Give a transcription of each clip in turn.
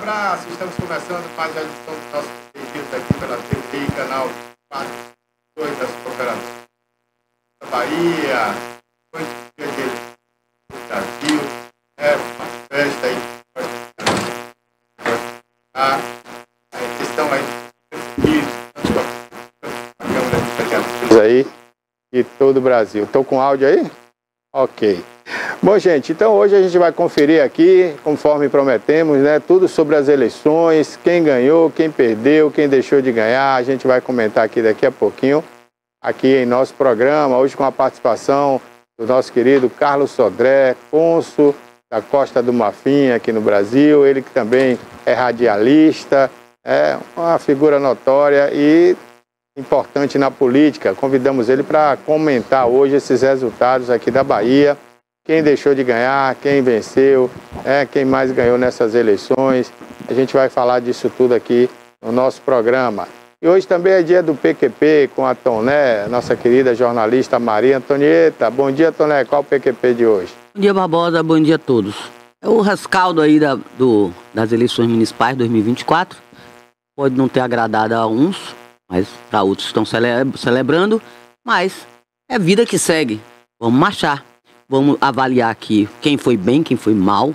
abraço, estamos começando mais a edição do nosso vídeo aqui pela TV, canal 4 das Cooperativas da Bahia. Hoje é dia do Brasil, é uma festa aí. A questão aí de todo o Brasil. Estou com áudio aí? Ok. Bom, gente, então hoje a gente vai conferir aqui, conforme prometemos, né, tudo sobre as eleições, quem ganhou, quem perdeu, quem deixou de ganhar. A gente vai comentar aqui daqui a pouquinho, aqui em nosso programa, hoje com a participação do nosso querido Carlos Sodré, cônsul da Costa do Marfim aqui no Brasil, ele que também é radialista, é uma figura notória e importante na política. Convidamos ele para comentar hoje esses resultados aqui da Bahia. Quem deixou de ganhar, quem venceu, quem mais ganhou nessas eleições. A gente vai falar disso tudo aqui no nosso programa. E hoje também é dia do PQP com a Toné, nossa querida jornalista Maria Antonieta. Bom dia, Toné. Qual o PQP de hoje? Bom dia, Barbosa. Bom dia a todos. É o rescaldo aí das eleições municipais 2024. Pode não ter agradado a uns, mas para outros estão celebrando. Mas é vida que segue. Vamos marchar. Vamos avaliar aqui quem foi bem, quem foi mal.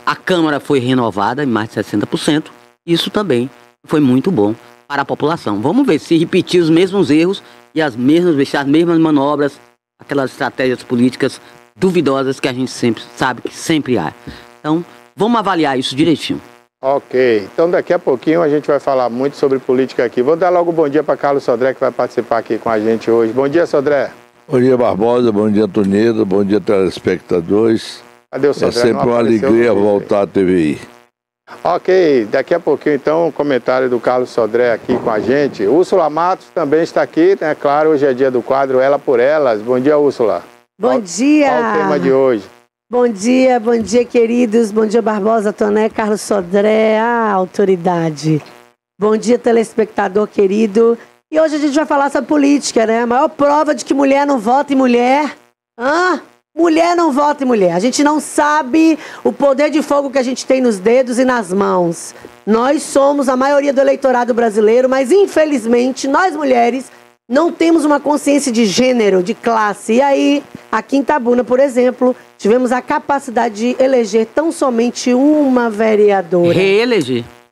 A Câmara foi renovada em mais de 60%. Isso também foi muito bom para a população. Vamos ver se repetir os mesmos erros e as mesmas manobras, aquelas estratégias políticas duvidosas que a gente sempre sabe que sempre há. Então, vamos avaliar isso direitinho. Ok. Então, daqui a pouquinho a gente vai falar muito sobre política aqui. Vou dar logo um bom dia para Carlos Sodré, que vai participar aqui com a gente hoje. Bom dia, Sodré. Bom dia, Barbosa, bom dia, Antonieta, bom dia, telespectadores. Cadê o Sodré? É sempre uma alegria voltar à TVI. Ok, daqui a pouquinho então o comentário do Carlos Sodré aqui com a gente. Úrsula Matos também está aqui, né? Claro, hoje é dia do quadro Ela por Elas. Bom dia, Úrsula. Bom dia. Qual o tema de hoje? Bom dia, queridos. Bom dia, Barbosa, Toné, Carlos Sodré, autoridade. Bom dia, telespectador querido. E hoje a gente vai falar sobre política, né? A maior prova de que mulher não vota em mulher. Mulher não vota em mulher. A gente não sabe o poder de fogo que a gente tem nos dedos e nas mãos. Nós somos a maioria do eleitorado brasileiro, mas infelizmente nós mulheres não temos uma consciência de gênero, de classe. E aí, aqui em Itabuna, por exemplo, tivemos a capacidade de eleger tão somente uma vereadora.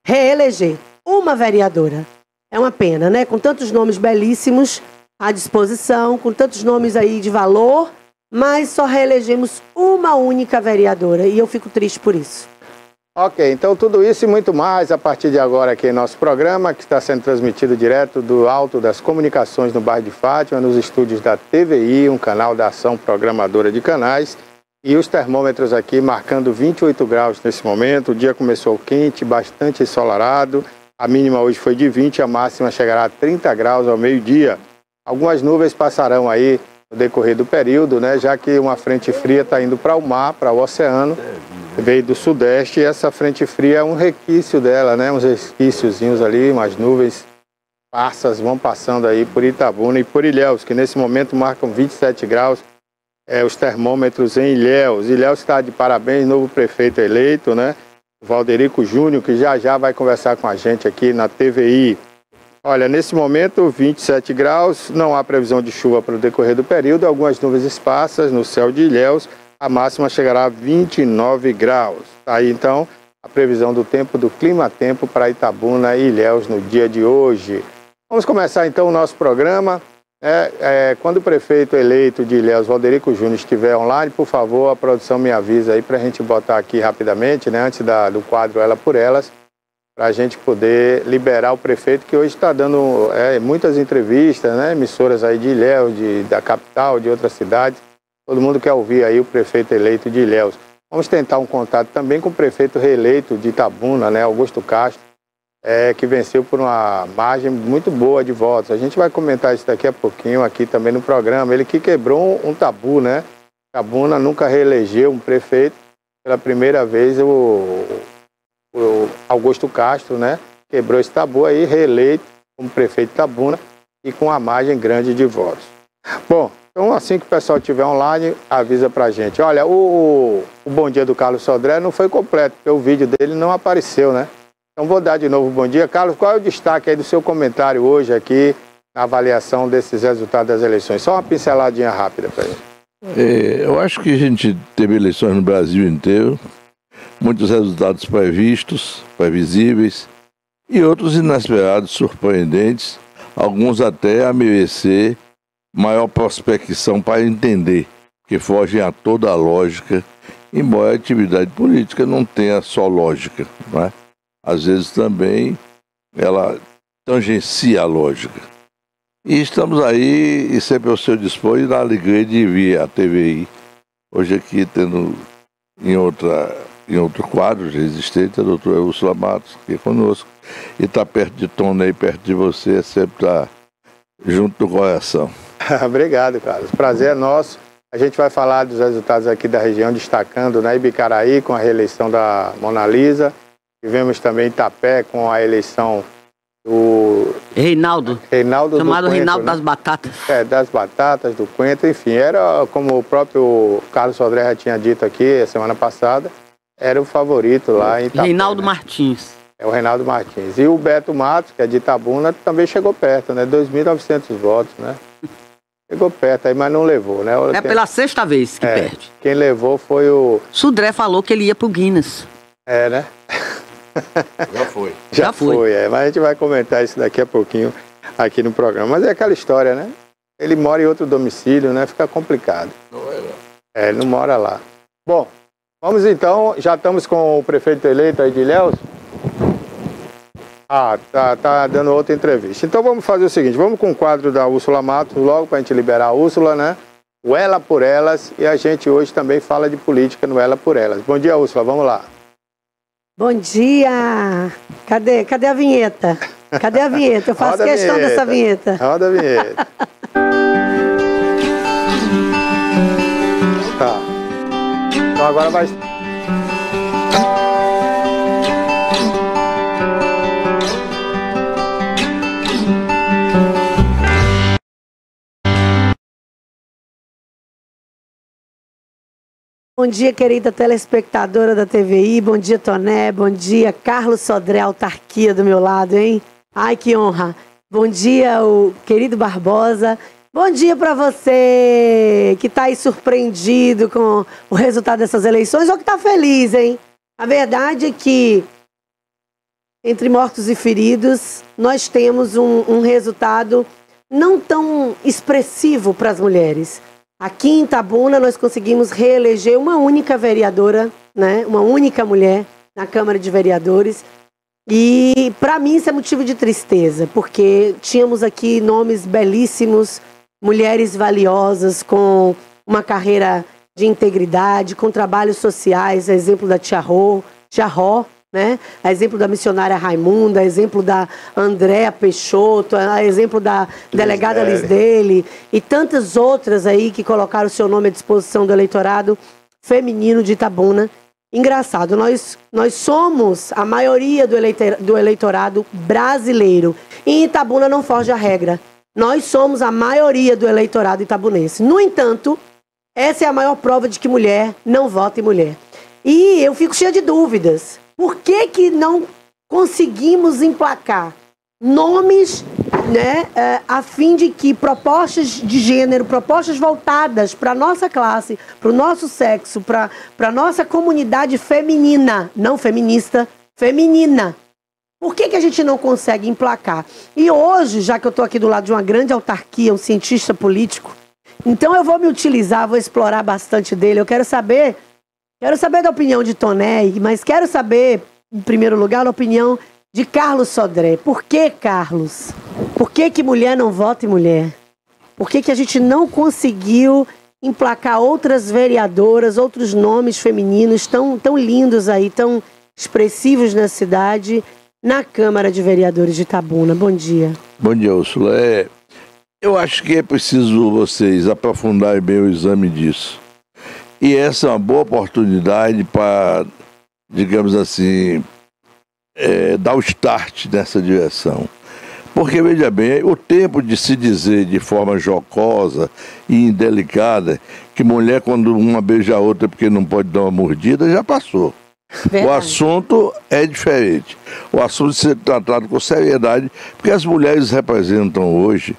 Reeleger uma vereadora. É uma pena, né? Com tantos nomes belíssimos à disposição, com tantos nomes aí de valor, mas só reelegemos uma única vereadora. E eu fico triste por isso. Ok, então tudo isso e muito mais a partir de agora aqui em nosso programa, que está sendo transmitido direto do Alto das Comunicações no bairro de Fátima, nos estúdios da TVI, um canal da Ação Programadora de Canais. E os termômetros aqui marcando 28 graus nesse momento. O dia começou quente, bastante ensolarado. A mínima hoje foi de 20, a máxima chegará a 30 graus ao meio-dia. Algumas nuvens passarão aí no decorrer do período, né? Já que uma frente fria está indo para o mar, para o oceano, veio do sudeste, e essa frente fria é um resquício dela, né? Uns resquíciozinhos ali, umas nuvens passas vão passando aí por Itabuna e por Ilhéus, que nesse momento marcam 27 graus, os termômetros em Ilhéus. Ilhéus está de parabéns, novo prefeito eleito, né? Valderico Júnior, que já vai conversar com a gente aqui na TVI. Olha, nesse momento, 27 graus, não há previsão de chuva para o decorrer do período, algumas nuvens esparsas no céu de Ilhéus, a máxima chegará a 29 graus. Tá aí, então, a previsão do tempo, do clima-tempo para Itabuna e Ilhéus no dia de hoje. Vamos começar, então, o nosso programa. Quando o prefeito eleito de Ilhéus, Valderico Júnior, estiver online, por favor, a produção me avisa aí para a gente botar aqui rapidamente, né, antes do quadro Ela por Elas, para a gente poder liberar o prefeito, que hoje está dando muitas entrevistas, né, emissoras aí de Ilhéus, da capital, de outras cidades. Todo mundo quer ouvir aí o prefeito eleito de Ilhéus. Vamos tentar um contato também com o prefeito reeleito de Itabuna, né, Augusto Castro, que venceu por uma margem muito boa de votos. A gente vai comentar isso daqui a pouquinho aqui também no programa. Ele que quebrou um tabu, né? Itabuna nunca reelegeu um prefeito. Pela primeira vez o Augusto Castro, né, quebrou esse tabu aí, reeleito como prefeito de Itabuna e com uma margem grande de votos. Bom, então assim que o pessoal estiver online, avisa pra gente. Olha, o Bom Dia do Carlos Sodré não foi completo, porque o vídeo dele não apareceu, né? Então vou dar de novo bom dia. Carlos, qual é o destaque aí do seu comentário hoje aqui na avaliação desses resultados das eleições? Só uma pinceladinha rápida para gente. Eu acho que a gente teve eleições no Brasil inteiro, muitos resultados previsíveis e outros inesperados, surpreendentes, alguns até a merecer maior prospecção para entender, que fogem a toda a lógica, embora a atividade política não tenha só lógica, não é? Às vezes também ela tangencia a lógica. E estamos aí, e sempre ao seu dispor, e na alegria de vir a TVI, hoje aqui tendo em outro quadro já existente, a doutora Úrsula Matos, aqui conosco, e está perto de Tonei, perto de você, sempre está junto do coração. Obrigado, Carlos. Prazer é nosso. A gente vai falar dos resultados aqui da região, destacando na Ibicaraí, com a reeleição da Mona Lisa. Tivemos também Itapé, com a eleição do... Reinaldo Chamado do Coentro, Reinaldo, né? Das Batatas. Das Batatas, do Coentro, enfim. Era, como o próprio Carlos Sodré já tinha dito aqui, a semana passada, era o favorito lá em Itapé. Reinaldo, né? Martins. É o Reinaldo Martins. E o Beto Matos, que é de Itabuna, também chegou perto, né? 2.900 votos, né? Chegou perto aí, mas não levou, né? É pela sexta vez que perde. Quem levou foi o... Sodré falou que ele ia pro Guinness. É, né? Já foi. Já foi, mas a gente vai comentar isso daqui a pouquinho aqui no programa. Mas é aquela história, né? Ele mora em outro domicílio, né? Fica complicado. Não é lá. Ele não mora lá. Bom, vamos então, já estamos com o prefeito eleito aí de Ilhéus. Tá dando outra entrevista. Então vamos fazer o seguinte, vamos com o quadro da Úrsula Matos logo para a gente liberar a Úrsula, né? O Ela por Elas, e a gente hoje também fala de política no Ela por Elas. Bom dia, Úrsula, vamos lá. Bom dia! Cadê a vinheta? Cadê a vinheta? Eu faço questão dessa vinheta. Roda a vinheta. Tá. Então agora vai... Bom dia, querida telespectadora da TVI. Bom dia, Toné. Bom dia, Carlos Sodré, autarquia do meu lado, hein? Ai, que honra. Bom dia, o querido Barbosa. Bom dia para você que tá aí surpreendido com o resultado dessas eleições ou que tá feliz, hein? A verdade é que, entre mortos e feridos, nós temos um resultado não tão expressivo para as mulheres. Aqui em Itabuna nós conseguimos reeleger uma única vereadora, né? Uma única mulher na Câmara de Vereadores. E para mim isso é motivo de tristeza, porque tínhamos aqui nomes belíssimos, mulheres valiosas com uma carreira de integridade, com trabalhos sociais, a exemplo da Tia Ró, né? A exemplo da missionária Raimunda, a exemplo da Andréa Peixoto, a exemplo da delegada Lisdele e tantas outras aí que colocaram o seu nome à disposição do eleitorado feminino de Itabuna. Engraçado, nós somos a maioria do eleitorado brasileiro e em Itabuna não foge a regra. Nós somos a maioria do eleitorado itabunense. No entanto, essa é a maior prova de que mulher não vota em mulher. E eu fico cheia de dúvidas. Por que não conseguimos emplacar nomes, né, a fim de que propostas de gênero, propostas voltadas para a nossa classe, para o nosso sexo, para a nossa comunidade feminina, não feminista, feminina. Por que a gente não consegue emplacar? E hoje, já que eu estou aqui do lado de uma grande autarquia, um cientista político, então eu vou me utilizar, vou explorar bastante dele. Eu quero saber da opinião de Toné, mas quero saber, em primeiro lugar, a opinião de Carlos Sodré. Por que, Carlos? Por que mulher não vota em mulher? Por que a gente não conseguiu emplacar outras vereadoras, outros nomes femininos tão lindos aí, tão expressivos na cidade, na Câmara de Vereadores de Itabuna? Bom dia. Bom dia, Úrsula. Eu acho que é preciso vocês aprofundarem bem o exame disso. E essa é uma boa oportunidade para, digamos assim, dar o start nessa direção. Porque, veja bem, o tempo de se dizer de forma jocosa e indelicada que mulher, quando uma beija a outra porque não pode dar uma mordida, já passou. Verdade. O assunto é diferente. O assunto de ser tratado com seriedade, porque as mulheres representam hoje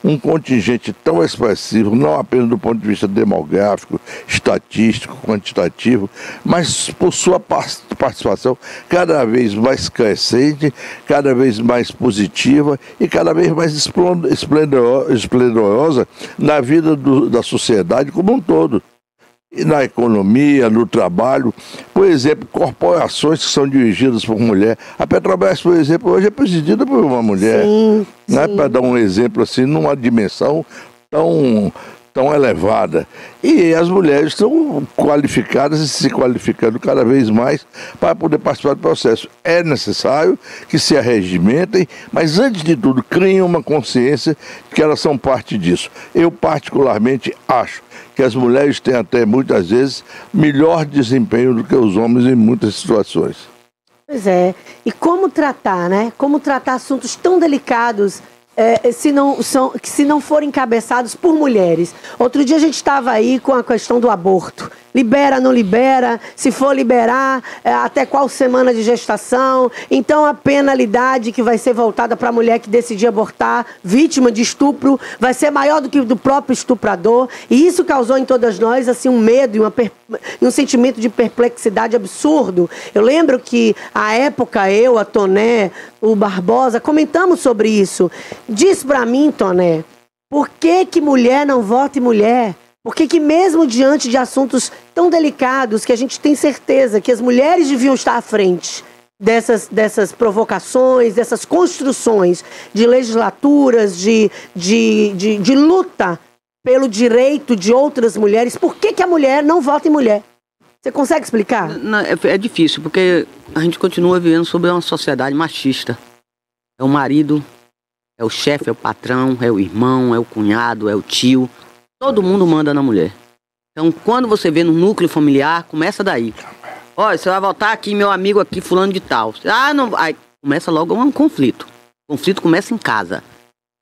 um contingente tão expressivo, não apenas do ponto de vista demográfico, estatístico, quantitativo, mas por sua participação cada vez mais crescente, cada vez mais positiva e cada vez mais esplendorosa na vida da sociedade como um todo. E na economia, no trabalho, por exemplo, corporações que são dirigidas por mulher. A Petrobras, por exemplo, hoje é presidida por uma mulher. Sim. Para dar um exemplo assim, numa dimensão tão elevada. E as mulheres estão qualificadas e se qualificando cada vez mais para poder participar do processo. É necessário que se arregimentem, mas antes de tudo, criem uma consciência de que elas são parte disso. Eu particularmente acho que as mulheres têm até muitas vezes melhor desempenho do que os homens em muitas situações. Pois é. E como tratar, né? Como tratar assuntos tão delicados se não forem encabeçados por mulheres? Outro dia a gente estava aí com a questão do aborto. Libera, não libera? Se for liberar, até qual semana de gestação? Então a penalidade que vai ser voltada para a mulher que decidir abortar, vítima de estupro, vai ser maior do que do próprio estuprador. E isso causou em todas nós assim, um medo e um sentimento de perplexidade absurdo. Eu lembro que, à época, eu, a Toné, o Barbosa, comentamos sobre isso. Diz para mim, Toné, por que mulher não vota em mulher? Por que mesmo diante de assuntos tão delicados, que a gente tem certeza que as mulheres deviam estar à frente dessas provocações, dessas construções de legislaturas, de luta pelo direito de outras mulheres, por que a mulher não vota em mulher? Você consegue explicar? É difícil, porque a gente continua vivendo sob uma sociedade machista. É o marido, é o chefe, é o patrão, é o irmão, é o cunhado, é o tio. Todo mundo manda na mulher. Então, quando você vê no núcleo familiar, começa daí. Olha, você vai votar aqui, meu amigo aqui, fulano de tal. Não. Aí começa logo um conflito. O conflito começa em casa.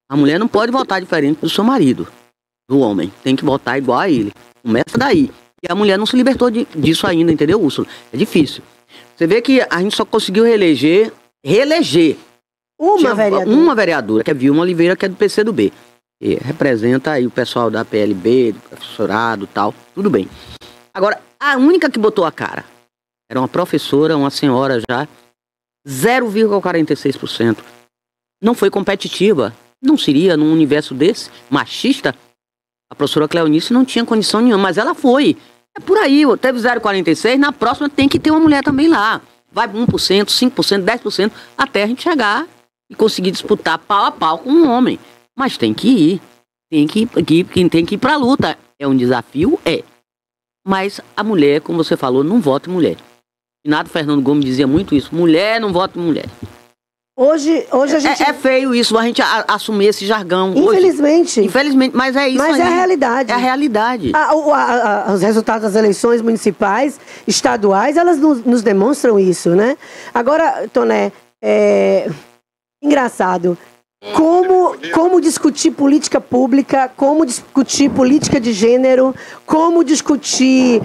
A mulher não pode votar diferente do seu marido, do homem. Tem que votar igual a ele. Começa daí. E a mulher não se libertou disso ainda, entendeu, Úrsula? É difícil. Você vê que a gente só conseguiu reeleger uma vereadora, que é Vilma Oliveira, que é do PCdoB. Que representa aí o pessoal da PLB, do professorado e tal, tudo bem. Agora, a única que botou a cara era uma professora, uma senhora já, 0,46%. Não foi competitiva. Não seria num universo desse, machista. A professora Cleonice não tinha condição nenhuma, mas ela foi. É por aí, teve 0,46%, na próxima tem que ter uma mulher também lá. Vai 1%, 5%, 10%, até a gente chegar e conseguir disputar pau a pau com um homem. Mas tem que ir. Tem que ir pra luta. É um desafio? É. Mas a mulher, como você falou, não vota em mulher. Renato Fernando Gomes dizia muito isso. Mulher não vota em mulher. Hoje a gente... É feio isso, a gente assumir esse jargão. Infelizmente. Hoje. Infelizmente, mas é isso. Mas aí. É a realidade. É a realidade. Os resultados das eleições municipais, estaduais, elas nos demonstram isso, né? Agora, Toné, engraçado. Como discutir política pública, como discutir política de gênero, como discutir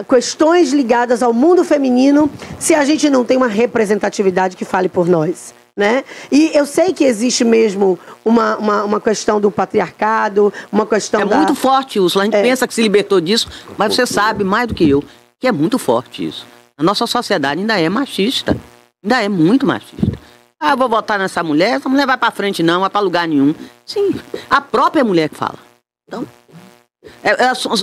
questões ligadas ao mundo feminino, se a gente não tem uma representatividade que fale por nós, né? E eu sei que existe mesmo uma questão do patriarcado, uma questão muito forte, Úrsula. A gente pensa que se libertou disso, mas você sabe mais do que eu que é muito forte isso. A nossa sociedade ainda é machista, ainda é muito machista. Eu vou votar nessa mulher, essa mulher vai pra frente não, vai pra lugar nenhum. Sim, a própria mulher que fala. Então,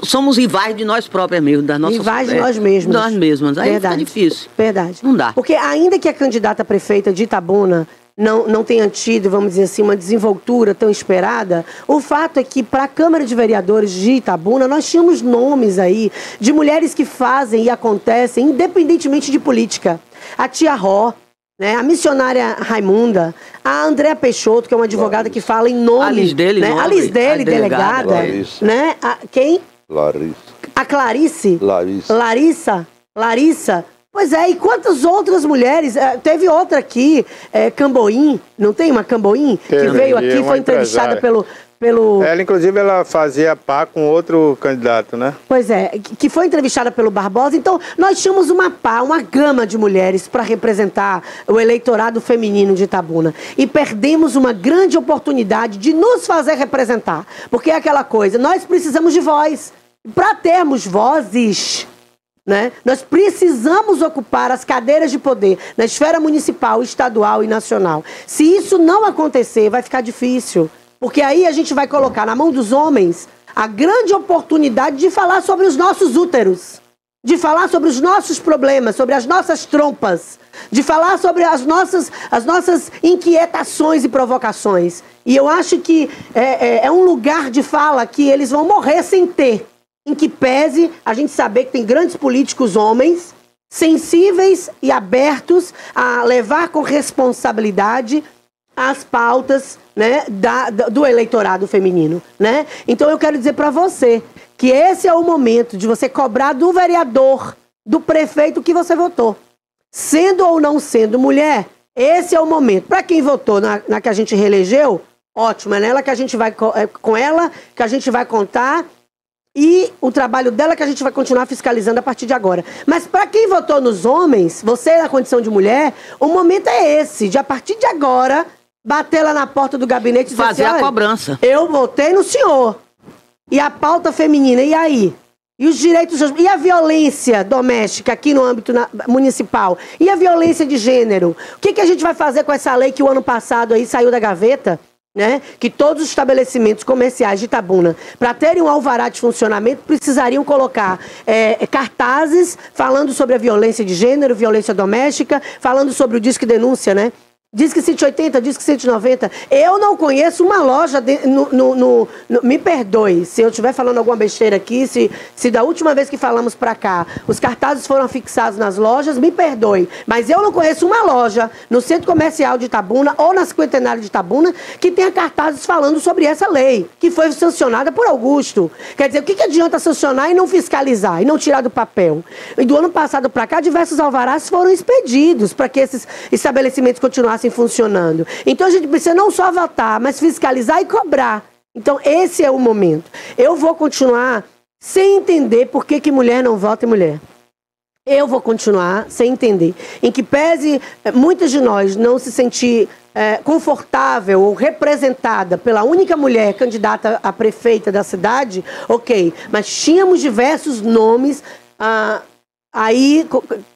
somos rivais de nós próprias mesmo, das nossas... Rivais de nós mesmos. Nós mesmas, aí fica difícil. Verdade. Não dá. Porque ainda que a candidata a prefeita de Itabuna não tenha tido, vamos dizer assim, uma desenvoltura tão esperada, o fato é que para a Câmara de Vereadores de Itabuna, nós tínhamos nomes aí de mulheres que fazem e acontecem independentemente de política. A Tia Ró, né, a missionária Raimunda, a Andréa Peixoto, que é uma advogada que fala em nome... A Lisdele, delegada. Né? Quem? Larissa. A Clarice? Larissa. Larissa. Pois é, e quantas outras mulheres? Teve outra aqui, Camboim, não tem uma Camboim? Que veio aqui, foi entrevistada Ela, inclusive, ela fazia par com outro candidato, né? Pois é, que foi entrevistada pelo Barbosa. Então, nós tínhamos uma gama de mulheres para representar o eleitorado feminino de Itabuna. E perdemos uma grande oportunidade de nos fazer representar. Porque é aquela coisa, nós precisamos de voz. Para termos vozes, né, nós precisamos ocupar as cadeiras de poder na esfera municipal, estadual e nacional. Se isso não acontecer, vai ficar difícil. Porque aí a gente vai colocar na mão dos homens a grande oportunidade de falar sobre os nossos úteros, de falar sobre os nossos problemas, sobre as nossas trompas, de falar sobre as nossas inquietações e provocações. E eu acho que é um lugar de fala que eles vão morrer sem ter, em que pese a gente saber que tem grandes políticos homens, sensíveis e abertos a levar com responsabilidade as pautas, né, do eleitorado feminino, né? Então eu quero dizer para você que esse é o momento de você cobrar do vereador, do prefeito que você votou. Sendo ou não sendo mulher, esse é o momento. Para quem votou na que a gente reelegeu, ótimo, é nela que a gente vai, com ela que a gente vai contar e o trabalho dela que a gente vai continuar fiscalizando a partir de agora. Mas para quem votou nos homens, você na condição de mulher, o momento é esse, de a partir de agora bater lá na porta do gabinete e dizer fazer assim, a cobrança. Eu votei no senhor. E a pauta feminina, e aí? E os direitos... E a violência doméstica aqui no âmbito municipal? E a violência de gênero? O que a gente vai fazer com essa lei que o ano passado aí saiu da gaveta? Né? Que todos os estabelecimentos comerciais de Itabuna, para terem um alvará de funcionamento, precisariam colocar cartazes falando sobre a violência de gênero, violência doméstica, falando sobre o Disque Denúncia, né? Disque 180, Disque 190. Eu não conheço uma loja, me perdoe se eu estiver falando alguma besteira aqui, se da última vez que falamos para cá, os cartazes foram fixados nas lojas, me perdoe. Mas eu não conheço uma loja no Centro Comercial de Itabuna ou na Cinquentenário de Itabuna que tenha cartazes falando sobre essa lei, que foi sancionada por Augusto. Quer dizer, o que adianta sancionar e não fiscalizar, e não tirar do papel? E do ano passado para cá, diversos alvarás foram expedidos para que esses estabelecimentos continuassem funcionando. Então a gente precisa não só votar, mas fiscalizar e cobrar. Então esse é o momento. Eu vou continuar sem entender por que mulher não vota em mulher. Eu vou continuar sem entender. Em que pese muitas de nós não se sentir confortável ou representada pela única mulher candidata a prefeita da cidade, ok. Mas tínhamos diversos nomes aí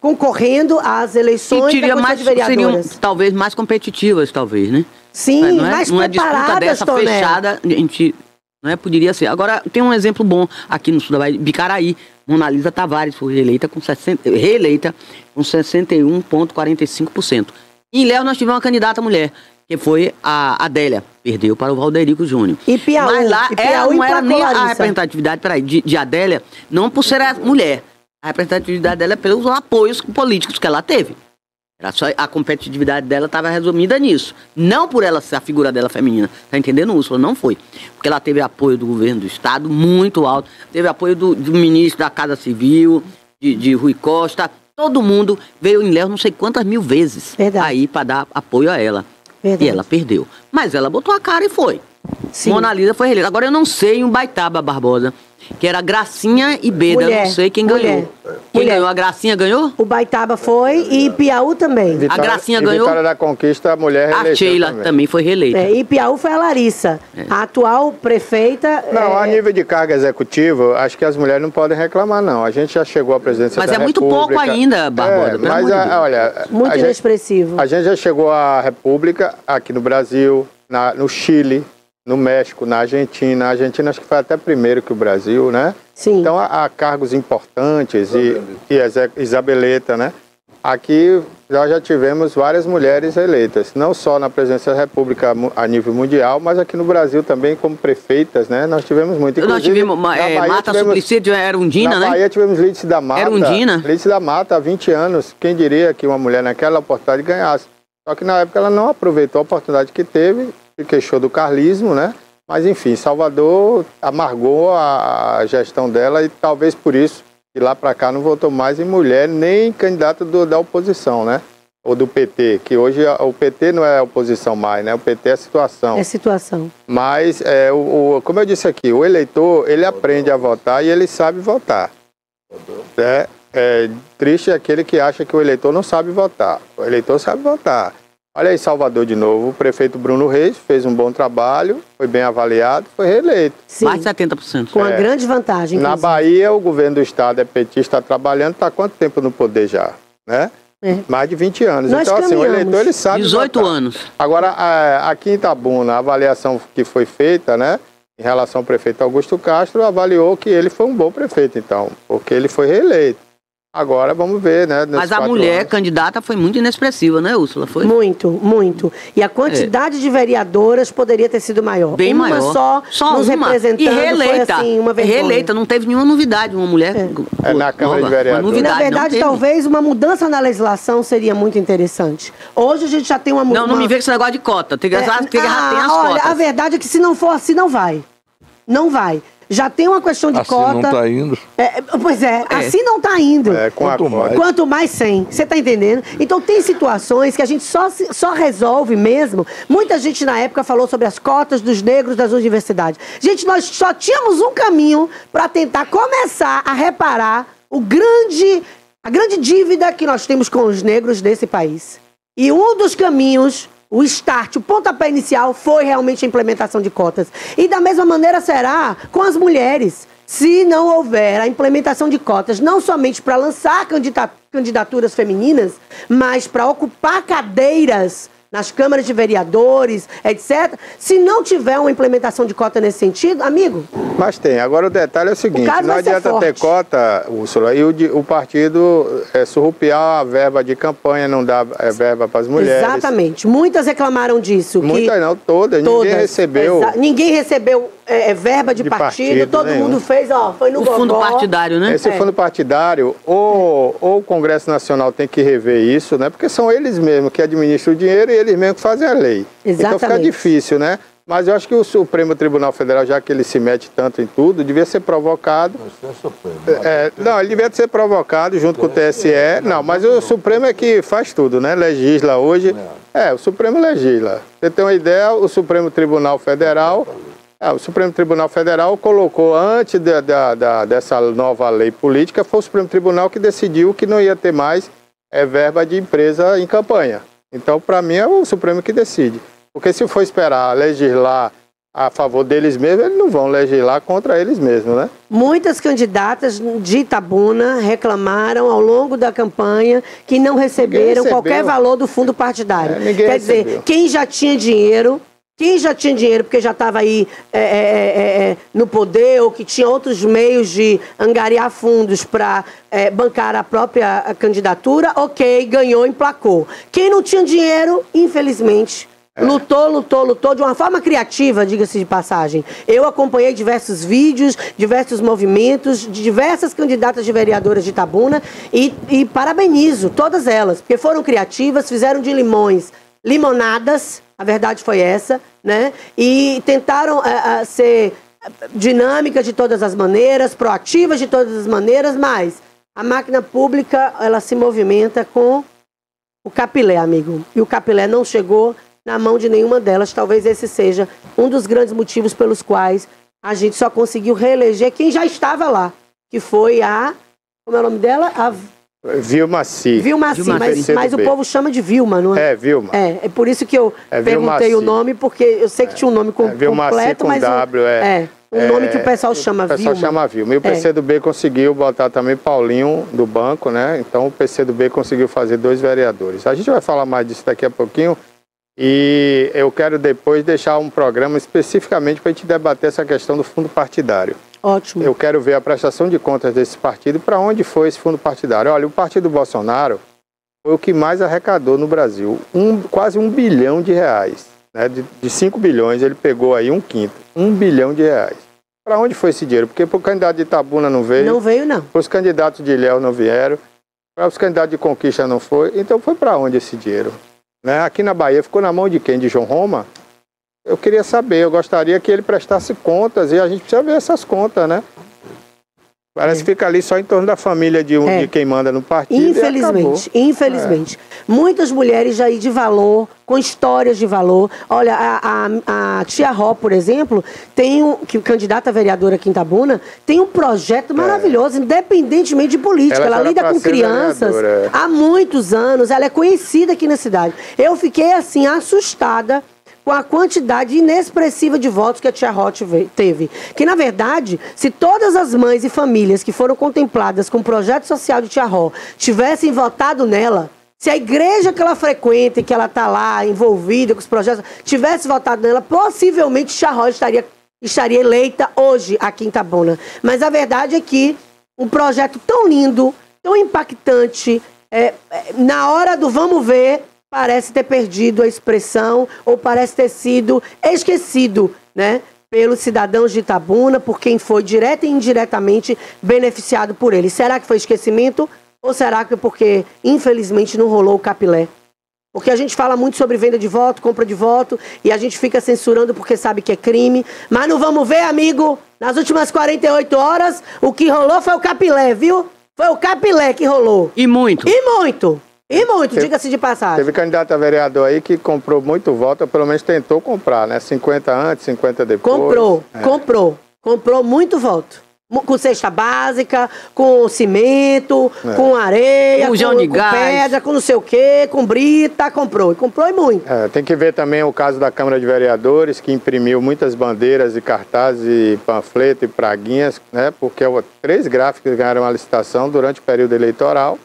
concorrendo às eleições da Câmara de Vereadores. Seriam talvez mais competitivas, talvez, né? Sim, mais preparadas, disputa dessa fechada, a gente, não é, poderia ser. Agora, tem um exemplo bom aqui no sul da Bahia, Bicaraí. Mona Lisa Tavares foi reeleita com 61,45%. Em Léo nós tivemos uma candidata mulher, que foi a Adélia, perdeu para o Valderico Júnior. E Piauí, mas lá ela não era nem a representatividade de Adélia, não por ser a mulher. A representatividade dela é pelos apoios políticos que ela teve. A competitividade dela estava resumida nisso. Não por ela ser a figura dela feminina. Tá entendendo, Úrsula? Não foi. Porque ela teve apoio do governo do estado muito alto. Teve apoio do ministro da Casa Civil, de Rui Costa. Todo mundo veio em Léo não sei quantas mil vezes. Verdade. Aí para dar apoio a ela. Verdade. E ela perdeu. Mas ela botou a cara e foi. Sim. Mona Lisa foi reeleita. Agora eu não sei em Ubaitaba, Barbosa, que era Gracinha e Beda, mulher, não sei quem ganhou. Quem ganhou? A Gracinha ganhou? O Baitaba foi e Piauí também. A Gracinha ganhou. Vitória da Conquista, a mulher reeleita. A Sheila também foi reeleita. E Piauí foi a Larissa, a atual prefeita. Não, a nível de carga executiva, acho que as mulheres não podem reclamar, não. A gente já chegou à presidência da República. Mas é muito pouco ainda, Barbosa. Mas, olha... Muito inexpressivo. A gente já chegou à República aqui no Brasil, no Chile, no México, na Argentina. A Argentina acho que foi até primeiro que o Brasil, né? Sim. Então há cargos importantes e Isabeleta, né? Aqui nós já tivemos várias mulheres eleitas, não só na presidência da República a nível mundial, mas aqui no Brasil também como prefeitas, né? Nós tivemos muito. Nós tivemos Marta Suplicy, era Undina, né? Na Bahia tivemos Lídice da Mata. Era Undina. Lídice da Mata há 20 anos. Quem diria que uma mulher naquela oportunidade ganhasse? Só que na época ela não aproveitou a oportunidade que teve, se queixou do carlismo, né? Mas enfim, Salvador amargou a gestão dela e talvez por isso, de lá para cá, não votou mais em mulher, nem candidato da oposição, né? ou do PT, que hoje o PT não é oposição mais, né? O PT é situação. É situação. Mas, como eu disse aqui, o eleitor, ele aprende a votar e ele sabe votar. Triste é aquele que acha que o eleitor não sabe votar. O eleitor sabe votar. Olha aí Salvador de novo, o prefeito Bruno Reis fez um bom trabalho, foi bem avaliado, foi reeleito. Sim. Mais de 70%. Com uma grande vantagem. Na Bahia, o governo do estado é petista, está trabalhando, está há quanto tempo no poder já? Né? Mais de 20 anos. Nós então, assim, o eleitor, ele sabe 18 votar. anos. Agora, aqui em Itabuna, a avaliação que foi feita, né, em relação ao prefeito Augusto Castro, avaliou que ele foi um bom prefeito, então, porque ele foi reeleito. Agora vamos ver, né? Mas a mulher candidata foi muito inexpressiva, né, Úrsula? Foi? Muito, muito. E a quantidade de vereadoras poderia ter sido maior. Bem maior. Só nos uma. representando. E reeleita. Foi, assim, uma vergonha. Reeleita, não teve nenhuma novidade. Uma mulher na Câmara de Vereadores. Na verdade, talvez uma mudança na legislação seria muito interessante. Hoje a gente já tem uma mudança. Não me vê com esse negócio de cota. Tem que já tem as olha, cotas. a verdade é que se não for assim, não vai. Não vai. Já tem uma questão de assim cota. Não está indo. Pois é, assim não está indo. Quanto mais 100. Você está entendendo? Então tem situações que a gente só resolve mesmo. Muita gente na época falou sobre as cotas dos negros das universidades. Gente, nós só tínhamos um caminho para tentar começar a reparar a grande dívida que nós temos com os negros desse país. E um dos caminhos, o start, o pontapé inicial, foi realmente a implementação de cotas. E da mesma maneira será com as mulheres. Se não houver a implementação de cotas, não somente para lançar candidaturas femininas, mas para ocupar cadeiras nas câmaras de vereadores, etc. Se não tiver uma implementação de cota nesse sentido, amigo... Mas tem. Agora o detalhe é o seguinte, não adianta ter cota, Úrsula, e o partido surrupiar a verba de campanha, não dá verba para as mulheres. Exatamente. Muitas reclamaram disso. Muitas não, todas. Ninguém recebeu. Ninguém recebeu verba de partido, todo mundo fez, foi no o fundo partidário, né? Esse fundo partidário, ou o Congresso Nacional tem que rever isso, né? Porque são eles mesmos que administram o dinheiro e eles mesmos que fazem a lei. Exatamente. Então fica difícil, né? Mas eu acho que o Supremo Tribunal Federal, já que ele se mete tanto em tudo, devia ser provocado. Não, ele devia ser provocado junto com o TSE. Não, mas o Supremo é que faz tudo, né? Legisla hoje. O Supremo legisla. Você tem uma ideia, o Supremo Tribunal Federal... o Supremo Tribunal Federal colocou, antes dessa nova lei política, foi o Supremo Tribunal que decidiu que não ia ter mais verba de empresa em campanha. Então, para mim, é o Supremo que decide. Porque se for esperar legislar a favor deles mesmos, eles não vão legislar contra eles mesmos, né? Muitas candidatas de Itabuna reclamaram ao longo da campanha que não receberam qualquer valor do fundo partidário. Quer dizer, quem já tinha dinheiro, porque já estava aí no poder ou que tinha outros meios de angariar fundos para bancar a própria candidatura, ok, ganhou, emplacou. Quem não tinha dinheiro, infelizmente... Lutou de uma forma criativa, diga-se de passagem. Eu acompanhei diversos vídeos, diversos movimentos de diversas candidatas de vereadoras de Itabuna e parabenizo todas elas, porque foram criativas, fizeram de limões limonadas, a verdade foi essa, né? E tentaram ser dinâmicas de todas as maneiras, proativas de todas as maneiras, mas a máquina pública, ela se movimenta com o capilé, amigo. E o capilé não chegou na mão de nenhuma delas. Talvez esse seja um dos grandes motivos pelos quais a gente só conseguiu reeleger quem já estava lá, que foi como é o nome dela? Vilma Si. Vilma Si, mas o povo chama de Vilma, não é? Vilma. É por isso que eu perguntei o nome, porque eu sei que tinha um nome Vilma completo, Si com mas... um nome que o pessoal chama Vilma. O pessoal chama Vilma. E o PCdoB conseguiu botar também Paulinho do banco, né? Então o PCdoB conseguiu fazer 2 vereadores. A gente vai falar mais disso daqui a pouquinho. E eu quero depois deixar um programa especificamente para a gente debater essa questão do fundo partidário. Ótimo. Eu quero ver a prestação de contas desse partido e para onde foi esse fundo partidário. Olha, o partido Bolsonaro foi o que mais arrecadou no Brasil. Quase 1 bilhão de reais. Né? De 5 bilhões, ele pegou aí 1/5. 1 bilhão de reais. Para onde foi esse dinheiro? Porque para o candidato de Itabuna não veio. Não veio, não. Para os candidatos de Ilhéus não vieram. Para os candidatos de Conquista não foi. Então foi para onde esse dinheiro? Né? Aqui na Bahia ficou na mão de quem? De João Roma? Eu queria saber, eu gostaria que ele prestasse contas e a gente precisa ver essas contas, né? Parece que fica ali só em torno da família de quem manda no partido. Infelizmente. Muitas mulheres aí de valor, com histórias de valor. Olha, a tia Ró, por exemplo, que candidata a vereadora aqui em Itabuna, tem um projeto maravilhoso, independentemente de política. Ela lida com crianças há muitos anos, ela é conhecida aqui na cidade. Eu fiquei, assim, assustada com a quantidade inexpressiva de votos que a tia Ró teve. Que, na verdade, se todas as mães e famílias que foram contempladas com o projeto social de tia Ró tivessem votado nela, se a igreja que ela frequenta e que ela está lá envolvida com os projetos, tivesse votado nela, possivelmente tia Ró estaria eleita hoje aqui em Itabuna. Mas a verdade é que um projeto tão lindo, tão impactante, na hora do vamos ver, parece ter perdido a expressão ou parece ter sido esquecido, né, pelos cidadãos de Itabuna, por quem foi direta e indiretamente beneficiado por ele. Será que foi esquecimento ou será que porque, infelizmente, não rolou o capilé? Porque a gente fala muito sobre venda de voto, compra de voto, e a gente fica censurando porque sabe que é crime. Mas não vamos ver, amigo, nas últimas 48 horas, o que rolou foi o capilé, viu? Foi o capilé que rolou. E muito. Diga-se de passagem. Teve candidato a vereador aí que comprou muito voto, ou pelo menos tentou comprar, né? 50 antes, 50 depois. Comprou muito voto. Com cesta básica, com cimento, com areia, com pedra, com não sei o quê, com brita, comprou e muito. Tem que ver também o caso da Câmara de Vereadores, que imprimiu muitas bandeiras e cartazes e panfletos e praguinhas, né? Porque 3 gráficos ganharam a licitação durante o período eleitoral.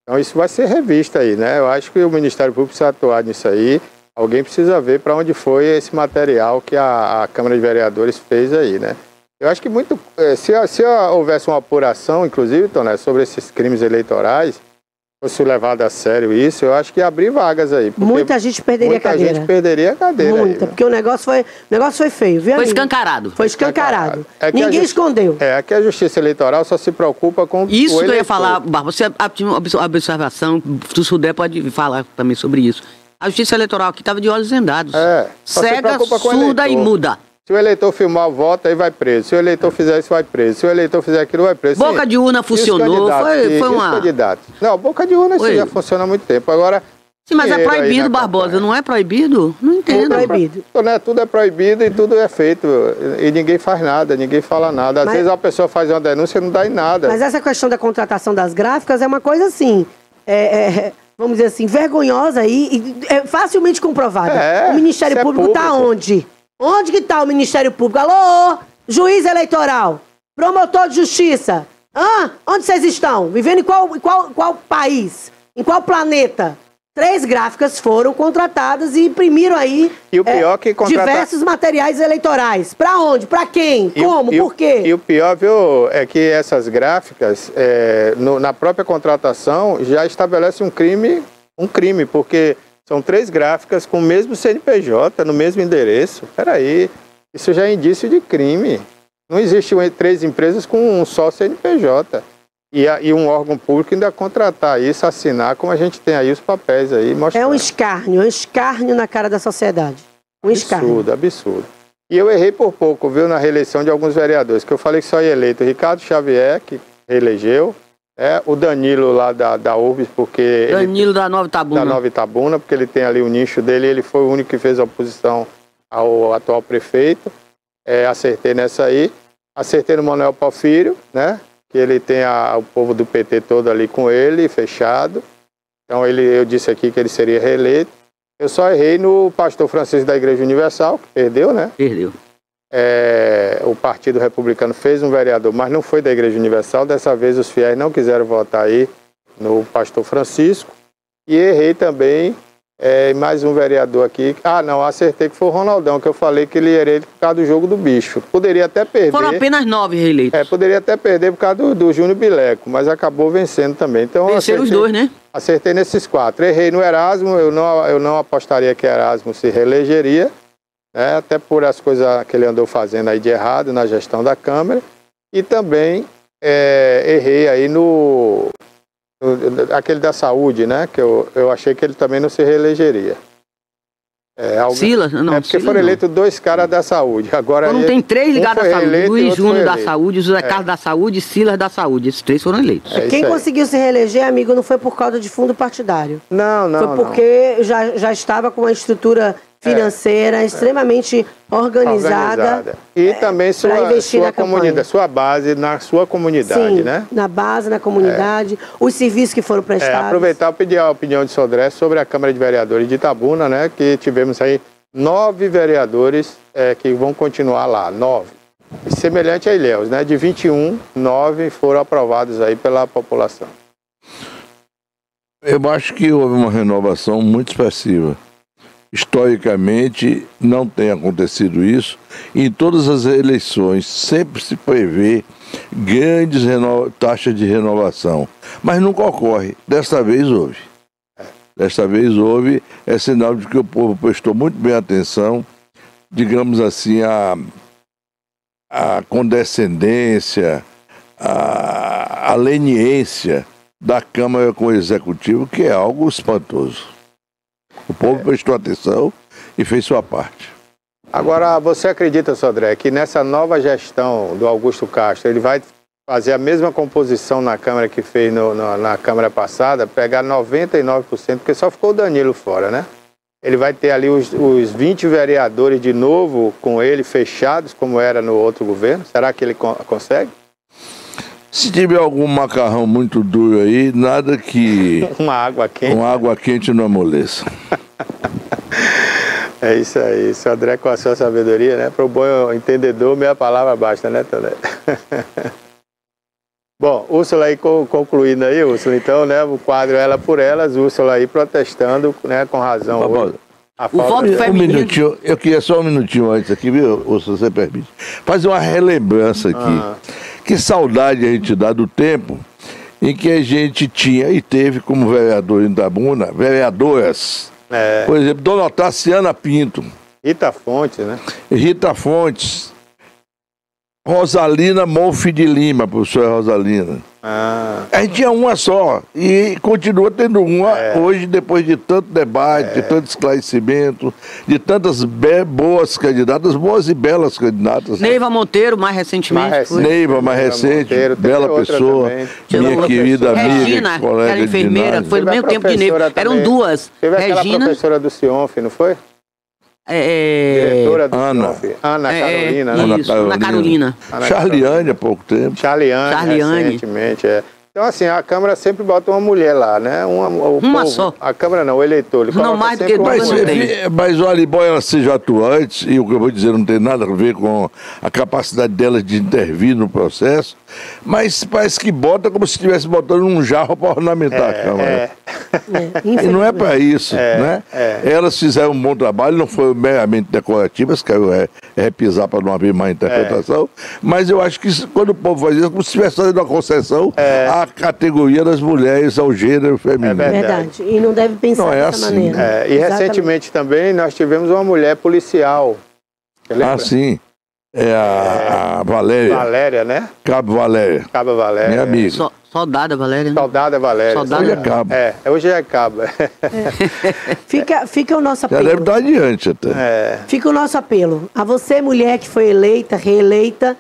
Então isso vai ser revisto aí, né? Eu acho que o Ministério Público precisa atuar nisso aí. Alguém precisa ver para onde foi esse material que a Câmara de Vereadores fez aí, né? Eu acho que se houvesse uma apuração, inclusive, Toné, sobre esses crimes eleitorais, fosse levado a sério isso, eu acho que ia abrir vagas aí. Muita gente perderia a cadeira. Muita gente perderia a cadeira. Muita, aí, porque o negócio foi feio, viu? Foi escancarado. Foi escancarado. Ninguém escondeu. Aqui a Justiça Eleitoral só se preocupa com isso o que eleitor. eu ia falar, Barba, você tinha uma observação, se o puder pode falar também sobre isso. A Justiça Eleitoral aqui estava de olhos vendados. Cega, surda e muda. Se o eleitor filmar o voto, aí vai preso. Se o eleitor fizer isso, vai preso. Se o eleitor fizer aquilo, vai preso. Boca de urna funcionou, foi uma... Não, boca de urna isso já funciona há muito tempo. Agora... Sim, mas é proibido, Barbosa, não é proibido? Não entendo. É proibido. Tudo é proibido e tudo é feito. E ninguém faz nada, ninguém fala nada. Às vezes a pessoa faz uma denúncia e não dá em nada. Mas essa questão da contratação das gráficas é uma coisa assim... vamos dizer assim, vergonhosa e facilmente comprovada. O Ministério Público está onde? Onde que está o Ministério Público? Alô, juiz eleitoral, promotor de justiça. Onde vocês estão? Vivendo em qual país? Em qual planeta? 3 gráficas foram contratadas e imprimiram aí e o pior que diversos materiais eleitorais. Para onde? Para quem? Como? Por quê? E o pior, viu, é que essas gráficas, na própria contratação, já estabelece um crime, porque são 3 gráficas com o mesmo CNPJ, no mesmo endereço. Peraí, isso já é indício de crime. Não existe 3 empresas com um só CNPJ. E um órgão público ainda contratar isso, assinar, como a gente tem aí os papéis aí mostrando. É um escárnio na cara da sociedade. Absurdo. E eu errei por pouco, viu, na reeleição de alguns vereadores, que eu falei que só ia eleito o Ricardo Xavier, que reelegeu, o Danilo lá da URBS, porque... Danilo da Nova Itabuna. Da Nova Itabuna, porque ele tem ali o nicho dele, ele foi o único que fez a oposição ao atual prefeito. Acertei nessa aí. Acertei no Manuel Porfírio, né? Que ele tem o povo do PT todo ali com ele, fechado. Então eu disse aqui que ele seria reeleito. Eu só errei no pastor Francisco da Igreja Universal, que perdeu, né? Perdeu. O Partido Republicano fez um vereador, mas não foi da Igreja Universal. Dessa vez os fiéis não quiseram votar aí no pastor Francisco. E errei também mais um vereador aqui. Acertei que foi o Ronaldão, que eu falei que ele era eleito por causa do jogo do bicho. Poderia até perder. Foram apenas 9 reeleitos. Poderia até perder por causa do Júnior Bileco, mas acabou vencendo também. Então, venceram os 2, né? Acertei nesses 4. Errei no Erasmo, eu não apostaria que Erasmo se reelegeria, né? Até por as coisas que ele andou fazendo aí de errado na gestão da Câmara. E também errei aí aquele da saúde, né? Que eu achei que ele também não se reelegeria. Silas? Não, porque Silas foram não. eleitos 2 caras da saúde. Agora Então não tem 3 ligados à saúde. Luiz Júnior da saúde, José Carlos da saúde e Silas da saúde. Esses 3 foram eleitos. Quem conseguiu se reeleger, amigo, não foi por causa de fundo partidário. Não. Foi porque já estava com uma estrutura financeira extremamente organizada. E também sua comunidade, sua base na sua comunidade, Sim, né? na base, na comunidade, os serviços que foram prestados. Aproveitar e pedir a opinião de Sodré sobre a Câmara de Vereadores de Itabuna, né? Que tivemos aí 9 vereadores que vão continuar lá, 9. E semelhante a Ilhéus, né? De 21, 9 foram aprovados aí pela população. Eu acho que houve uma renovação muito expressiva. Historicamente, não tem acontecido isso. Em todas as eleições, sempre se prevê grandes taxas de renovação. Mas nunca ocorre. Desta vez houve. Desta vez houve. É sinal de que o povo prestou muito bem atenção, digamos assim, a condescendência, a leniência da Câmara com o Executivo, que é algo espantoso. O povo prestou atenção e fez sua parte. Agora, você acredita, Sodré, que nessa nova gestão do Augusto Castro, ele vai fazer a mesma composição na Câmara que fez na Câmara passada, pegar 99%, porque só ficou o Danilo fora, né? Ele vai ter ali os 20 vereadores de novo com ele fechados, como era no outro governo? Será que ele consegue? Se tiver algum macarrão muito duro aí, nada que uma água quente não amoleça. É isso aí, Sodré com a sua sabedoria, né? Para o bom entendedor, meia palavra basta, né, Toné? Bom, Úrsula aí concluindo aí, Úrsula, então, né, o quadro Ela por Elas, Úrsula aí protestando, né, com razão. Hoje, a falta um minutinho, eu queria só um minutinho antes aqui, viu, Úrsula, você permite? Fazer uma relembrança aqui. Que saudade a gente dá do tempo em que a gente tinha e teve como vereador em Itabuna, vereadoras. Por exemplo, Dona Tassiana Pinto. Rita Fontes, né? Rita Fontes. Rosalina Monfi de Lima, professora Rosalina. A gente tinha uma só e continua tendo uma hoje, depois de tanto debate, de tanto esclarecimento, de tantas boas candidatas, boas e belas candidatas. Neiva Monteiro, mais recentemente. Neiva, mais recente, Monteiro, bela pessoa, minha querida amiga, Regina, colega era enfermeira, foi no mesmo tempo de Neiva. Eram duas. Teve aquela professora do Cionf, não foi? Diretora do Cionf. Ana Carolina, né? Isso, Ana Carolina. Charliane há pouco tempo. Charliane. Recentemente, Então, assim, a Câmara sempre bota uma mulher lá, né? Uma só. A Câmara não, o eleitor. Não mais do que duas. Mas olha, embora ela seja atuante, e o que eu vou dizer não tem nada a ver com a capacidade dela de intervir no processo, mas parece que bota como se estivesse botando um jarro para ornamentar a Câmara. E não é para isso, né? Elas fizeram um bom trabalho, não foram meramente decorativas, quero repisar para não haver má interpretação, mas eu acho que quando o povo faz isso, como se estivesse fazendo uma concessão à categoria das mulheres, ao gênero feminino. É verdade. E não deve pensar dessa maneira. E recentemente também nós tivemos uma mulher policial. Sim. É a Valéria. Valéria, né? Cabo Valéria. Cabo Valéria. Minha amiga. Soldada Valéria. Né? Soldada Valéria. Hoje é cabo. Hoje é cabo. Fica o nosso apelo. Já deve estar adiante até. Fica o nosso apelo. A você, mulher que foi eleita, reeleita,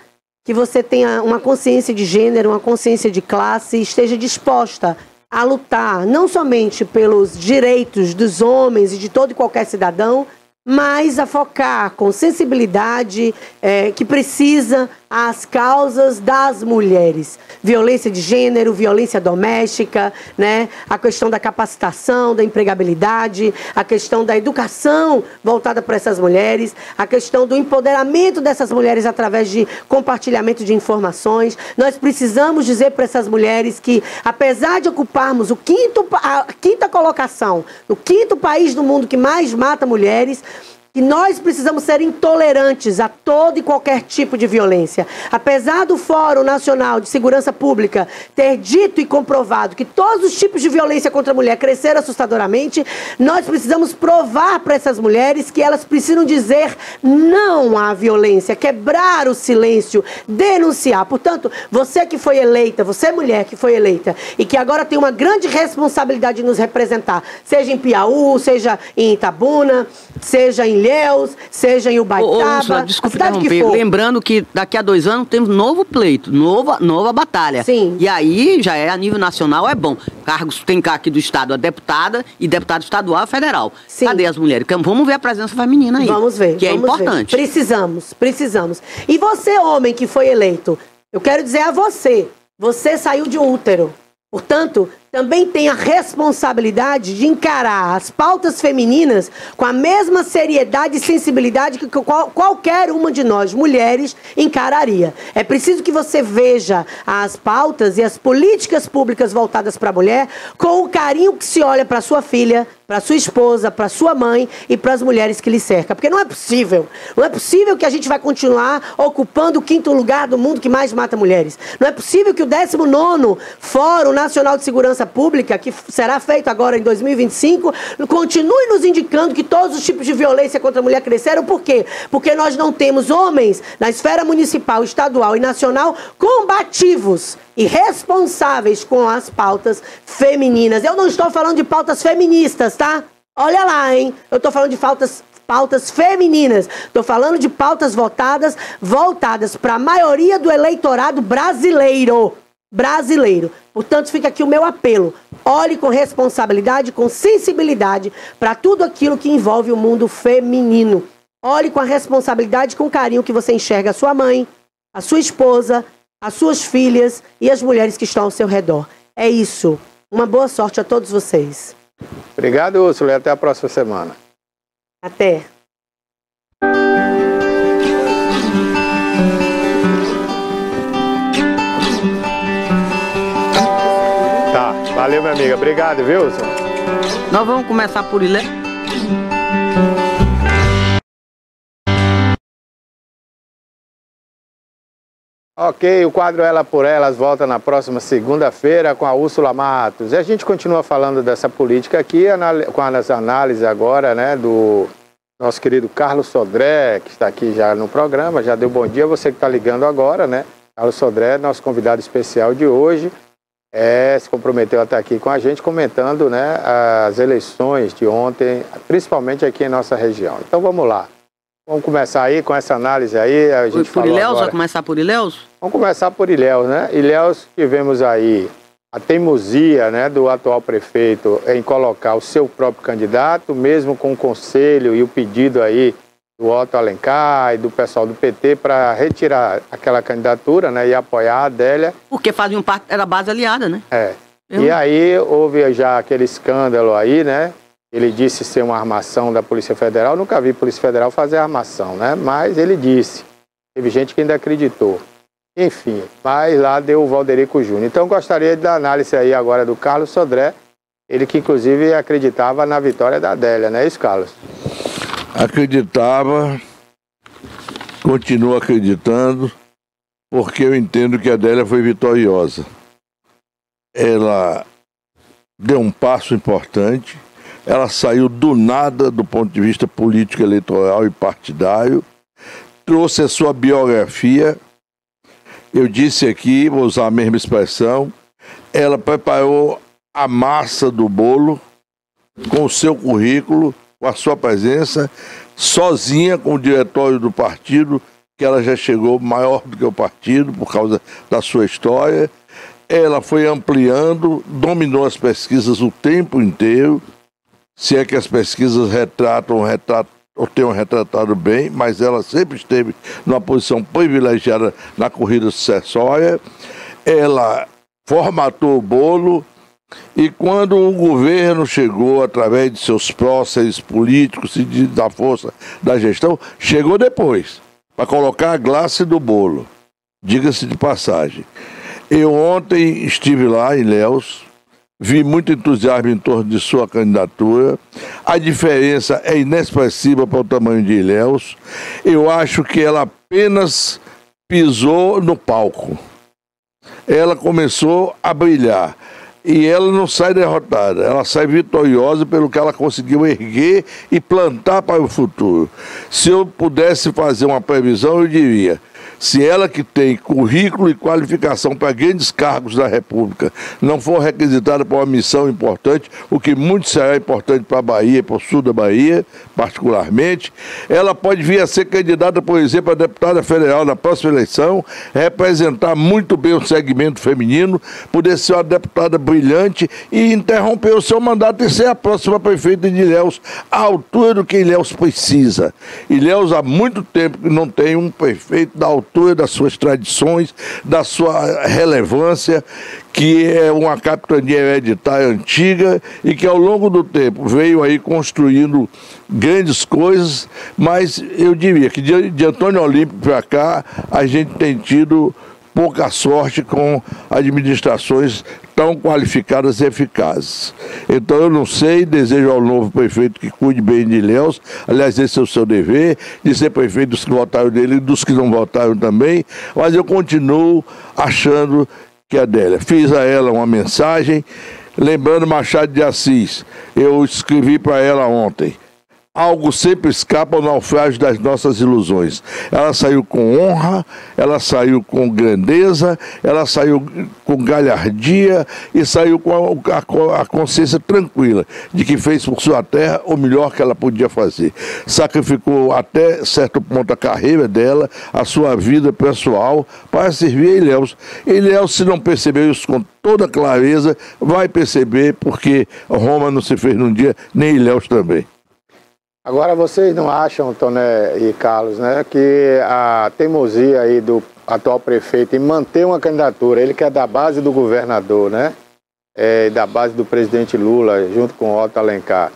que você tenha uma consciência de gênero, uma consciência de classe, esteja disposta a lutar não somente pelos direitos dos homens e de todo e qualquer cidadão, mas a focar com sensibilidade que precisa as causas das mulheres. Violência de gênero, violência doméstica, né? A questão da capacitação, da empregabilidade, a questão da educação voltada para essas mulheres, a questão do empoderamento dessas mulheres através de compartilhamento de informações. Nós precisamos dizer para essas mulheres que, apesar de ocuparmos a quinta colocação, no 5º país do mundo que mais mata mulheres, que nós precisamos ser intolerantes a todo e qualquer tipo de violência. Apesar do Fórum Nacional de Segurança Pública ter dito e comprovado que todos os tipos de violência contra a mulher cresceram assustadoramente, nós precisamos provar para essas mulheres que elas precisam dizer não à violência, quebrar o silêncio, denunciar. Portanto, você que foi eleita, você mulher que foi eleita e que agora tem uma grande responsabilidade de nos representar, seja em Piauí, seja em Itabuna, seja em Ilhéus, seja em Ubaitaba, Úrsula, desculpa interromper. Lembrando que daqui a 2 anos temos novo pleito, nova batalha. Sim. E aí já é a nível nacional, é bom. Cargos tem cá aqui do Estado a deputada e deputado estadual a federal. Sim. Cadê as mulheres? Vamos ver a presença feminina aí. Vamos ver. Que é importante. Ver. Precisamos. E você, homem que foi eleito, eu quero dizer a você, você saiu de um útero. Portanto, também tem a responsabilidade de encarar as pautas femininas com a mesma seriedade e sensibilidade que qualquer uma de nós, mulheres, encararia. É preciso que você veja as pautas e as políticas públicas voltadas para a mulher com o carinho que se olha para sua filha, para sua esposa, para sua mãe e para as mulheres que lhe cercam. Porque não é possível que a gente vai continuar ocupando o 5º lugar do mundo que mais mata mulheres. Não é possível que o 19º Fórum Nacional de Segurança Pública, que será feito agora em 2025, continue nos indicando que todos os tipos de violência contra a mulher cresceram. Por quê? Porque nós não temos homens na esfera municipal, estadual e nacional combativos e responsáveis com as pautas femininas. Eu não estou falando de pautas feministas, tá? Olha lá, hein? Eu estou falando de pautas femininas. Estou falando de pautas voltadas para a maioria do eleitorado brasileiro. Portanto, fica aqui o meu apelo. Olhe com responsabilidade, com sensibilidade para tudo aquilo que envolve o mundo feminino. Olhe com a responsabilidade, com carinho que você enxerga a sua mãe, a sua esposa, as suas filhas e as mulheres que estão ao seu redor. É isso. Uma boa sorte a todos vocês. Obrigado, Úrsula, e até a próxima semana. Até. Tá, valeu, minha amiga. Obrigado, viu, Úrsula? Nós vamos começar por Ilhéus. Ok, o quadro Ela por Elas volta na próxima segunda-feira com a Úrsula Matos. E a gente continua falando dessa política aqui, com as análises agora, né, do nosso querido Carlos Sodré, que está aqui já no programa, já deu bom dia, você que está ligando agora, né? Carlos Sodré, nosso convidado especial de hoje, se comprometeu a estar aqui com a gente, comentando, né, as eleições de ontem, principalmente aqui em nossa região. Então vamos lá. Vamos começar aí com essa análise aí. A gente por Ilhéus? Agora... Vai começar por Ilhéus? Vamos começar por Ilhéus, né? Ilhéus, tivemos aí a teimosia, né, do atual prefeito em colocar o seu próprio candidato, mesmo com o conselho e o pedido aí do Otto Alencar e do pessoal do PT para retirar aquela candidatura, né, e apoiar a Adélia. Porque faziam parte, era base aliada, né? E aí houve já aquele escândalo aí, né? Ele disse ser uma armação da Polícia Federal. Eu nunca vi a Polícia Federal fazer armação, né? Mas ele disse. Teve gente que ainda acreditou. Enfim, mas lá deu o Valderico Júnior. Então gostaria da análise aí agora do Carlos Sodré. Ele que inclusive acreditava na vitória da Adélia, não é isso, Carlos? Acreditava, continuo acreditando, porque eu entendo que a Adélia foi vitoriosa. Ela deu um passo importante. Ela saiu do nada do ponto de vista político, eleitoral e partidário, trouxe a sua biografia. Eu disse aqui, vou usar a mesma expressão, ela preparou a massa do bolo com o seu currículo, com a sua presença, sozinha com o diretório do partido, que ela já chegou maior do que o partido por causa da sua história. Ela foi ampliando, dominou as pesquisas o tempo inteiro, se é que as pesquisas tenham retratado bem, mas ela sempre esteve numa posição privilegiada na corrida sucessória. Ela formatou o bolo e quando o governo chegou, através de seus próceres políticos e da força da gestão, chegou depois, para colocar a glace do bolo. Diga-se de passagem. Eu ontem estive lá em Ilhéus, vi muito entusiasmo em torno de sua candidatura. A diferença é inexpressiva para o tamanho de Ilhéus. Eu acho que ela apenas pisou no palco. Ela começou a brilhar. E ela não sai derrotada, ela sai vitoriosa pelo que ela conseguiu erguer e plantar para o futuro. Se eu pudesse fazer uma previsão, eu diria: se ela, que tem currículo e qualificação para grandes cargos da República, não for requisitada para uma missão importante, o que muito será importante para a Bahia, para o sul da Bahia, particularmente, ela pode vir a ser candidata, por exemplo, a deputada federal na próxima eleição, representar muito bem o segmento feminino, poder ser uma deputada brilhante e interromper o seu mandato e ser a próxima prefeita de Ilhéus, à altura do que Ilhéus precisa. Ilhéus há muito tempo que não tem um prefeito da altura das suas tradições, da sua relevância, que é uma capitania hereditária antiga e que ao longo do tempo veio aí construindo grandes coisas, mas eu diria que de Antônio Olímpio para cá a gente tem tido pouca sorte com administrações tão qualificadas e eficazes. Então eu não sei, desejo ao novo prefeito que cuide bem de Ilhéus, aliás, esse é o seu dever, de ser prefeito dos que votaram dele e dos que não votaram também, mas eu continuo achando que a Adélia. Fiz a ela uma mensagem, lembrando Machado de Assis, eu escrevi para ela ontem: algo sempre escapa ao naufrágio das nossas ilusões. Ela saiu com honra, ela saiu com grandeza, ela saiu com galhardia e saiu com a consciência tranquila de que fez por sua terra o melhor que ela podia fazer. Sacrificou até certo ponto a carreira dela, a sua vida pessoal, para servir a Ilhéus. Ilhéus, se não percebeu isso com toda clareza, vai perceber, porque Roma não se fez num dia, nem Ilhéus também. Agora, vocês não acham, Toné e Carlos, né, que a teimosia aí do atual prefeito em manter uma candidatura, ele que é da base do governador, né, da base do presidente Lula, junto com Otto Alencar,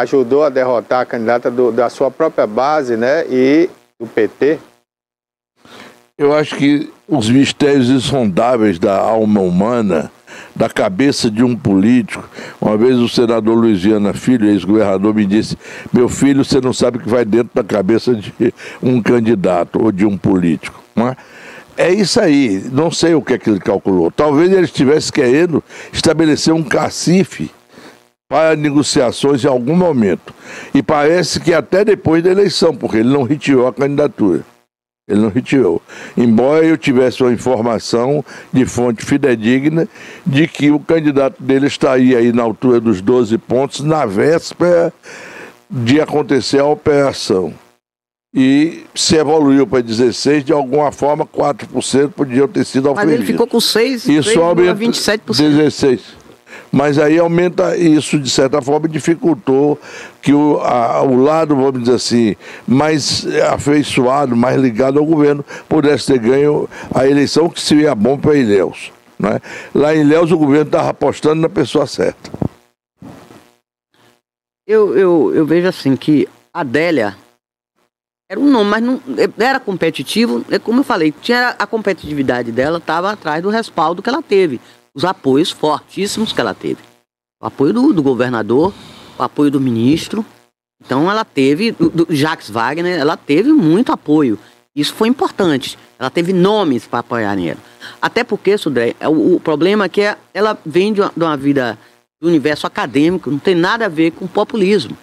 ajudou a derrotar a candidata da sua própria base, né, e do PT? Eu acho que os mistérios insondáveis da alma humana, da cabeça de um político. Uma vez o senador Luiz Viana Filho, ex-governador, me disse: meu filho, você não sabe o que vai dentro da cabeça de um candidato ou de um político. Não é? É isso aí, não sei o que é que ele calculou. Talvez ele estivesse querendo estabelecer um cacife para negociações em algum momento. E parece que até depois da eleição, porque ele não retirou a candidatura. Ele não retirou. Embora eu tivesse uma informação de fonte fidedigna de que o candidato dele estaria aí na altura dos 12 pontos na véspera de acontecer a operação. E se evoluiu para 16, de alguma forma 4% podiam ter sido oferidos. Mas ele ficou com 6, isso aumenta 27%. 16. Mas aí aumenta isso, de certa forma, dificultou que o lado, vamos dizer assim, mais afeiçoado, mais ligado ao governo, pudesse ter ganho a eleição, que seria bom para Ilhéus. Né? Lá em Ilhéus o governo estava apostando na pessoa certa. Eu vejo assim que a Adélia era um nome, mas não era competitivo. Como eu falei, tinha a competitividade dela, estava atrás do respaldo que ela teve. Os apoios fortíssimos que ela teve. O apoio do governador, o apoio do ministro. Então ela teve, do Jacques Wagner, ela teve muito apoio. Isso foi importante. Ela teve nomes para apoiar nela. Até porque, Sudré, o problema é que ela vem de uma vida do universo acadêmico, não tem nada a ver com populismo.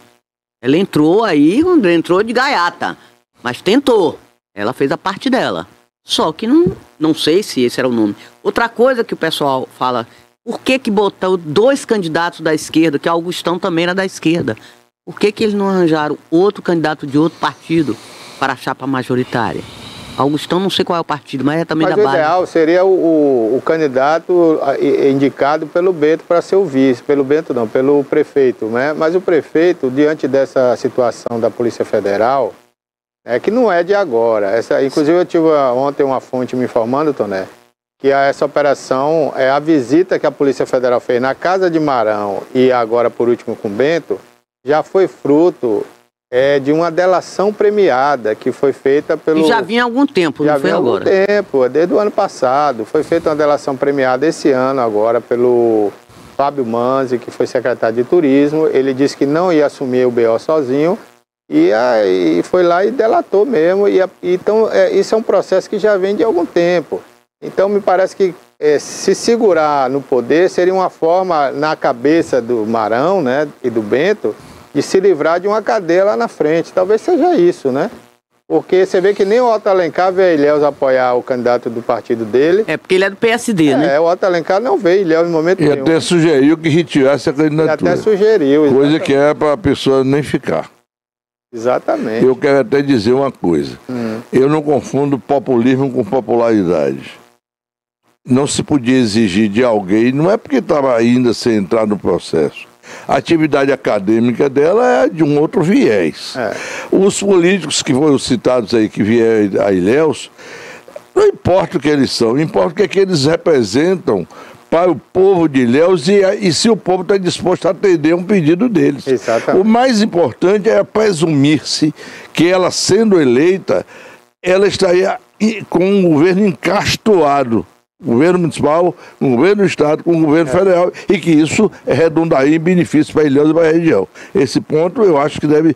Ela entrou aí, entrou de gaiata, mas tentou. Ela fez a parte dela. Só que não sei se esse era o nome. Outra coisa que o pessoal fala: por que botou 2 candidatos da esquerda, que Augustão também era da esquerda? Por que eles não arranjaram outro candidato de outro partido para a chapa majoritária? Augustão, não sei qual é o partido, mas é também da base. Mas o ideal seria o candidato indicado pelo Bento para ser o vice. Pelo Bento não, pelo prefeito, né? Mas o prefeito, diante dessa situação da Polícia Federal, que não é de agora. Inclusive eu tive ontem uma fonte me informando, Toné, que essa operação, a visita que a Polícia Federal fez na casa de Marão e agora por último com Bento, já foi fruto de uma delação premiada que foi feita pelo... E já vinha há algum tempo, não foi agora? Já vinha há algum tempo, desde o ano passado. Foi feita uma delação premiada esse ano agora pelo Fábio Manzi, que foi secretário de Turismo. Ele disse que não ia assumir o BO sozinho e aí foi lá e delatou mesmo. Então, isso é um processo que já vem de algum tempo. Então, me parece que se segurar no poder seria uma forma, na cabeça do Marão, né, e do Bento, de se livrar de uma cadeia lá na frente. Talvez seja isso, né? Porque você vê que nem o Otto Alencar veio a Ilhéus apoiar o candidato do partido dele. É, porque ele é do PSD, né? O Otto Alencar não veio a Ilhéus em momento nenhum. E até sugeriu que retirasse a candidatura. E até sugeriu, exatamente. Coisa que é para a pessoa nem ficar. Exatamente. Eu quero até dizer uma coisa. Eu não confundo populismo com popularidade. Não se podia exigir de alguém, não é porque estava ainda sem entrar no processo. A atividade acadêmica dela é de um outro viés. Os políticos que foram citados aí, que vieram a Ilhéus, não importa o que eles são, importa o que eles representam para o povo de Ilhéus e se o povo está disposto a atender um pedido deles. Exatamente. O mais importante é presumir-se que ela, sendo eleita, ela estaria com um governo encastoado. Governo municipal, com o governo do estado, com o governo federal, e que isso redundaria em benefício para Ilhéus e para a região. Esse ponto eu acho que deve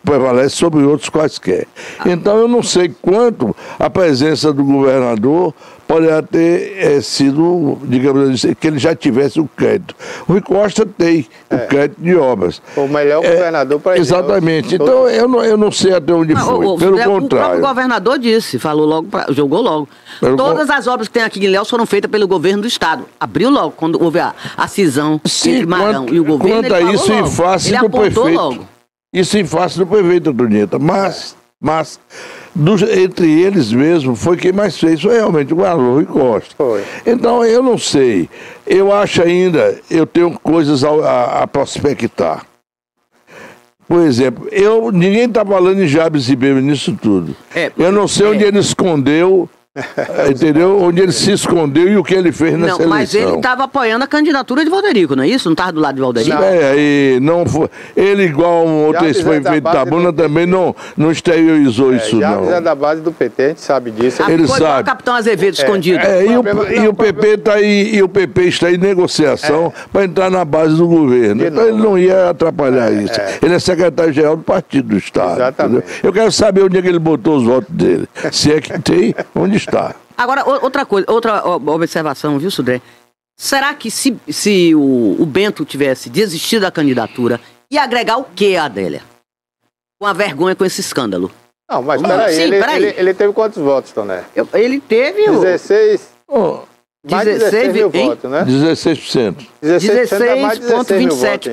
prevalece sobre outros quaisquer. Então eu não sei quanto a presença do governador poderia ter sido, digamos assim, que ele já tivesse o crédito. O Rui Costa tem o crédito de obras. O melhor governador para Ilhéus. Exatamente. Então eu não sei até onde foi. Pelo contrário. O próprio governador disse, falou logo, jogou logo. Todas as obras que tem aqui em Ilhéus foram feitas pelo governo do estado. Abriu logo, quando houve a cisão entre Marão e o governo. Quanto a isso, em face do prefeito. Logo. Isso em face do prefeito, Antonieta. Mas entre eles mesmo, foi quem mais fez, foi realmente o Rui Costa. Foi. Então, eu não sei. Eu acho ainda, eu tenho coisas a prospectar. Por exemplo, ninguém está falando em Jabes Ribeiro nisso tudo. Eu não sei onde ele escondeu, entendeu? Onde ele se escondeu e o que ele fez nessa eleição. Mas ele estava apoiando a candidatura de Valderico, não é isso? Não estava do lado de Valderico? Não foi. Ele, igual um outro ex-prefeito Itabuna, também não exteriorizou isso, não. Jabes é da base do PT, a gente sabe disso. Ele foi sabe. O Capitão Azevedo escondido. E o PP está em negociação para entrar na base do governo. Então ele não ia atrapalhar isso. Ele é secretário-geral do Partido do Estado. Exatamente. Entendeu? Eu quero saber onde é que ele botou os votos dele. Se é que tem, onde está. Agora, outra observação, viu, Sudré? Será que se o Bento tivesse desistido da candidatura, ia agregar o quê a Adélia? Com a vergonha com esse escândalo? Não, mas peraí, ele teve quantos votos, Toné? Ele teve... 16... Mais de 16 mil votos, né? 16%. 16% é mais de 16 mil votos.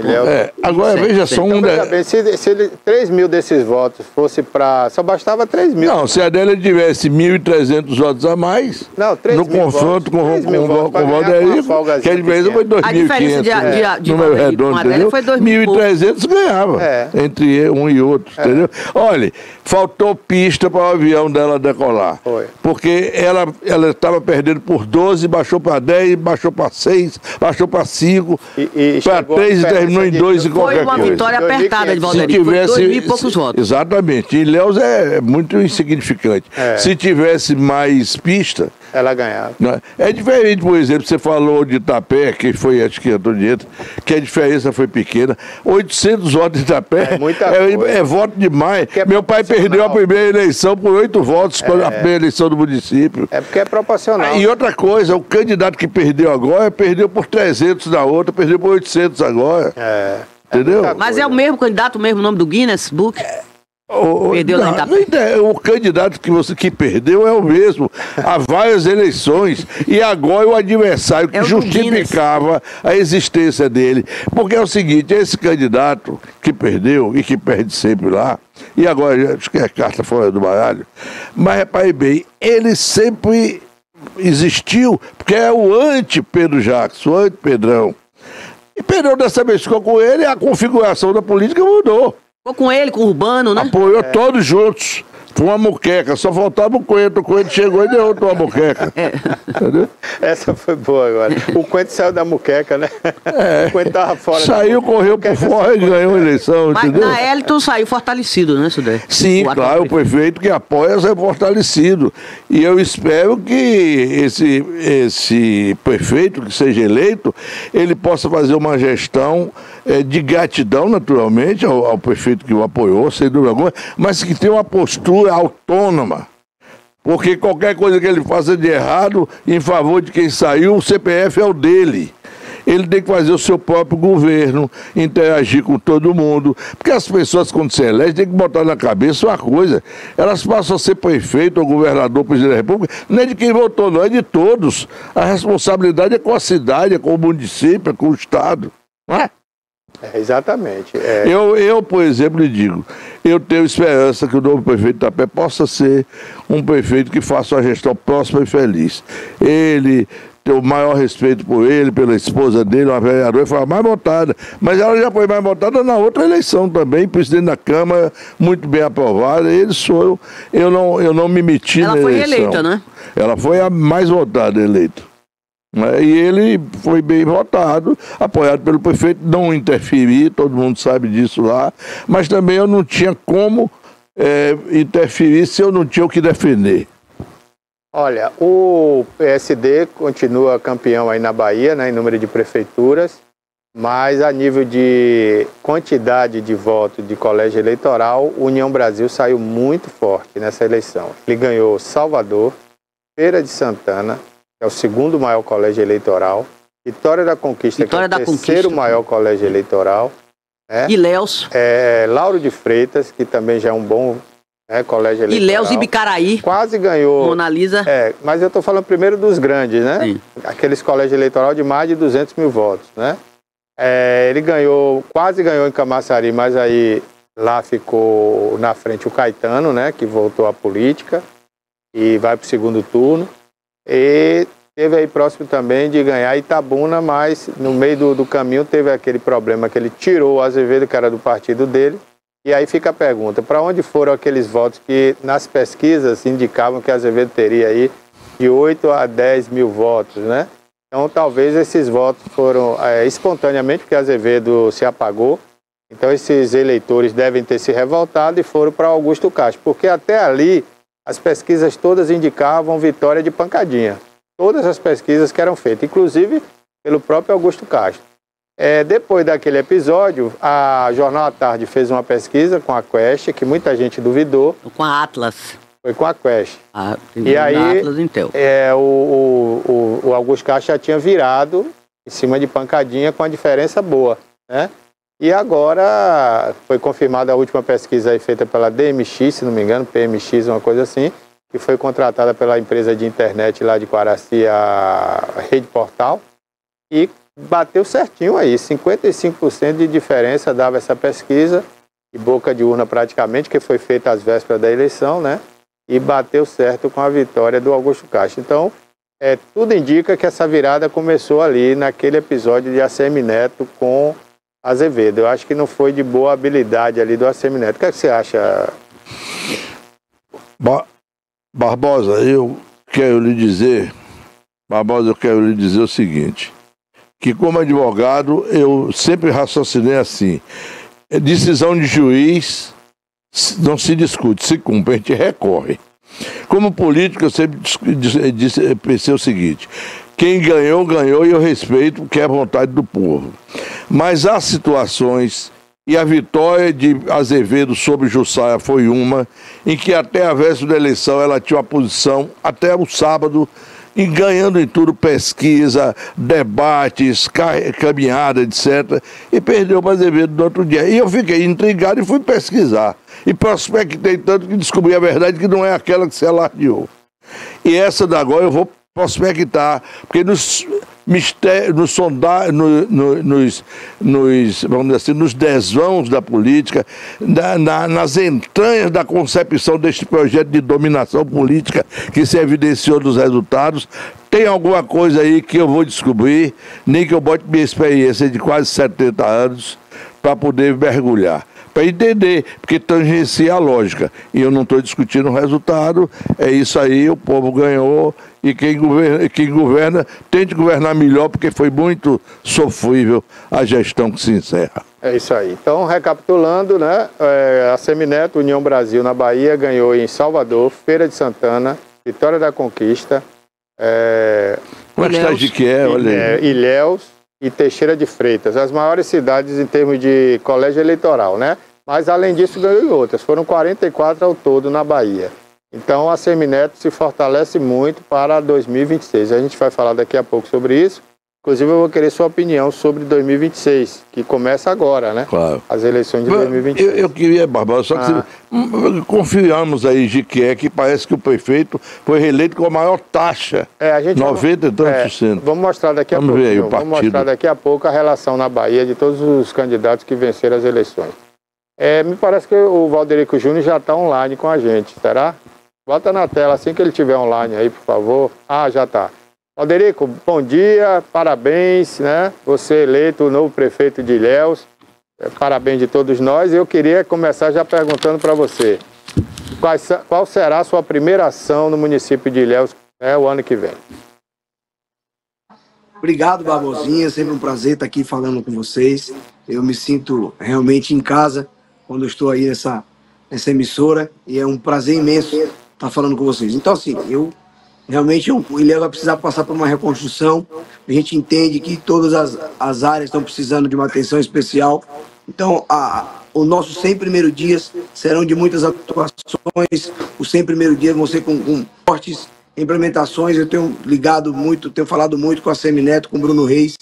Agora, veja só veja bem, se 3 mil desses votos fosse para... Só bastava 3 mil. Não, se a Adélia tivesse 1.300 votos a mais, não, 3 no confronto com o Valderico, que a diferença foi 2.500. A diferença de número redondo, entendeu? Foi 1.300 ganhava, entre um e outro, entendeu? Olha, faltou pista para o avião dela decolar. Foi. Porque ela estava perdendo por 12, baixou para 10, baixou para 6, baixou para 5, para 3 e terminou em 2 e qualquer coisa. Foi uma vitória apertada de Valderico, foi 2.000 e poucos votos. Exatamente, e Ilhéus é muito insignificante. Se tivesse mais pista... Ela ganhava. É diferente, por exemplo, você falou de Itapé, que foi, acho que Antonieta, que a diferença foi pequena. 800 votos de Itapé é voto demais. Meu pai perdeu a primeira eleição por 8 votos, a primeira eleição do município. É porque é proporcional. E outra coisa, o candidato que perdeu agora, perdeu por 300 na outra, perdeu por 800 agora. Entendeu? Mas é o mesmo candidato, o mesmo nome do Guinness Book? Perdeu lá em Itapé. O candidato que perdeu é o mesmo há várias eleições e agora o adversário que justificava a existência dele. Porque é o seguinte, esse candidato que perdeu e que perde sempre lá, e agora acho que é carta fora do baralho, mas repare bem, ele sempre existiu, porque é o anti-Pedro Jacques, o anti-Pedrão. E Pedrão dessa vez ficou com ele e a configuração da política mudou. Ficou com ele, com o Urbano, né? Apoiou todos juntos. Foi uma muqueca, só faltava o Coentro chegou e deu outra muqueca. Entendeu? Essa foi boa agora. O Coentro saiu da muqueca, né? O Coentro tava fora. Saiu, correu por fora e ganhou a eleição, mas entendeu? na Elton saiu fortalecido, né, Sudé? Sim, claro, o prefeito que apoia é fortalecido. E eu espero que esse prefeito que seja eleito, ele possa fazer uma gestão de gratidão, naturalmente, ao prefeito que o apoiou, sem dúvida alguma, mas que tenha uma postura autônoma. Porque qualquer coisa que ele faça de errado em favor de quem saiu, o CPF é o dele. Ele tem que fazer o seu próprio governo, interagir com todo mundo. Porque as pessoas, quando se elegem, tem que botar na cabeça uma coisa. Elas passam a ser prefeito ou governador, presidente da República, não é de quem votou, não, é de todos. A responsabilidade é com a cidade, é com o município, é com o Estado. Não é? Exatamente. Eu, por exemplo, lhe digo, eu tenho esperança que o novo prefeito de Itapé possa ser um prefeito que faça uma gestão próspera e feliz. Ele tem o maior respeito por ele, pela esposa dele, uma vereadora, foi a mais votada. Mas ela já foi mais votada na outra eleição também, presidente da Câmara, muito bem aprovada. Eles foram, eu não me meti na eleição. Ela foi eleita, né? Ela foi a mais votada eleita. E ele foi bem votado, apoiado pelo prefeito, não interferir, todo mundo sabe disso lá, mas também eu não tinha como interferir se eu não tinha o que defender. Olha, o PSD continua campeão aí na Bahia, né, em número de prefeituras, mas a nível de quantidade de votos de colégio eleitoral, União Brasil saiu muito forte nessa eleição. Ele ganhou Salvador, Feira de Santana, que é o segundo maior colégio eleitoral, Vitória da Conquista, que é o terceiro maior colégio eleitoral. Ilhéus. Lauro de Freitas, que também já é um bom colégio eleitoral. Ilhéus e Bicaraí. Quase ganhou. Mona Lisa. Mas eu estou falando primeiro dos grandes, né? Sim. Aqueles colégios eleitorais de mais de 200 mil votos, né? Ele quase ganhou em Camaçari, mas aí lá ficou na frente o Caetano, né? Que voltou à política e vai para o segundo turno. E teve aí próximo também de ganhar Itabuna, mas no meio do caminho teve aquele problema que ele tirou o Azevedo, que era do partido dele. E aí fica a pergunta, para onde foram aqueles votos que nas pesquisas indicavam que Azevedo teria aí de 8 a 10 mil votos, né? Então talvez esses votos foram espontaneamente, porque Azevedo se apagou. Então esses eleitores devem ter se revoltado e foram para Augusto Castro, porque até ali as pesquisas todas indicavam vitória de pancadinha. Todas as pesquisas que eram feitas, inclusive pelo próprio Augusto Castro. Depois daquele episódio, a Jornal à Tarde fez uma pesquisa com a Quest, que muita gente duvidou. Com a Atlas. Foi com a Quest. E aí, Atlas, Intel. O Augusto Castro já tinha virado em cima de pancadinha com a diferença boa, né? E agora foi confirmada a última pesquisa aí feita pela DMX, se não me engano, PMX, uma coisa assim, que foi contratada pela empresa de internet lá de Quaraci, a Rede Portal, e bateu certinho aí, 55% de diferença dava essa pesquisa, de boca de urna praticamente, que foi feita às vésperas da eleição, né? E bateu certo com a vitória do Augusto Castro. Então, tudo indica que essa virada começou ali naquele episódio de ACM Neto com Azevedo. Eu acho que não foi de boa habilidade ali do ACM Neto. O que é que você acha? Barbosa, eu quero lhe dizer o seguinte, que como advogado eu sempre raciocinei assim, decisão de juiz não se discute, se cumpre, a gente recorre. Como político eu sempre pensei o seguinte, quem ganhou, ganhou e eu respeito porque é a vontade do povo. Mas há situações, e a vitória de Azevedo sobre Jussaia foi uma, em que até a véspera da eleição ela tinha uma posição, até o sábado, e ganhando em tudo, pesquisa, debates, caminhada, etc. E perdeu para Azevedo no outro dia. E eu fiquei intrigado e fui pesquisar. E prospectei tanto que descobri a verdade que não é aquela que se alardeou. E essa da agora eu vou prospectar, porque nos vamos dizer assim, nos desvãos da política, nas entranhas da concepção deste projeto de dominação política que se evidenciou nos resultados, tem alguma coisa aí que eu vou descobrir, nem que eu bote minha experiência de quase 70 anos para poder mergulhar. para entender, porque tangencia a lógica. E eu não estou discutindo o resultado, é isso aí, o povo ganhou, e quem governa tem de governar melhor, porque foi muito sofrível a gestão que se encerra. É isso aí. Então, recapitulando, né, a Semineto União Brasil na Bahia ganhou em Salvador, Feira de Santana, Vitória da Conquista, Como é que está Jiquié? Olha aí. Ilhéus e Teixeira de Freitas, as maiores cidades em termos de colégio eleitoral, né? Mas, além disso, ganhou em outras. Foram 44 ao todo na Bahia. Então, a Semineto se fortalece muito para 2026. A gente vai falar daqui a pouco sobre isso. Inclusive, eu vou querer sua opinião sobre 2026, que começa agora, né? Claro. As eleições de 2026. Eu queria, Barbosa, só que confiamos aí, Jiquié, que parece que o prefeito foi reeleito com a maior taxa, 90 e tantos por cento. Vamos mostrar daqui a pouco. Vamos ver aí o Vamos partido. mostrar daqui a pouco a relação na Bahia de todos os candidatos que venceram as eleições. Me parece que o Valderico Júnior já está online com a gente, será? Bota na tela assim que ele estiver online aí, por favor. Ah, já está. Valderico, bom dia, parabéns, né? Você eleito o novo prefeito de Ilhéus, parabéns de todos nós. Eu queria começar já perguntando para você, qual será a sua primeira ação no município de Ilhéus o ano que vem? Obrigado, Barbosinha, sempre um prazer estar aqui falando com vocês. Eu me sinto realmente em casa quando eu estou aí nessa emissora e é um prazer imenso estar falando com vocês. Então, assim, realmente o Ilhéus vai precisar passar por uma reconstrução. A gente entende que todas as áreas estão precisando de uma atenção especial. Então, os nossos 100 primeiros dias serão de muitas atuações. Os 100 primeiros dias vão ser com fortes implementações. Eu tenho falado muito com a Semineto, com o Bruno Reis,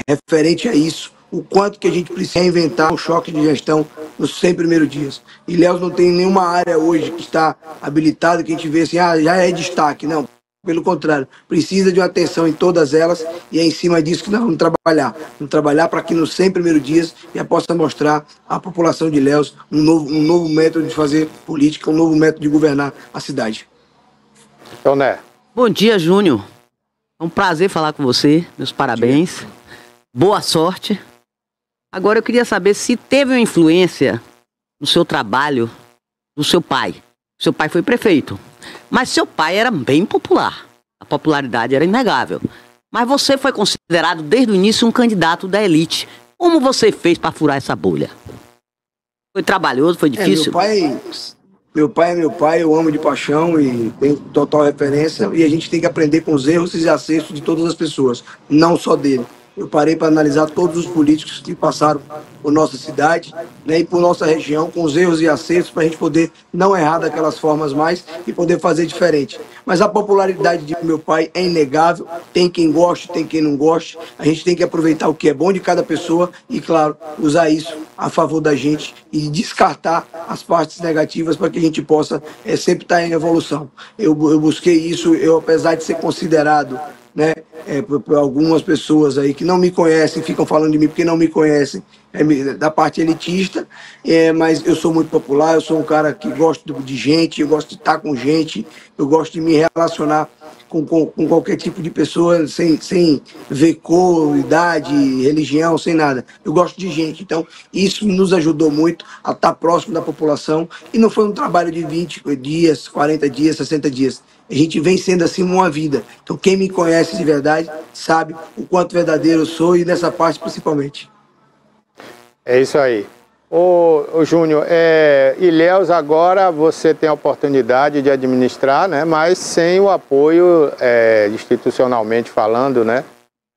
referente a isso. O quanto que a gente precisa inventar um choque de gestão nos 100 primeiros dias. Ilhéus não tem nenhuma área hoje que está habilitada que a gente vê assim, já é destaque. Não, pelo contrário, precisa de uma atenção em todas elas e é em cima disso que nós vamos trabalhar. Vamos trabalhar para que nos 100 primeiros dias já possa mostrar à população de Ilhéus um novo método de fazer política, um novo método de governar a cidade. Então, né? Bom dia, Júnior. É um prazer falar com você. Meus parabéns. Boa sorte. Agora eu queria saber se teve uma influência no seu trabalho do seu pai. Seu pai foi prefeito, mas seu pai era bem popular. A popularidade era inegável. Mas você foi considerado desde o início um candidato da elite. Como você fez para furar essa bolha? Foi trabalhoso, foi difícil? Meu pai é meu pai, eu amo de paixão e tenho total referência. E a gente tem que aprender com os erros e acertos de todas as pessoas, não só dele. Eu parei para analisar todos os políticos que passaram por nossa cidade, né, e por nossa região, com os erros e acertos, para a gente poder não errar daquelas formas mais e poder fazer diferente. Mas a popularidade de meu pai é inegável, tem quem goste, tem quem não goste. A gente tem que aproveitar o que é bom de cada pessoa e, claro, usar isso a favor da gente e descartar as partes negativas para que a gente possa sempre estar em evolução. Eu busquei isso, apesar de ser considerado, né, por algumas pessoas aí que não me conhecem, ficam falando de mim porque não me conhecem, da parte elitista, mas eu sou muito popular, eu sou um cara que gosto de gente, eu gosto de estar com gente, eu gosto de me relacionar com qualquer tipo de pessoa, sem ver cor, idade, religião, sem nada. Eu gosto de gente, então isso nos ajudou muito a estar próximo da população e não foi um trabalho de 20 dias, 40 dias, 60 dias. A gente vem sendo assim uma vida. Então quem me conhece de verdade sabe o quanto verdadeiro eu sou e nessa parte principalmente. É isso aí. Ô Júnior, Ilhéus agora você tem a oportunidade de administrar, né, mas sem o apoio, institucionalmente falando, né,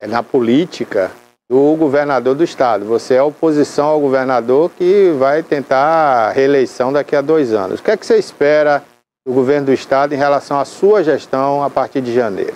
na política do governador do estado. Você é oposição ao governador que vai tentar a reeleição daqui a 2 anos. O que é que você espera do governo do estado em relação à sua gestão a partir de janeiro?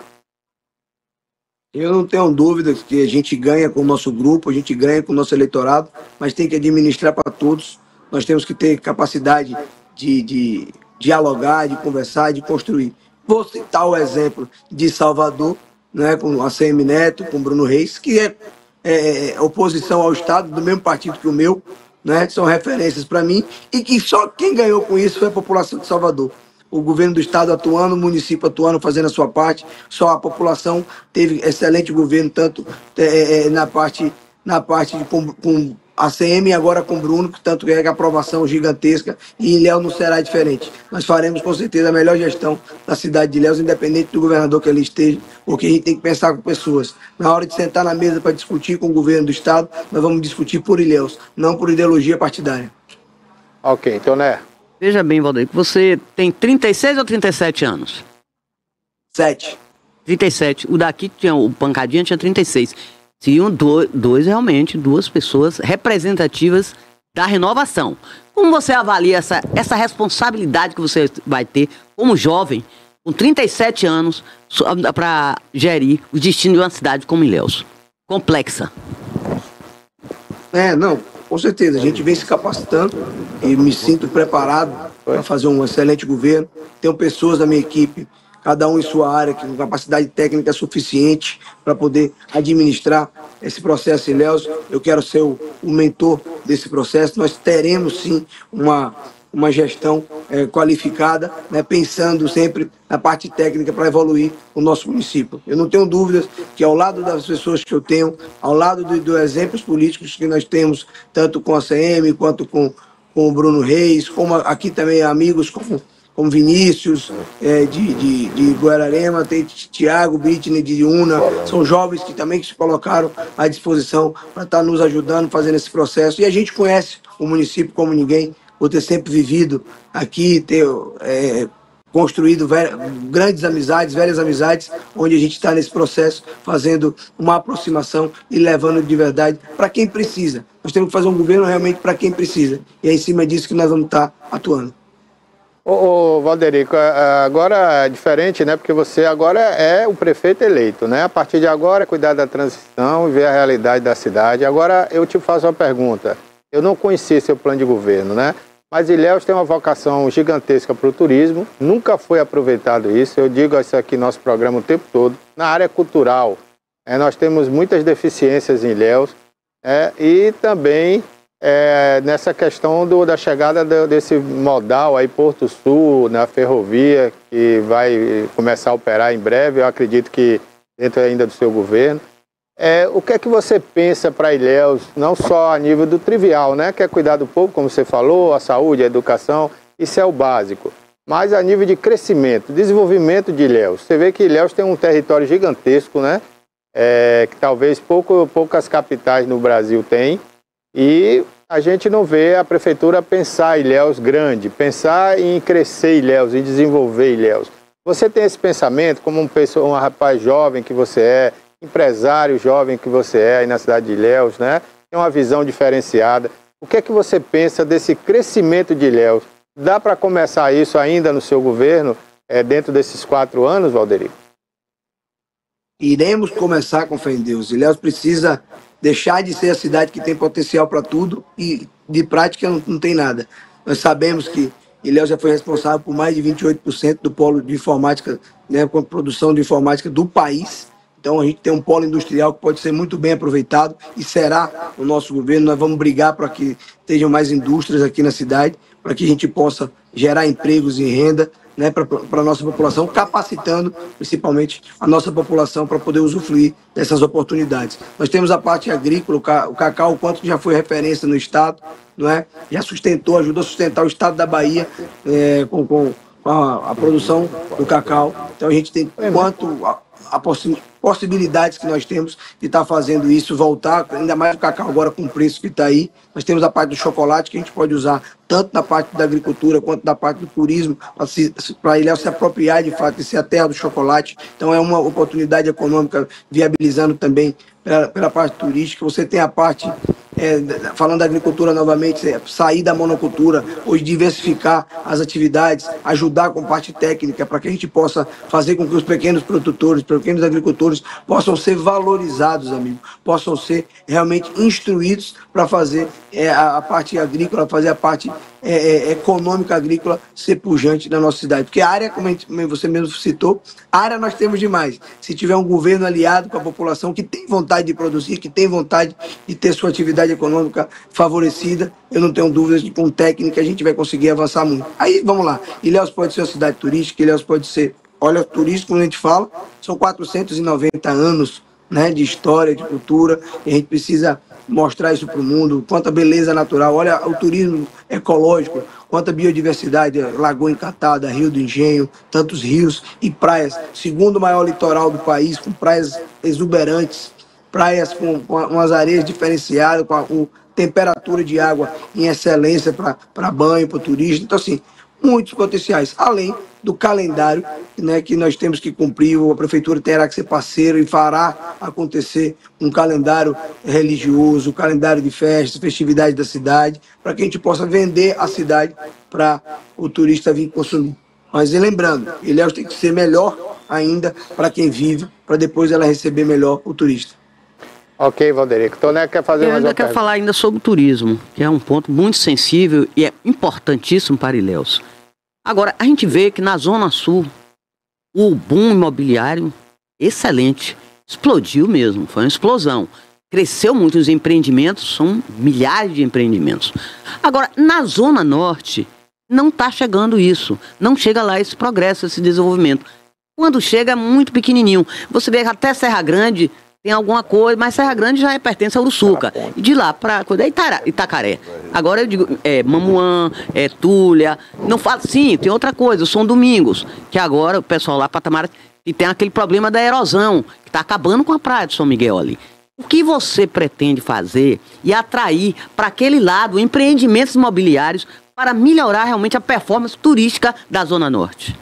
Eu não tenho dúvida que a gente ganha com o nosso grupo, a gente ganha com o nosso eleitorado, mas tem que administrar para todos. Nós temos que ter capacidade de dialogar, de conversar, de construir. Vou citar o exemplo de Salvador, né, com a Semineto, com Bruno Reis, que é oposição ao Estado, do mesmo partido que o meu, né, são referências para mim, e que só quem ganhou com isso foi a população de Salvador. O governo do estado atuando, o município atuando, fazendo a sua parte, só a população teve excelente governo, tanto na parte com a CM agora com o Bruno, que tanto é que a aprovação gigantesca, e Ilhéus não será diferente. Nós faremos com certeza a melhor gestão da cidade de Ilhéus, independente do governador que ali esteja, porque a gente tem que pensar com pessoas. Na hora de sentar na mesa para discutir com o governo do estado, nós vamos discutir por Ilhéus, não por ideologia partidária. Ok, então, né? Veja bem, Valdir, você tem 36 ou 37 anos? 7. 37. O daqui tinha, o Pancadinha tinha 36. Tinham realmente duas pessoas representativas da renovação. Como você avalia essa responsabilidade que você vai ter como jovem, com 37 anos, para gerir o destino de uma cidade como Ilhéus? Complexa. Não, com certeza. A gente vem se capacitando e me sinto preparado para fazer um excelente governo. Tenho pessoas da minha equipe, cada um em sua área, com capacidade técnica suficiente para poder administrar esse processo em Ilhéus. Eu quero ser o mentor desse processo. Nós teremos, sim, uma gestão qualificada, né, pensando sempre na parte técnica para evoluir o nosso município. Eu não tenho dúvidas que, ao lado das pessoas que eu tenho, ao lado dos exemplos políticos que nós temos, tanto com a CM, quanto com o Bruno Reis, como aqui também amigos como Vinícius, de Guararema, tem Tiago Bitney de Una, são jovens que também se colocaram à disposição para estar nos ajudando, fazendo esse processo. E a gente conhece o município como ninguém, por ter sempre vivido aqui, ter construído grandes amizades, velhas amizades, onde a gente está nesse processo, fazendo uma aproximação e levando de verdade para quem precisa. Nós temos que fazer um governo realmente para quem precisa. E é em cima disso que nós vamos estar atuando. Ô Valderico, agora é diferente, né? Porque você agora é o prefeito eleito, né? A partir de agora, cuidar da transição e ver a realidade da cidade. Agora, eu te faço uma pergunta. Eu não conheci seu plano de governo, né? Mas Ilhéus tem uma vocação gigantesca para o turismo. Nunca foi aproveitado isso. Eu digo isso aqui no nosso programa o tempo todo. Na área cultural, nós temos muitas deficiências em Ilhéus. E também... nessa questão da chegada desse modal aí, Porto Sul, na ferrovia, que vai começar a operar em breve, eu acredito que dentro ainda do seu governo. O que é que você pensa para Ilhéus, não só a nível do trivial, né, que é cuidar do povo, como você falou, a saúde, a educação, isso é o básico, mas a nível de crescimento, desenvolvimento de Ilhéus. Você vê que Ilhéus tem um território gigantesco, né, que talvez poucas capitais no Brasil têm, e a gente não vê a prefeitura pensar em Ilhéus grande, pensar em crescer Ilhéus, em desenvolver Ilhéus. Você tem esse pensamento como um rapaz jovem que você é, empresário jovem que você é aí na cidade de Ilhéus, né? Tem uma visão diferenciada. O que é que você pensa desse crescimento de Ilhéus? Dá para começar isso ainda no seu governo, dentro desses 4 anos, Valderico? Iremos começar com fé em Deus. Ilhéus precisa deixar de ser a cidade que tem potencial para tudo e de prática não tem nada. Nós sabemos que Ilhéus já foi responsável por mais de 28% do polo de informática, né, com a produção de informática do país. Então a gente tem um polo industrial que pode ser muito bem aproveitado e será o nosso governo. Nós vamos brigar para que estejam mais indústrias aqui na cidade, para que a gente possa gerar empregos e renda, né, para a nossa população, capacitando principalmente a nossa população para poder usufruir dessas oportunidades. Nós temos a parte agrícola, o cacau, o quanto já foi referência no estado, não é? Já ajudou a sustentar o estado da Bahia com a produção do cacau. Então a gente tem possibilidades que nós temos de estar fazendo isso voltar, ainda mais o cacau agora com o preço que está aí. Nós temos a parte do chocolate que a gente pode usar tanto na parte da agricultura quanto da parte do turismo para Ilhéus se apropriar de fato de ser a terra do chocolate. Então é uma oportunidade econômica viabilizando também pela parte turística. Você tem a parte, falando da agricultura novamente, sair da monocultura, hoje diversificar as atividades, ajudar com parte técnica para que a gente possa fazer com que os pequenos produtores, pequenos agricultores possam ser valorizados, amigo, possam ser realmente instruídos para fazer a parte agrícola, fazer a parte econômica agrícola ser pujante na nossa cidade. Porque a área, como você mesmo citou, a área nós temos demais. Se tiver um governo aliado com a população que tem vontade de produzir, que tem vontade de ter sua atividade econômica favorecida, eu não tenho dúvidas de que com técnica a gente vai conseguir avançar muito. Aí, vamos lá, Ilhéus pode ser uma cidade turística, Ilhéus pode ser, olha, turístico, como a gente fala, são 490 anos, né, de história, de cultura, e a gente precisa mostrar isso para o mundo, quanta beleza natural, olha o turismo ecológico, quanta biodiversidade, Lagoa Encantada, Rio do Engenho, tantos rios e praias, segundo maior litoral do país, com praias exuberantes, praias com umas areias diferenciadas, com temperatura de água em excelência para banho, para o turista. Então, assim, muitos potenciais, além do calendário, né, que nós temos que cumprir. A prefeitura terá que ser parceiro e fará acontecer um calendário religioso, um calendário de festas, festividades da cidade, para que a gente possa vender a cidade para o turista vir consumir. Mas lembrando, Ilhéus tem que ser melhor ainda para quem vive, para depois ela receber melhor o turista. Ok, Valderico. Toné quer fazer mais uma pergunta? Eu quero falar ainda sobre o turismo, que é um ponto muito sensível e é importantíssimo para Ilhéus. Agora, a gente vê que na Zona Sul, o boom imobiliário, excelente, explodiu mesmo, foi uma explosão. Cresceu muito os empreendimentos, são milhares de empreendimentos. Agora, na Zona Norte, não está chegando isso, não chega lá esse progresso, esse desenvolvimento. Quando chega, é muito pequenininho. Você vê que até Serra Grande tem alguma coisa, mas Serra Grande já pertence a Uruçuca. E de lá para Itacaré. Agora eu digo, Mamuã, Túlia. Não falo, sim, tem outra coisa, o São Domingos, que agora o pessoal lá para Tamara, que tem aquele problema da erosão, que está acabando com a praia de São Miguel ali. O que você pretende fazer e atrair para aquele lado empreendimentos imobiliários para melhorar realmente a performance turística da Zona Norte?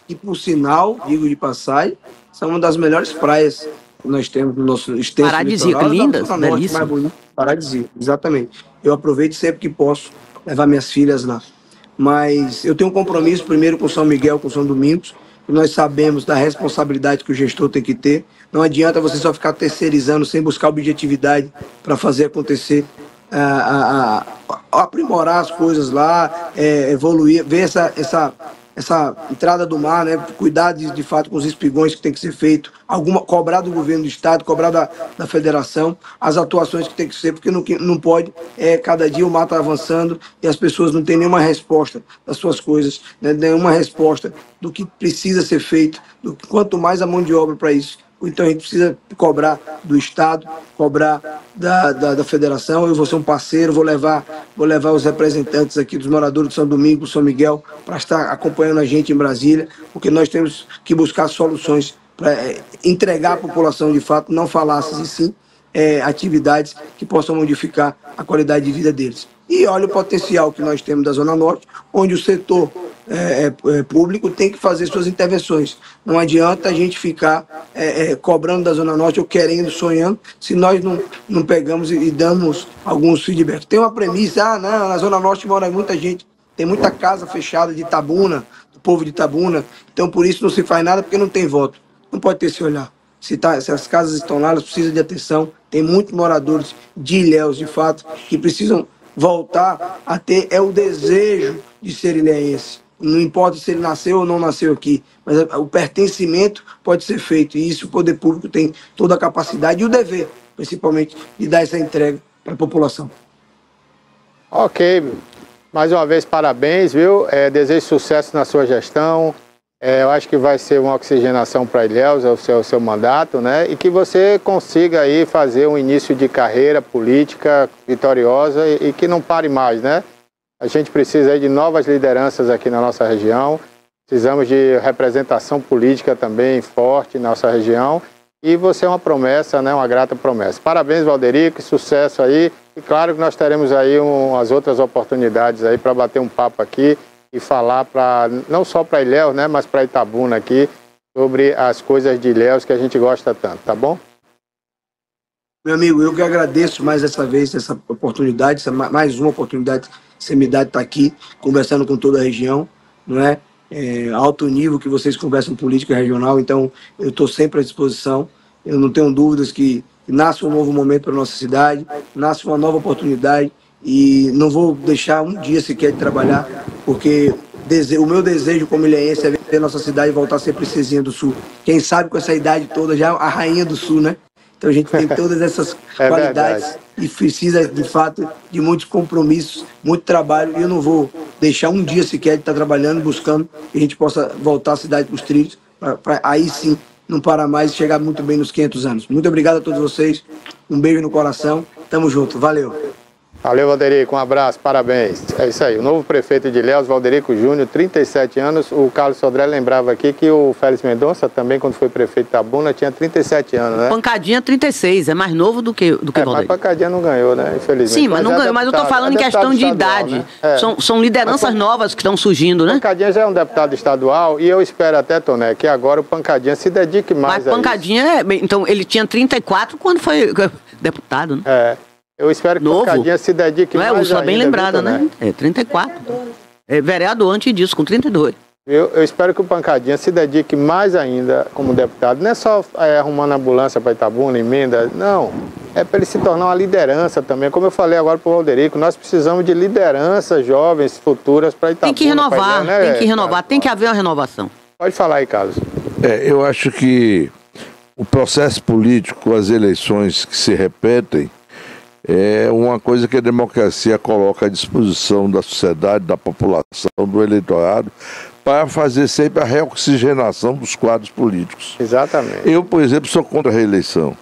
E por sinal, digo de passagem, são uma das melhores praias que nós temos no nosso extenso Paradisíaco, lindas, belíssimas. Paradisíaco, exatamente. Eu aproveito sempre que posso levar minhas filhas lá. Mas eu tenho um compromisso primeiro com São Miguel, com São Domingos, e nós sabemos da responsabilidade que o gestor tem que ter. Não adianta você só ficar terceirizando sem buscar objetividade para fazer acontecer, aprimorar as coisas lá, evoluir, ver essa entrada do mar, né? Cuidar de fato com os espigões que tem que ser feito, cobrar do governo do estado, cobrar da federação, as atuações que tem que ser, porque não pode, cada dia o mar está avançando e as pessoas não têm nenhuma resposta das suas coisas, né? Nenhuma resposta do que precisa ser feito, quanto mais a mão de obra para isso. Então a gente precisa cobrar do Estado, cobrar da federação. Eu vou ser um parceiro, vou levar os representantes aqui dos moradores de São Domingos, São Miguel, para estar acompanhando a gente em Brasília, porque nós temos que buscar soluções para entregar à população de fato, não falácias e sim atividades que possam modificar a qualidade de vida deles. E olha o potencial que nós temos da Zona Norte, onde o setor público tem que fazer suas intervenções. Não adianta a gente ficar cobrando da Zona Norte ou querendo, sonhando, se nós não pegamos e damos alguns feedbacks. Tem uma premissa, não, na Zona Norte mora muita gente, tem muita casa fechada de Itabuna, do povo de Itabuna, então por isso não se faz nada, porque não tem voto. Não pode ter esse olhar. Se as casas estão lá, elas precisam de atenção. Tem muitos moradores de Ilhéus, de fato, que precisam voltar a ter o desejo de ser ilhéense. Não importa se ele nasceu ou não nasceu aqui, mas o pertencimento pode ser feito. E isso o poder público tem toda a capacidade e o dever, principalmente, de dar essa entrega para a população. Ok. Mais uma vez, parabéns, viu? Desejo sucesso na sua gestão. Eu acho que vai ser uma oxigenação para Ilhéus, o seu mandato, né? E que você consiga aí fazer um início de carreira política vitoriosa e que não pare mais, né? A gente precisa aí de novas lideranças aqui na nossa região, precisamos de representação política também forte na nossa região, e você é uma promessa, né? Uma grata promessa. Parabéns, Valderico, sucesso aí, e claro que nós teremos aí umas outras oportunidades aí para bater um papo aqui e falar não só para Ilhéus, né? Mas para Itabuna aqui, sobre as coisas de Ilhéus que a gente gosta tanto, tá bom? Meu amigo, eu que agradeço mais essa vez, essa oportunidade, mais uma oportunidade que você me dá de estar aqui, conversando com toda a região, não é? Alto nível que vocês conversam política regional, então eu estou sempre à disposição. Eu não tenho dúvidas que nasce um novo momento para a nossa cidade, nasce uma nova oportunidade e não vou deixar um dia sequer de trabalhar, porque o meu desejo como ilhéense é ver a nossa cidade voltar a ser princesinha do Sul. Quem sabe com essa idade toda já a rainha do Sul, né? Então a gente tem todas essas qualidades verdade. E precisa, de fato, de muitos compromissos, muito trabalho. E eu não vou deixar um dia sequer de estar trabalhando, buscando que a gente possa voltar a cidade para os trilhos, para aí sim não parar mais e chegar muito bem nos 500 anos. Muito obrigado a todos vocês. Um beijo no coração. Tamo junto. Valeu. Valeu, Valderico, um abraço, parabéns. É isso aí, o novo prefeito de Ilhéus, Valderico Júnior, 37 anos. O Carlos Sodré lembrava aqui que o Félix Mendonça também, quando foi prefeito de Itabuna, tinha 37 anos, né? Pancadinha 36, é mais novo do que Valderico. Mas Pancadinha não ganhou, né? Infelizmente. Sim, mas não ganhou, mas eu tô falando em questão de idade. Né? São lideranças novas que estão surgindo, né? Pancadinha já é um deputado estadual e eu espero até, Toné, que agora o Pancadinha se dedique mais mas Pancadinha, então, ele tinha 34 quando foi deputado, né? Eu espero que o Pancadinha se dedique mais ainda. Ursula bem lembrada, né? 34. É vereador antes disso, com 32. Eu espero que o Pancadinha se dedique mais ainda como deputado. Não é só arrumando ambulância para Itabuna, emenda, não. É para ele se tornar uma liderança também. Como eu falei agora para o Valderico, nós precisamos de lideranças jovens, futuras para Itabuna. Tem que renovar, tem que renovar, tem que haver uma renovação. Pode falar aí, Carlos. Eu acho que o processo político, as eleições que se repetem, é uma coisa que a democracia coloca à disposição da sociedade, da população, do eleitorado, para fazer sempre a reoxigenação dos quadros políticos. Exatamente. Eu, por exemplo, sou contra a reeleição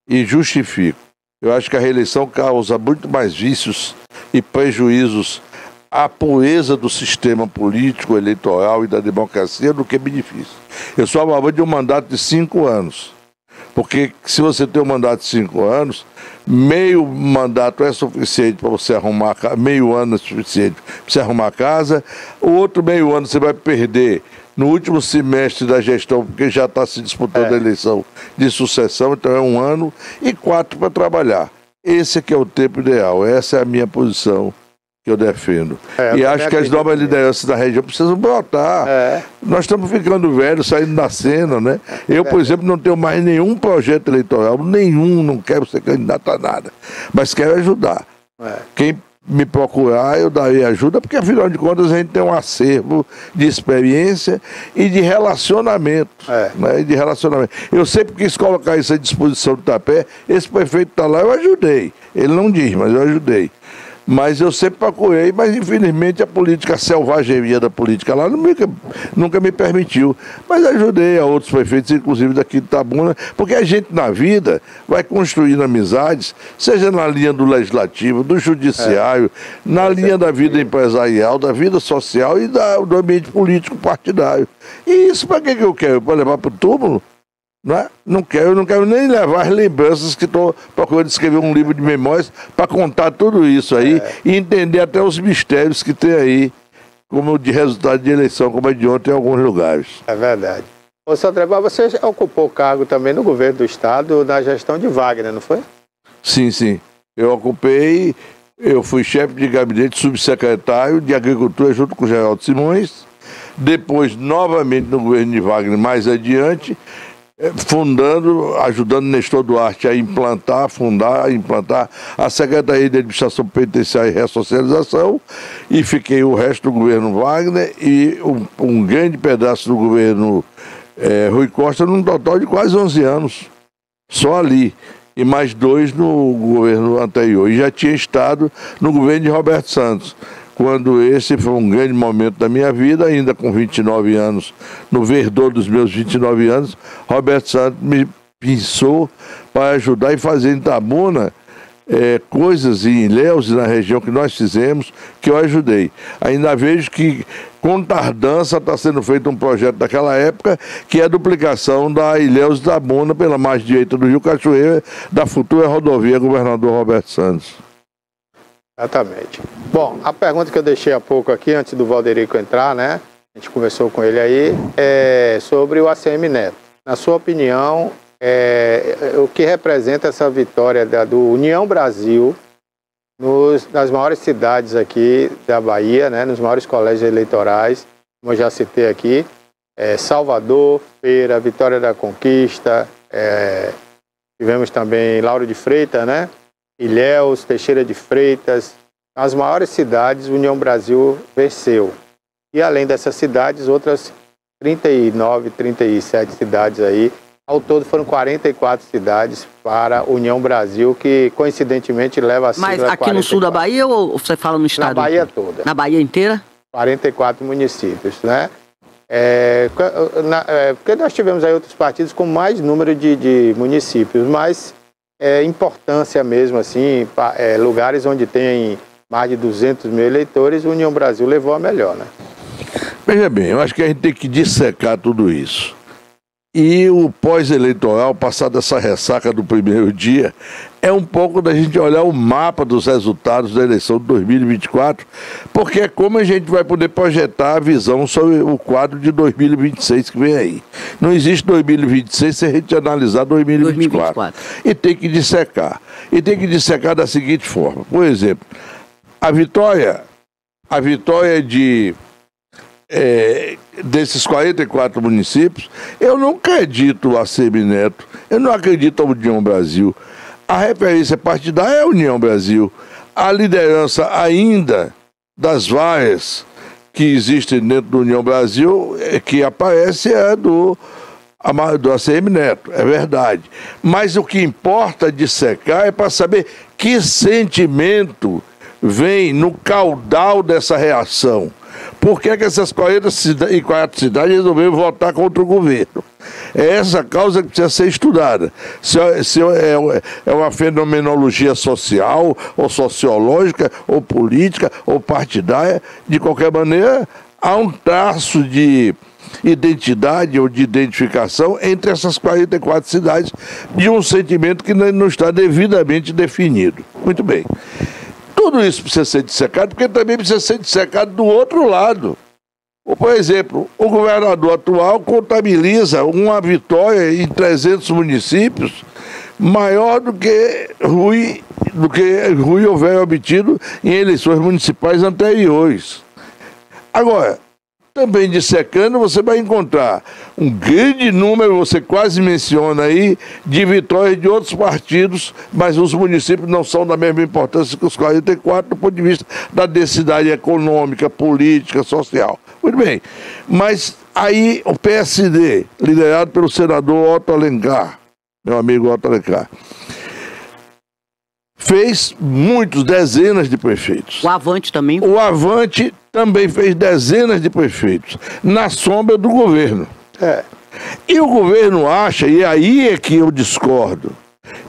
e justifico. Eu acho que a reeleição causa muito mais vícios e prejuízos à pureza do sistema político, eleitoral e da democracia do que benefício. Eu sou a favor de um mandato de 5 anos. Porque se você tem um mandato de 5 anos, meio mandato é suficiente para você arrumar, meio ano é suficiente para você arrumar a casa, o outro meio ano você vai perder no último semestre da gestão, porque já está se disputando a eleição de sucessão, então é 1 ano, e 4 para trabalhar. Esse aqui é o tempo ideal, essa é a minha posição que eu defendo. E acho que as novas lideranças da região precisam brotar. Nós estamos ficando velhos, saindo da cena, né? Eu, por exemplo, não tenho mais nenhum projeto eleitoral, não quero ser candidato a nada, mas quero ajudar. Quem me procurar, eu darei ajuda, porque afinal de contas a gente tem um acervo de experiência e de relacionamento. Né? De relacionamento. Eu sempre quis colocar isso à disposição do Itapé, esse prefeito está lá, eu ajudei. Ele não diz, mas eu ajudei. Mas eu sempre procurei, mas infelizmente a política, a selvageria da política lá nunca me permitiu. Mas ajudei a outros prefeitos, inclusive daqui de Itabuna, porque a gente na vida vai construindo amizades, seja na linha do legislativo, do judiciário, na linha da vida empresarial, da vida social e do ambiente político partidário. E isso para que eu quero? Para levar para o túmulo? Não quero nem levar as lembranças que estou procurando escrever um livro de memórias para contar tudo isso aí e entender até os mistérios que tem aí, como de resultado de eleição, como é de ontem em alguns lugares. É verdade. Ô, Sodré, você ocupou o cargo também no governo do estado na gestão de Wagner, não foi? Sim. Eu ocupei, eu fui chefe de gabinete subsecretário de Agricultura junto com o Geraldo Simões, depois novamente no governo de Wagner mais adiante, ajudando Nestor Duarte a implantar a Secretaria de Administração Penitenciária e Ressocialização, e fiquei o resto do governo Wagner e um grande pedaço do governo Rui Costa, num total de quase 11 anos, só ali, e mais 2 no governo anterior. E já tinha estado no governo de Roberto Santos, quando esse foi um grande momento da minha vida, ainda com 29 anos, no verdor dos meus 29 anos, Roberto Santos me pensou para ajudar e fazer em Itabuna coisas em Ilhéus e na região que nós fizemos, que eu ajudei. Ainda vejo que, com tardança, está sendo feito um projeto daquela época, que é a duplicação da Ilhéus e Itabuna pela margem direita do Rio Cachoeira, da futura rodovia Governador Roberto Santos. Exatamente. Bom, a pergunta que eu deixei há pouco aqui, antes do Valderico entrar, né? A gente conversou com ele aí, sobre o ACM Neto. Na sua opinião, o que representa essa vitória do União Brasil nas maiores cidades aqui da Bahia, né? Nos maiores colégios eleitorais, como eu já citei aqui, Salvador, Feira, Vitória da Conquista, tivemos também Lauro de Freitas, né? Ilhéus, Teixeira de Freitas, as maiores cidades, União Brasil venceu. E além dessas cidades, outras 39, 37 cidades aí, ao todo foram 44 cidades para União Brasil, que coincidentemente leva a sigla 44. Mas aqui no sul da Bahia ou você fala no estado? Na Bahia toda. Na Bahia inteira? 44 municípios, né? Porque nós tivemos aí outros partidos com mais número de municípios, mas importância mesmo, assim, lugares onde tem mais de 200 mil eleitores, o União Brasil levou a melhor, né? Veja bem, eu acho que a gente tem que dissecar tudo isso. E o pós-eleitoral, passar dessa ressaca do primeiro dia, é um pouco da gente olhar o mapa dos resultados da eleição de 2024, porque é como a gente vai poder projetar a visão sobre o quadro de 2026 que vem aí. Não existe 2026 se a gente analisar 2024. E tem que dissecar. E tem que dissecar da seguinte forma. Por exemplo, a vitória desses 44 municípios, eu não acredito a Semineto, eu não acredito a União Brasil. A referência partidária é a União Brasil. A liderança ainda das várias que existem dentro da União Brasil, que aparece é do ACM Neto, é verdade. Mas o que importa dissecar é para saber que sentimento vem no caudal dessa reação. Por que essas 44 cidades resolveram votar contra o governo? É essa causa que precisa ser estudada. Se é uma fenomenologia social, ou sociológica, ou política, ou partidária, de qualquer maneira, há um traço de identidade ou de identificação entre essas 44 cidades de um sentimento que não está devidamente definido. Muito bem. Tudo isso precisa ser dissecado, porque também precisa ser dissecado do outro lado. Por exemplo, o governador atual contabiliza uma vitória em 300 municípios maior do que Rui houver obtido em eleições municipais anteriores. Agora, também dissecando, você vai encontrar um grande número, você quase menciona aí, de vitórias de outros partidos, mas os municípios não são da mesma importância que os 44 do ponto de vista da densidade econômica, política, social. Muito bem, mas aí o PSD, liderado pelo senador Otto Alencar, meu amigo Otto Alencar, fez dezenas de prefeitos. O Avante também? O Avante também fez dezenas de prefeitos, na sombra do governo. E o governo acha, e aí é que eu discordo,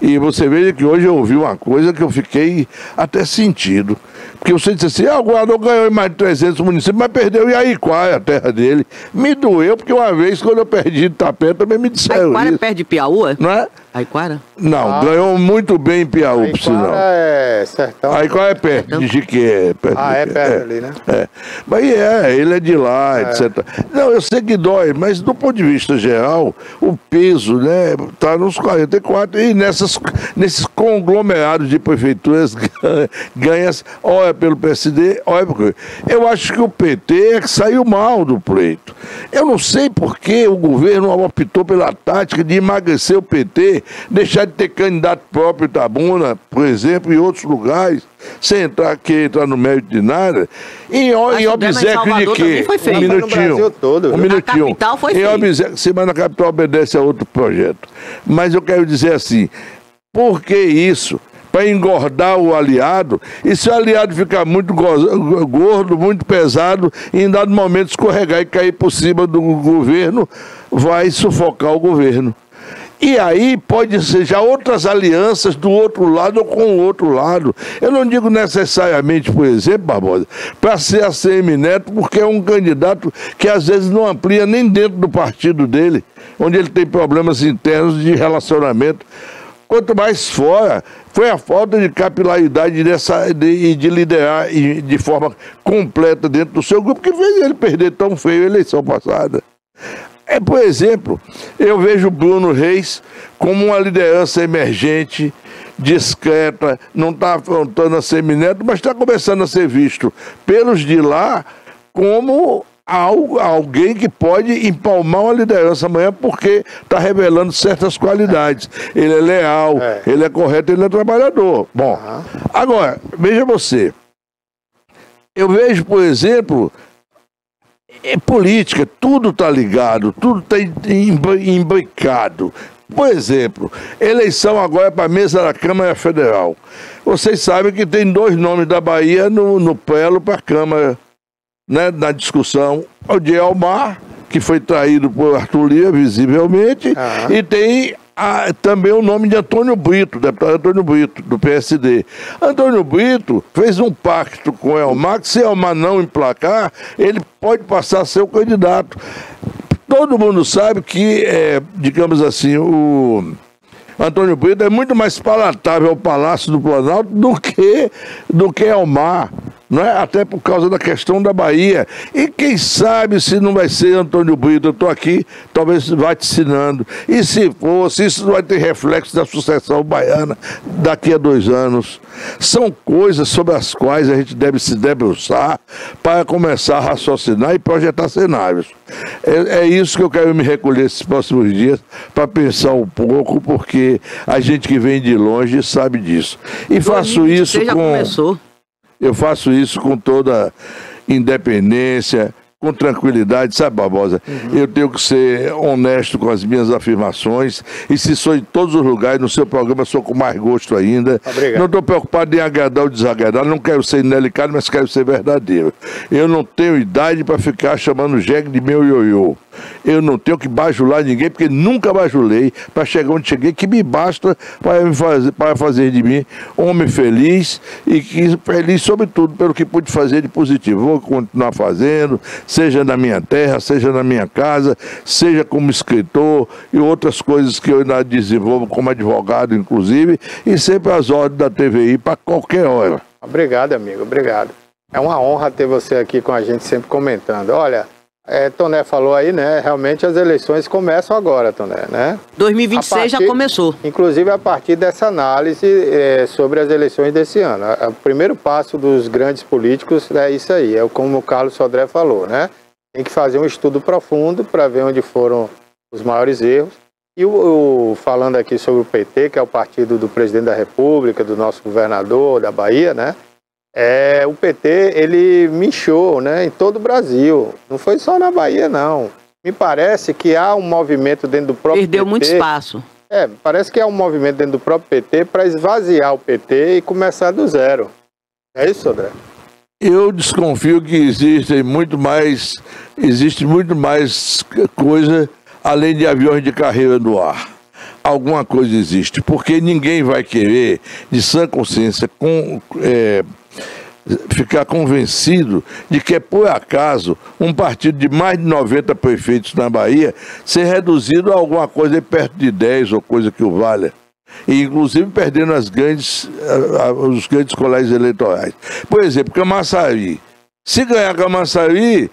e você veja que hoje eu ouvi uma coisa que eu fiquei até sentido. Porque você disse assim, o governador ganhou em mais de 300 municípios, mas perdeu em Aiquara, a terra dele. Me doeu, porque uma vez, quando eu perdi Itapé, também me disseram Aiquara isso. Perde Piauí? Não é? Aiquara? Não, ganhou muito bem em Piauí, por sinal. É sertão. Aiquara é perto de Jiquié. Perto ali, né? Mas ele é de lá, etc. Não, eu sei que dói, mas do ponto de vista geral, o peso, né, está nos 44 e nesses conglomerados de prefeituras ganhas, olha pelo PSD, olha por... Eu acho que o PT é que saiu mal do pleito. Eu não sei por que o governo optou pela tática de emagrecer o PT, deixar de ter candidato próprio em Itabuna, por exemplo, em outros lugares, sem entrar no mérito de nada, em obséquio de quê? Um minutinho. Na capital foi feito. Mas na capital obedece a outro projeto. Mas eu quero dizer assim, por que isso? Para engordar o aliado, e se o aliado ficar muito gordo, muito pesado, e em dado momento escorregar e cair por cima do governo, vai sufocar o governo. E aí pode ser já outras alianças do outro lado ou com o outro lado. Eu não digo necessariamente, por exemplo, Barbosa, para ser ACM Neto, porque é um candidato que às vezes não amplia nem dentro do partido dele, onde ele tem problemas internos de relacionamento. Quanto mais fora, foi a falta de capilaridade e de liderar de forma completa dentro do seu grupo que fez ele perder tão feio a eleição passada. Por exemplo, eu vejo o Bruno Reis como uma liderança emergente, discreta, não está afrontando a Semineto, mas está começando a ser visto pelos de lá como alguém que pode empalmar uma liderança amanhã porque está revelando certas qualidades. Ele é leal, ele é correto, ele é trabalhador. Bom, agora, veja você. Eu vejo, por exemplo, política, tudo está ligado, tudo está imbricado. Por exemplo, eleição agora para a mesa da Câmara Federal. Vocês sabem que tem 2 nomes da Bahia no prelo para a Câmara, né, na discussão. O de Elmar, que foi traído por Arthur Lira, visivelmente, e tem também o nome de Antônio Brito, deputado Antônio Brito, do PSD. Antônio Brito fez um pacto com o Elmar, que se Elmar não emplacar, ele pode passar a ser o candidato. Todo mundo sabe que, digamos assim, o Antônio Brito é muito mais palatável ao Palácio do Planalto do que Elmar. Não é? Até por causa da questão da Bahia. E quem sabe se não vai ser Antônio Brito, eu estou aqui, talvez vaticinando. E se for, se isso vai ter reflexo da sucessão baiana daqui a 2 anos. São coisas sobre as quais a gente deve se debruçar para começar a raciocinar e projetar cenários. É isso que eu quero me recolher esses próximos dias, para pensar um pouco, porque a gente que vem de longe sabe disso. E faço isso com... Eu faço isso com toda independência, com tranquilidade, sabe, Barbosa? Eu tenho que ser honesto com as minhas afirmações, e se sou em todos os lugares, no seu programa sou com mais gosto ainda. Obrigado. Não estou preocupado em agradar ou desagradar, não quero ser indelicado, mas quero ser verdadeiro. Eu não tenho idade para ficar chamando o jegue de meu ioiô. Eu não tenho que bajular ninguém, porque nunca bajulei para chegar onde cheguei, que me basta para fazer de mim um homem feliz, e que feliz sobretudo pelo que pude fazer de positivo. Vou continuar fazendo, seja na minha terra, seja na minha casa, seja como escritor e outras coisas que eu ainda desenvolvo como advogado, inclusive, e sempre às ordens da TVI para qualquer hora. Obrigado, amigo, obrigado. É uma honra ter você aqui com a gente, sempre comentando. Olha, Toné falou aí, né? Realmente as eleições começam agora, Toné, né? 2026 já começou. Inclusive a partir dessa análise sobre as eleições desse ano. O primeiro passo dos grandes políticos é isso aí, é como o Carlos Sodré falou, né? Tem que fazer um estudo profundo para ver onde foram os maiores erros. E falando aqui sobre o PT, que é o partido do presidente da República, do nosso governador da Bahia, né? O PT, ele minchou, né, em todo o Brasil. Não foi só na Bahia, não. Me parece que há um movimento dentro do próprio PT... Perdeu muito espaço. Parece que há um movimento dentro do próprio PT para esvaziar o PT e começar do zero. É isso, Sodré? Eu desconfio que existe muito mais coisa além de aviões de carreira no ar. Alguma coisa existe, porque ninguém vai querer, de sã consciência, ficar convencido de que é por acaso um partido de mais de 90 prefeitos na Bahia ser reduzido a alguma coisa perto de 10 ou coisa que o valha. E inclusive perdendo os grandes colégios eleitorais. Por exemplo, Camaçari. Se ganhar Camaçari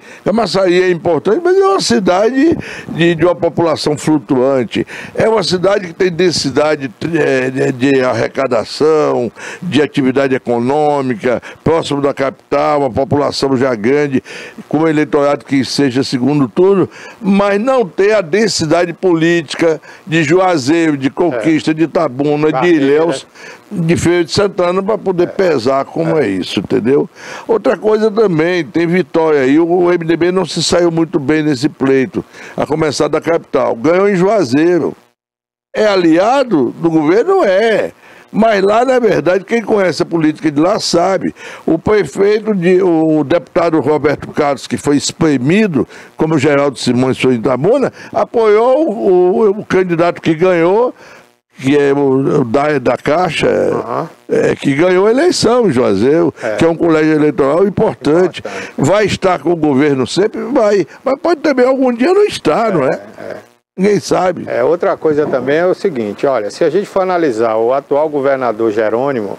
é importante, mas é uma cidade de uma população flutuante. É uma cidade que tem densidade de arrecadação, de atividade econômica, próximo da capital, uma população já grande, com um eleitorado que seja segundo turno, mas não tem a densidade política de Juazeiro, de Conquista, de Itabuna, de Ilhéus, de Feira de Santana, para poder pesar como é isso, entendeu? Outra coisa também, tem Vitória aí, o MDB não se saiu muito bem nesse pleito, a começar da capital, ganhou em Juazeiro. É aliado do governo? Mas lá, na verdade, quem conhece a política de lá sabe. O deputado Roberto Carlos, que foi espremido, como o Geraldo Simões foi em Itabuna, apoiou o candidato que ganhou, que é o da Caixa, que ganhou a eleição em Juazeiro, que é um colégio eleitoral importante. Vai estar com o governo sempre? Vai. Mas pode também algum dia não estar, não é? Ninguém sabe. Outra coisa também é o seguinte, olha, se a gente for analisar o atual governador Jerônimo,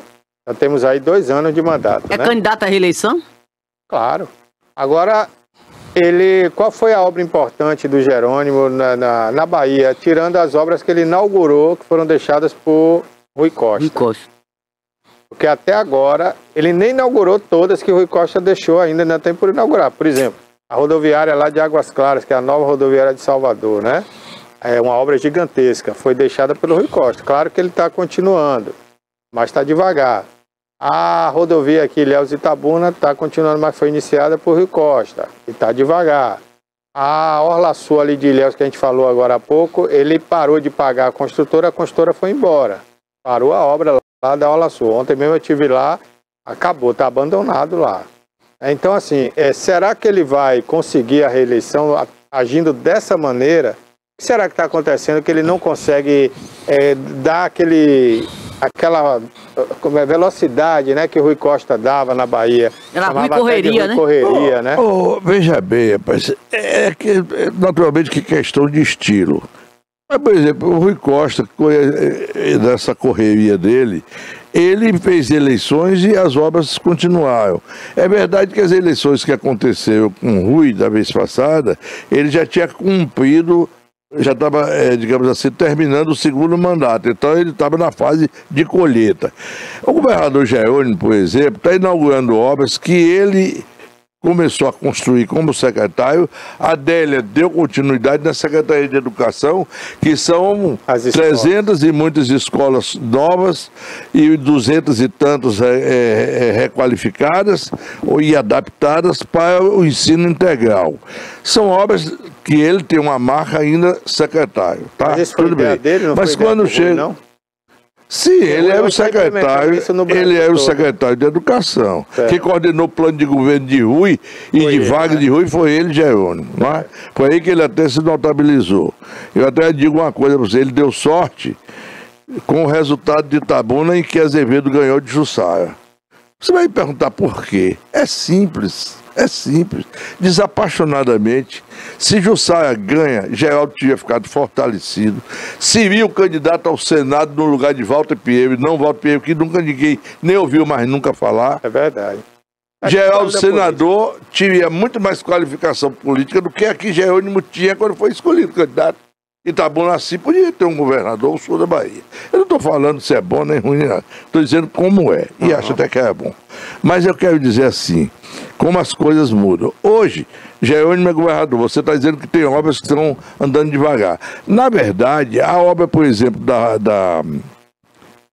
já temos aí 2 anos de mandato, né? Candidato à reeleição? Claro. Agora, qual foi a obra importante do Jerônimo na Bahia, tirando as obras que ele inaugurou, que foram deixadas por Rui Costa? Porque até agora, ele nem inaugurou todas que Rui Costa deixou ainda tem por inaugurar. Por exemplo, a rodoviária lá de Águas Claras, que é a nova rodoviária de Salvador, né? É uma obra gigantesca, foi deixada pelo Rui Costa. Claro que ele está continuando, mas está devagar. A rodovia aqui, Ilhéus Itabuna, está continuando, mas foi iniciada por Rui Costa, e está devagar. A Orla Sul ali de Ilhéus, que a gente falou agora há pouco, ele parou de pagar a construtora foi embora. Parou a obra lá da Orla Sul. Ontem mesmo eu estive lá, acabou, está abandonado lá. Então, assim, será que ele vai conseguir a reeleição agindo dessa maneira? O que será que está acontecendo que ele não consegue dar aquela velocidade, né, que o Rui Costa dava na Bahia? Era Rui Correria, né? Correria, né? Veja bem, rapaz, naturalmente que questão de estilo. Mas, por exemplo, o Rui Costa, nessa correria dele, ele fez eleições e as obras continuaram. É verdade que as eleições que aconteceram com o Rui da vez passada, ele já tinha cumprido, já estava, digamos assim, terminando o segundo mandato. Então ele estava na fase de colheita. O governador Jerônimo, por exemplo, está inaugurando obras que ele começou a construir como secretário. A Adélia deu continuidade na Secretaria de Educação, que são 300 e muitas escolas novas e 200 e tantos requalificadas e adaptadas para o ensino integral. São obras que ele tem uma marca ainda secretário, tá? Mas isso foi ideia dele, não Mas foi quando ideia do Rui, chega... não? Sim, ele era o secretário, o secretário de Educação. Certo. Quem coordenou o plano de governo de Rui e de Wagner de Rui foi ele, Jerônimo. Não é? Foi aí que ele até se notabilizou. Eu até digo uma coisa para você, ele deu sorte com o resultado de Itabuna em que Azevedo ganhou de Jussara. Você vai me perguntar por quê? É simples. Desapaixonadamente. Se Jussara ganha, Geraldo tinha ficado fortalecido. Seria o candidato ao Senado no lugar de Walter Pinheiro, não Walter Pinheiro, que nunca ninguém nem ouviu, mas nunca falar. É verdade. Geraldo, senador, tinha muito mais qualificação política do que aqui Jerônimo tinha quando foi escolhido candidato. Itabuna assim podia ter um governador ao sul da Bahia. Eu não estou falando se é bom nem ruim, não. Estou dizendo como é. E acho até que é bom. Mas eu quero dizer assim, como as coisas mudam. Hoje, Jerônimo é governador. Você está dizendo que tem obras que estão andando devagar. Na verdade, a obra, por exemplo, da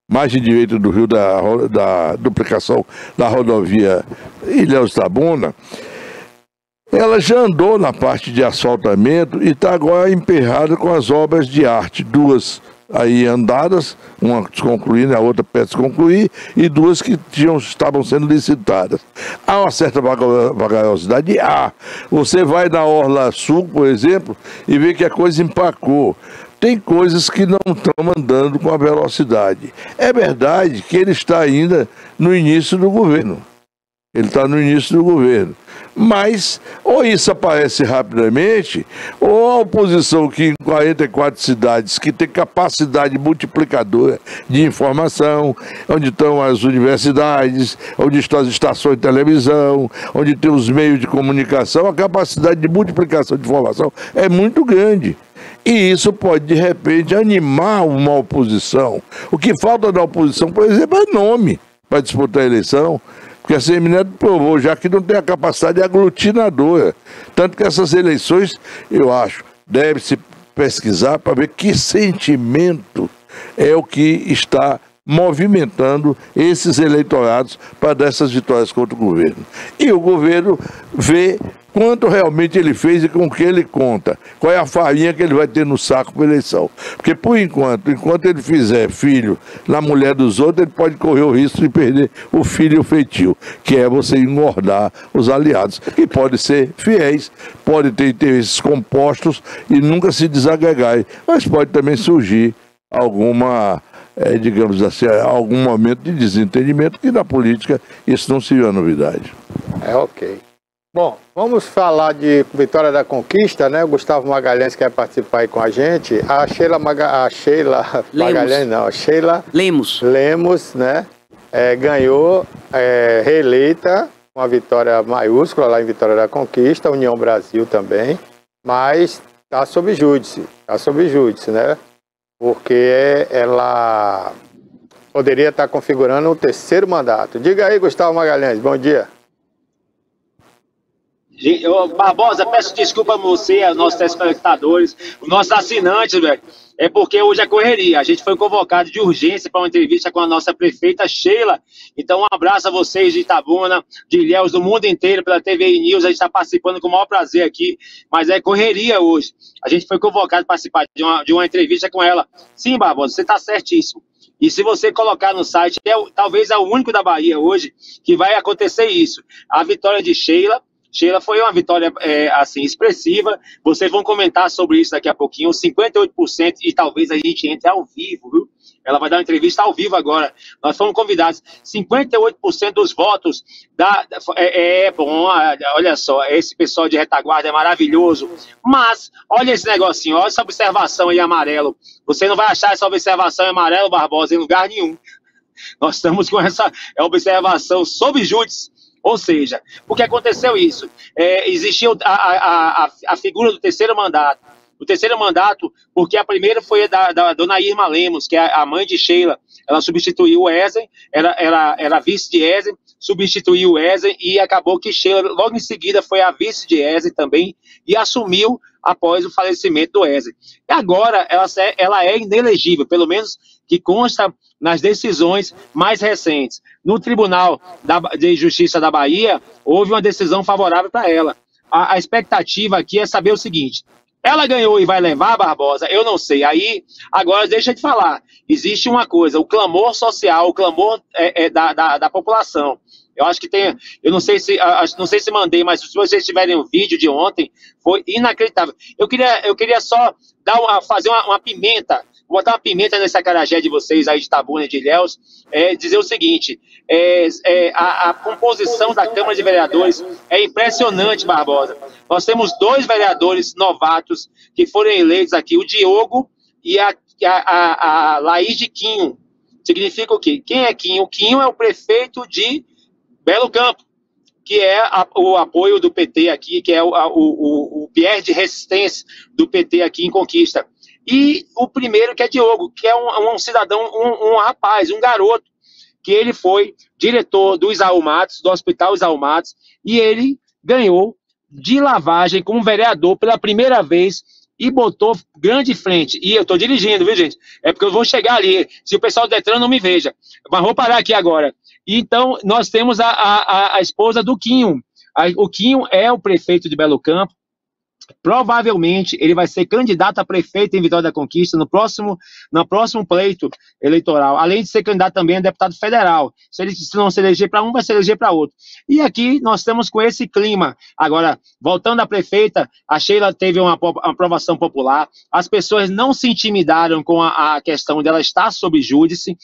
margem direita do Rio, da duplicação da rodovia Ilhéus-Itabuna, ela já andou na parte de asfaltamento e está agora emperrada com as obras de arte. Duas aí andadas, uma concluindo, a outra perto de concluir, e duas que estavam sendo licitadas. Há uma certa vagarosidade? Você vai na Orla Sul, por exemplo, e vê que a coisa empacou. Tem coisas que não estão andando com a velocidade. É verdade que ele está ainda no início do governo. Mas, ou isso aparece rapidamente, ou a oposição que em 44 cidades que tem capacidade multiplicadora de informação, onde estão as universidades, onde estão as estações de televisão, onde tem os meios de comunicação, a capacidade de multiplicação de informação é muito grande. E isso pode, de repente, animar uma oposição. O que falta na oposição, por exemplo, é nome para disputar a eleição. Porque a Semineto provou já que não tem a capacidade aglutinadora. Tanto que essas eleições, eu acho, deve-se pesquisar para ver que sentimento é o que está movimentando esses eleitorados para dessas vitórias contra o governo. E o governo vê quanto realmente ele fez e com o que ele conta. Qual é a farinha que ele vai ter no saco para a eleição. Porque, por enquanto ele fizer filho na mulher dos outros, ele pode correr o risco de perder o filho e o feitio, que é você engordar os aliados. Que podem ser fiéis, podem ter interesses compostos e nunca se desagregarem. Mas pode também surgir alguma, digamos assim, algum momento de desentendimento, que na política isso não seria novidade. Ok. Bom, vamos falar de Vitória da Conquista, né? O Gustavo Magalhães quer participar aí com a gente. A Sheila Magalhães, não, a Sheila Lemos, né? Ganhou, reeleita, uma vitória maiúscula lá em Vitória da Conquista, União Brasil também, mas está sob júdice, né? Porque ela poderia estar configurando um terceiro mandato. Diga aí, Gustavo Magalhães, bom dia. Barbosa, peço desculpa a você, aos nossos telespectadores, os nossos assinantes, velho. É porque hoje é correria. A gente foi convocado de urgência para uma entrevista com a nossa prefeita Sheila. Então, um abraço a vocês de Itabuna, de Ilhéus, do mundo inteiro, pela TVI News. A gente está participando com o maior prazer aqui, mas é correria hoje. A gente foi convocado para participar de uma entrevista com ela. Sim, Barbosa, você está certíssimo. E se você colocar no site, talvez é o único da Bahia hoje que vai acontecer isso. A vitória de Sheila Sheila, foi uma vitória assim, expressiva. Vocês vão comentar sobre isso daqui a pouquinho. 58%, e talvez a gente entre ao vivo, viu? Ela vai dar uma entrevista ao vivo agora. Nós fomos convidados. 58% dos votos bom, olha só, esse pessoal de retaguarda é maravilhoso. Mas, olha esse negocinho, olha essa observação aí amarelo. Você não vai achar essa observação em amarelo, Barbosa, em lugar nenhum. Nós estamos com essa observação sob júdice. Ou seja, por que aconteceu isso? Existiu a figura do terceiro mandato. O terceiro mandato, porque a primeira foi da dona Irma Lemos, que é a mãe de Sheila. Ela substituiu o Ezen, era vice de Ezen, substituiu o Ezen e acabou que Sheila, logo em seguida, foi a vice de Ezen também e assumiu após o falecimento do Ezen. E agora ela é inelegível, pelo menos que consta nas decisões mais recentes. No Tribunal de Justiça da Bahia, houve uma decisão favorável para ela. A expectativa aqui é saber o seguinte: ela ganhou e vai levar, Barbosa? Eu não sei. Aí, agora deixa eu te falar. Existe uma coisa, o clamor social, o clamor da população. Eu acho que tem, eu não sei se mandei, mas se vocês tiverem o vídeo de ontem, foi inacreditável. Eu queria só fazer uma pimenta, botar uma pimenta nesse acarajé de vocês aí de Itabuna e de Ilhéus, dizer o seguinte: a composição da Câmara de Vereadores é impressionante, Barbosa. Nós temos 2 vereadores novatos que foram eleitos aqui, o Diogo e a Laís de Quinho. Significa o quê? Quem é Quinho? O Quinho é o prefeito de Belo Campo, que é o apoio do PT aqui, que é o Pierre de Resistência do PT aqui em Conquista. E o primeiro, que é Diogo, que é um cidadão, um rapaz, um garoto, que ele foi diretor do Isaú Matos, do Hospital Isaú Matos, e ele ganhou de lavagem como vereador pela primeira vez e botou grande frente. E eu estou dirigindo, viu, gente? É porque eu vou chegar ali, se o pessoal do Detran não me veja. Mas vou parar aqui agora. Então, nós temos a esposa do Quinho. O Quinho é o prefeito de Belo Campo. Provavelmente ele vai ser candidato a prefeito em Vitória da Conquista no próximo pleito eleitoral, além de ser candidato também a deputado federal. Se não se eleger para um, vai se eleger para outro. E aqui nós estamos com esse clima. Agora, voltando à prefeita, a Sheila teve uma aprovação popular, as pessoas não se intimidaram com a questão dela estar sob júdice,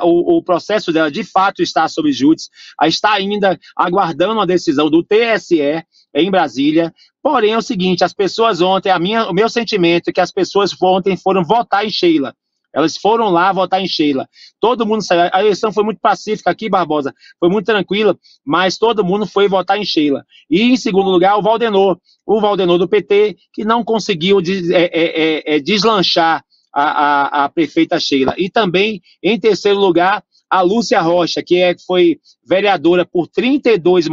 o processo dela de fato está sob júdice, está ainda aguardando a decisão do TSE em Brasília. Porém, é o seguinte, as pessoas ontem, o meu sentimento é que as pessoas ontem foram votar em Sheila. Elas foram lá votar em Sheila. Todo mundo saiu. A eleição foi muito pacífica aqui, Barbosa, foi muito tranquila, mas todo mundo foi votar em Sheila. E, em segundo lugar, o Valdenor do PT, que não conseguiu deslanchar a prefeita Sheila. E também, em terceiro lugar, a Lúcia Rocha, que foi vereadora por 32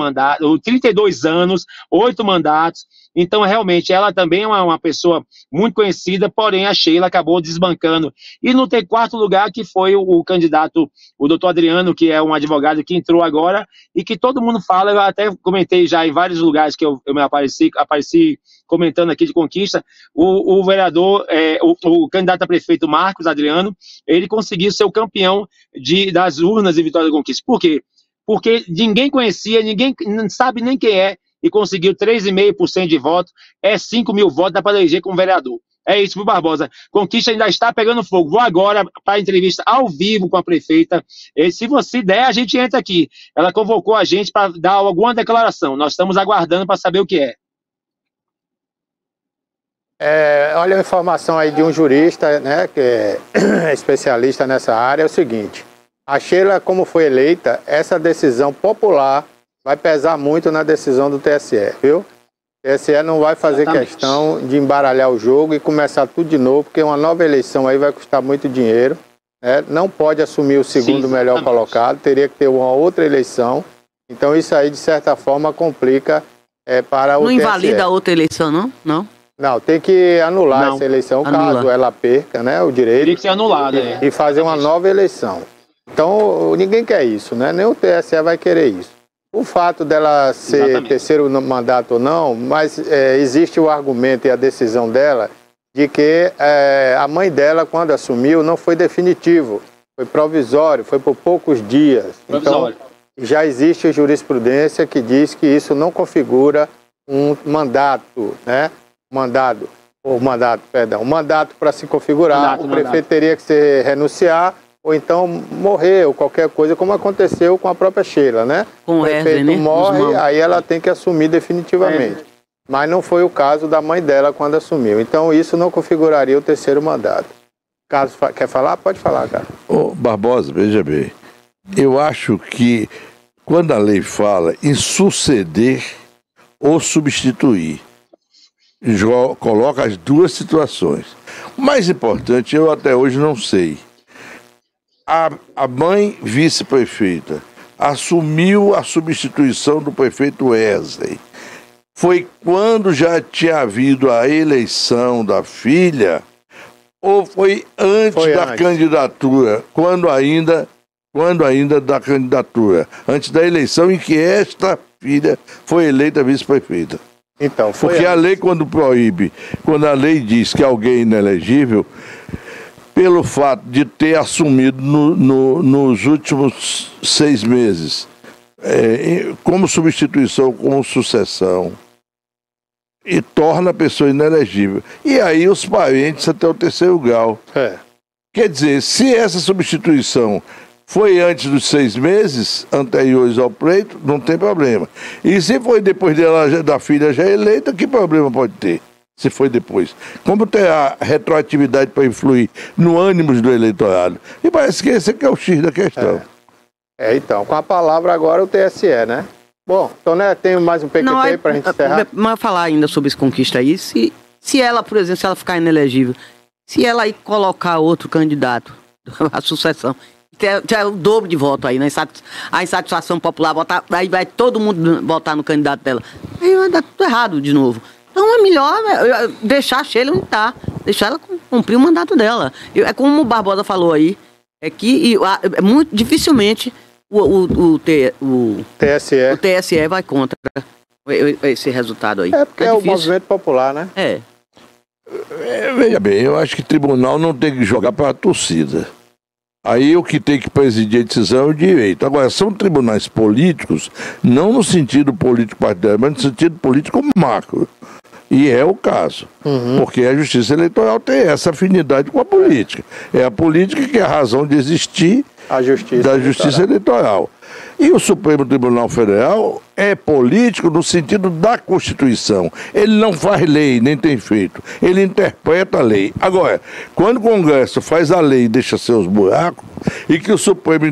anos, 8 mandatos. Então, realmente, ela também é uma pessoa muito conhecida, porém a Sheila acabou desbancando. E no quarto lugar, que foi o candidato, o doutor Adriano, que é um advogado que entrou agora, e que todo mundo fala, eu até comentei já em vários lugares que eu me apareci comentando aqui de Conquista, o vereador, o candidato a prefeito Marcos Adriano, ele conseguiu ser o campeão das urnas em Vitória da Conquista. Por quê? Porque ninguém conhecia, ninguém não sabe nem quem é, e conseguiu 3,5% de voto, 5 mil votos, dá para eleger como vereador. É isso, viu, Barbosa? Conquista ainda está pegando fogo. Vou agora para a entrevista ao vivo com a prefeita. E se você der, a gente entra aqui. Ela convocou a gente para dar alguma declaração. Nós estamos aguardando para saber o que é. Olha a informação aí de um jurista, né, que é especialista nessa área, é o seguinte: a Sheila, como foi eleita, essa decisão popular vai pesar muito na decisão do TSE, viu? O TSE não vai fazer questão de embaralhar o jogo e começar tudo de novo, porque uma nova eleição aí vai custar muito dinheiro, né? Não pode assumir o segundo melhor colocado, teria que ter uma outra eleição. Então isso aí, de certa forma, complica para o TSE. Não invalida a outra eleição, não? Não, tem que anular essa eleição, caso ela perca, né, o direito. Teria que ser anulada, e fazer uma nova eleição. Então, ninguém quer isso, né? Nem o TSE vai querer isso. O fato dela ser terceiro mandato ou não, mas existe o argumento e a decisão dela de que a mãe dela, quando assumiu, não foi definitivo, foi provisório, foi por poucos dias. Provisório. Então, já existe jurisprudência que diz que isso não configura um mandato, né? Um mandato para se configurar, o prefeito teria que se renunciar ou então morrer ou qualquer coisa, como aconteceu com a própria Sheila, né? Com o prefeito né? morre, aí ela tem que assumir definitivamente. Mas não foi o caso da mãe dela quando assumiu. Então isso não configuraria o terceiro mandato. Caso quer falar? Pode falar, cara. Ô, Barbosa, veja bem. Eu acho que quando a lei fala em suceder ou substituir, coloca as duas situações. O mais importante, eu até hoje não sei. A mãe vice-prefeita assumiu a substituição do prefeito Wesley. Foi quando já tinha havido a eleição da filha ou foi antes da candidatura? Quando ainda da candidatura, antes da eleição em que esta filha foi eleita vice-prefeita. Então, porque a lei quando a lei diz que alguém é inelegível, pelo fato de ter assumido nos últimos 6 meses, como substituição, como sucessão, e torna a pessoa inelegível. E aí os parentes até o terceiro grau. Quer dizer, se essa substituição foi antes dos 6 meses anteriores ao pleito, não tem problema. E se foi depois da filha já eleita, que problema pode ter? Se foi depois. Como tem a retroatividade para influir no ânimo do eleitorado? E parece que esse aqui é o X da questão. Então, com a palavra agora o TSE, né? Bom, então, né, tem mais um PQP para a gente encerrar. Mas falar ainda sobre esse conquista aí, se ela, por exemplo, se ela ficar inelegível, se ela aí colocar outro candidato à sucessão, tem o dobro de voto aí, né? A insatisfação popular, aí vai todo mundo votar no candidato dela. Aí vai dar tudo errado de novo. Então é melhor deixar a Sheila onde está, deixar ela cumprir o mandato dela. É como o Barbosa falou aí, é que muito dificilmente o TSE vai contra esse resultado aí. Porque é o movimento popular, né? Veja bem, eu acho que tribunal não tem que jogar para a torcida. Aí o que tem que presidir a decisão é o direito. Agora, são tribunais políticos, não no sentido político partidário, mas no sentido político macro. E é o caso. Porque a justiça eleitoral tem essa afinidade com a política. É a política que é a razão de existir da justiça eleitoral. E o Supremo Tribunal Federal é político no sentido da Constituição. Ele não faz lei, nem tem feito. Ele interpreta a lei. Agora, quando o Congresso faz a lei e deixa seus buracos, e que o Supremo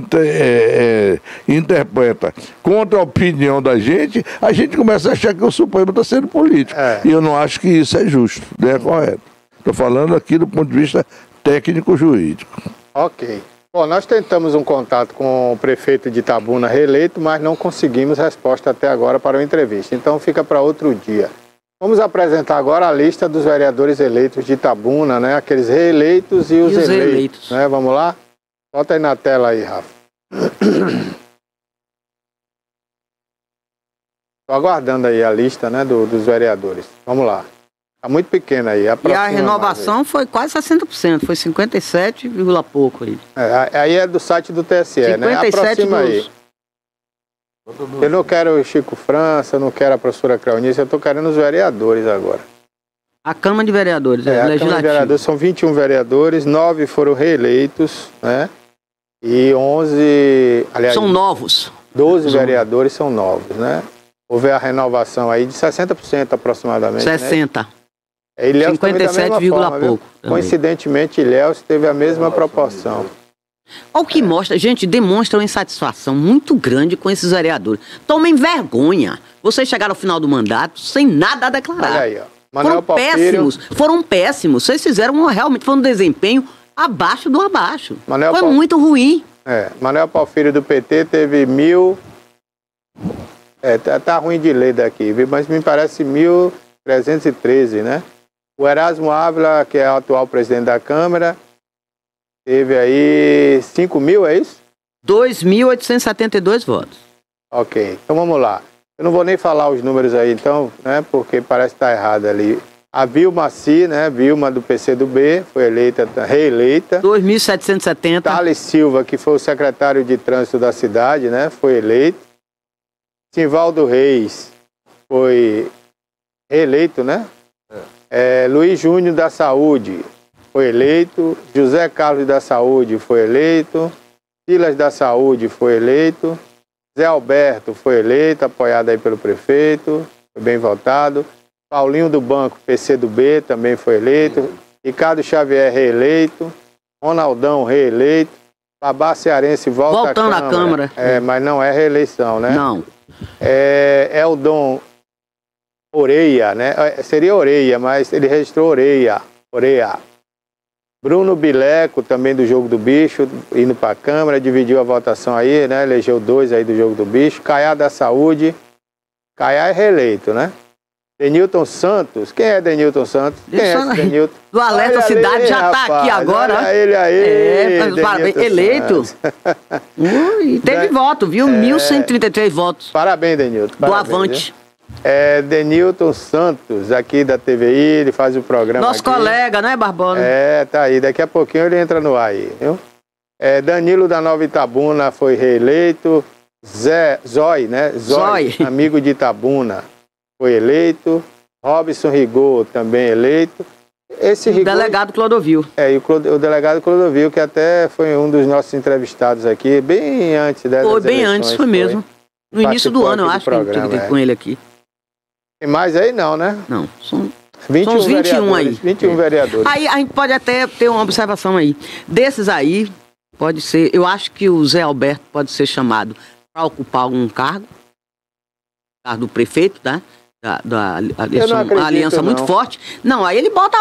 interpreta contra a opinião da gente, a gente começa a achar que o Supremo está sendo político. E eu não acho que isso é justo, não é correto. Estou falando aqui do ponto de vista técnico-jurídico. Ok. Bom, nós tentamos um contato com o prefeito de Itabuna reeleito, mas não conseguimos resposta até agora para uma entrevista. Então fica para outro dia. Vamos apresentar agora a lista dos vereadores eleitos de Itabuna, né? Aqueles reeleitos e os eleitos. Né? Vamos lá? Bota aí na tela aí, Rafa. Estou aguardando aí a lista, né, dos vereadores. Vamos lá. Está muito pequena aí. E a renovação foi quase 60%, foi 57, pouco aí. Aí é do site do TSE, né? Aproxima aí. Eu não quero o Chico França, não quero a professora Cleonice, eu estou querendo os vereadores agora. A Câmara de Vereadores, a Câmara de Vereadores são 21 vereadores, 9 foram reeleitos, né? E 11... Aliás, são novos. 12 vereadores são novos, né? Houve a renovação aí de 60% aproximadamente. 60%. Né? Ilhéus 57, pouco. Coincidentemente, Ilhéus teve a mesma proporção. Olha o que mostra, gente, demonstra uma insatisfação muito grande com esses vereadores. Tomem vergonha. Vocês chegaram ao final do mandato sem nada a declarar. Olha aí, ó. Foram péssimos. Vocês fizeram realmente um desempenho abaixo do abaixo. Foi muito ruim. Manuel Porfírio do PT teve 1.000... tá ruim de ler daqui, mas me parece 1.313, né? O Erasmo Ávila, que é o atual presidente da Câmara, teve aí 5.000, é isso? 2.872 votos. Ok, então vamos lá. Eu não vou nem falar os números aí, então, né? Porque parece que está errado ali. A Vilma Si, né? Vilma do PCdoB, foi reeleita. 2.770. Thales Silva, que foi o secretário de trânsito da cidade, né? Foi eleito. Simvaldo Reis foi reeleito, né? Luiz Júnior da Saúde foi eleito, José Carlos da Saúde foi eleito, Silas da Saúde foi eleito, Zé Alberto foi eleito, apoiado aí pelo prefeito, foi bem votado, Paulinho do Banco, PC do B, também foi eleito, Ricardo Xavier reeleito, Ronaldão reeleito, Babá Cearense voltando à Câmara. Mas não é reeleição, né? Não. Eldon Oreia, né? Seria Oreia, mas ele registrou Oreia. Bruno Bileco, também do Jogo do Bicho, indo para a Câmara, dividiu a votação aí, né? Elegeu 2 aí do Jogo do Bicho. Caiá da Saúde. Caiá é reeleito, né? Denilton Santos. Quem é Denilton Santos? Quem é esse Denilton? Do Alerta Cidade já está aqui agora. Olha ele aí. Parabéns. Eleito. E teve voto, viu? 1.133 votos. Parabéns, Denilton. Do Avante. Denilton Santos, aqui da TVI, ele faz o programa. Nosso aqui. colega, né, Barbosa? Tá aí. Daqui a pouquinho ele entra no ar aí, viu? Danilo da Nova Itabuna foi reeleito. Zói, né? Zói, amigo de Itabuna, foi eleito. Robson Rigor, também eleito. O delegado Clodovil. E o delegado Clodovil, que até foi um dos nossos entrevistados aqui, bem antes das eleições. Bem antes, foi mesmo. No início do ano, eu acho, que com ele aqui. Tem mais aí não, né? Não, são 21 aí. 21 vereadores. Aí a gente pode até ter uma observação aí. Desses aí, pode ser, eu acho que o Zé Alberto pode ser chamado para ocupar algum cargo do prefeito, tá? Uma aliança muito forte. Não, aí ele bota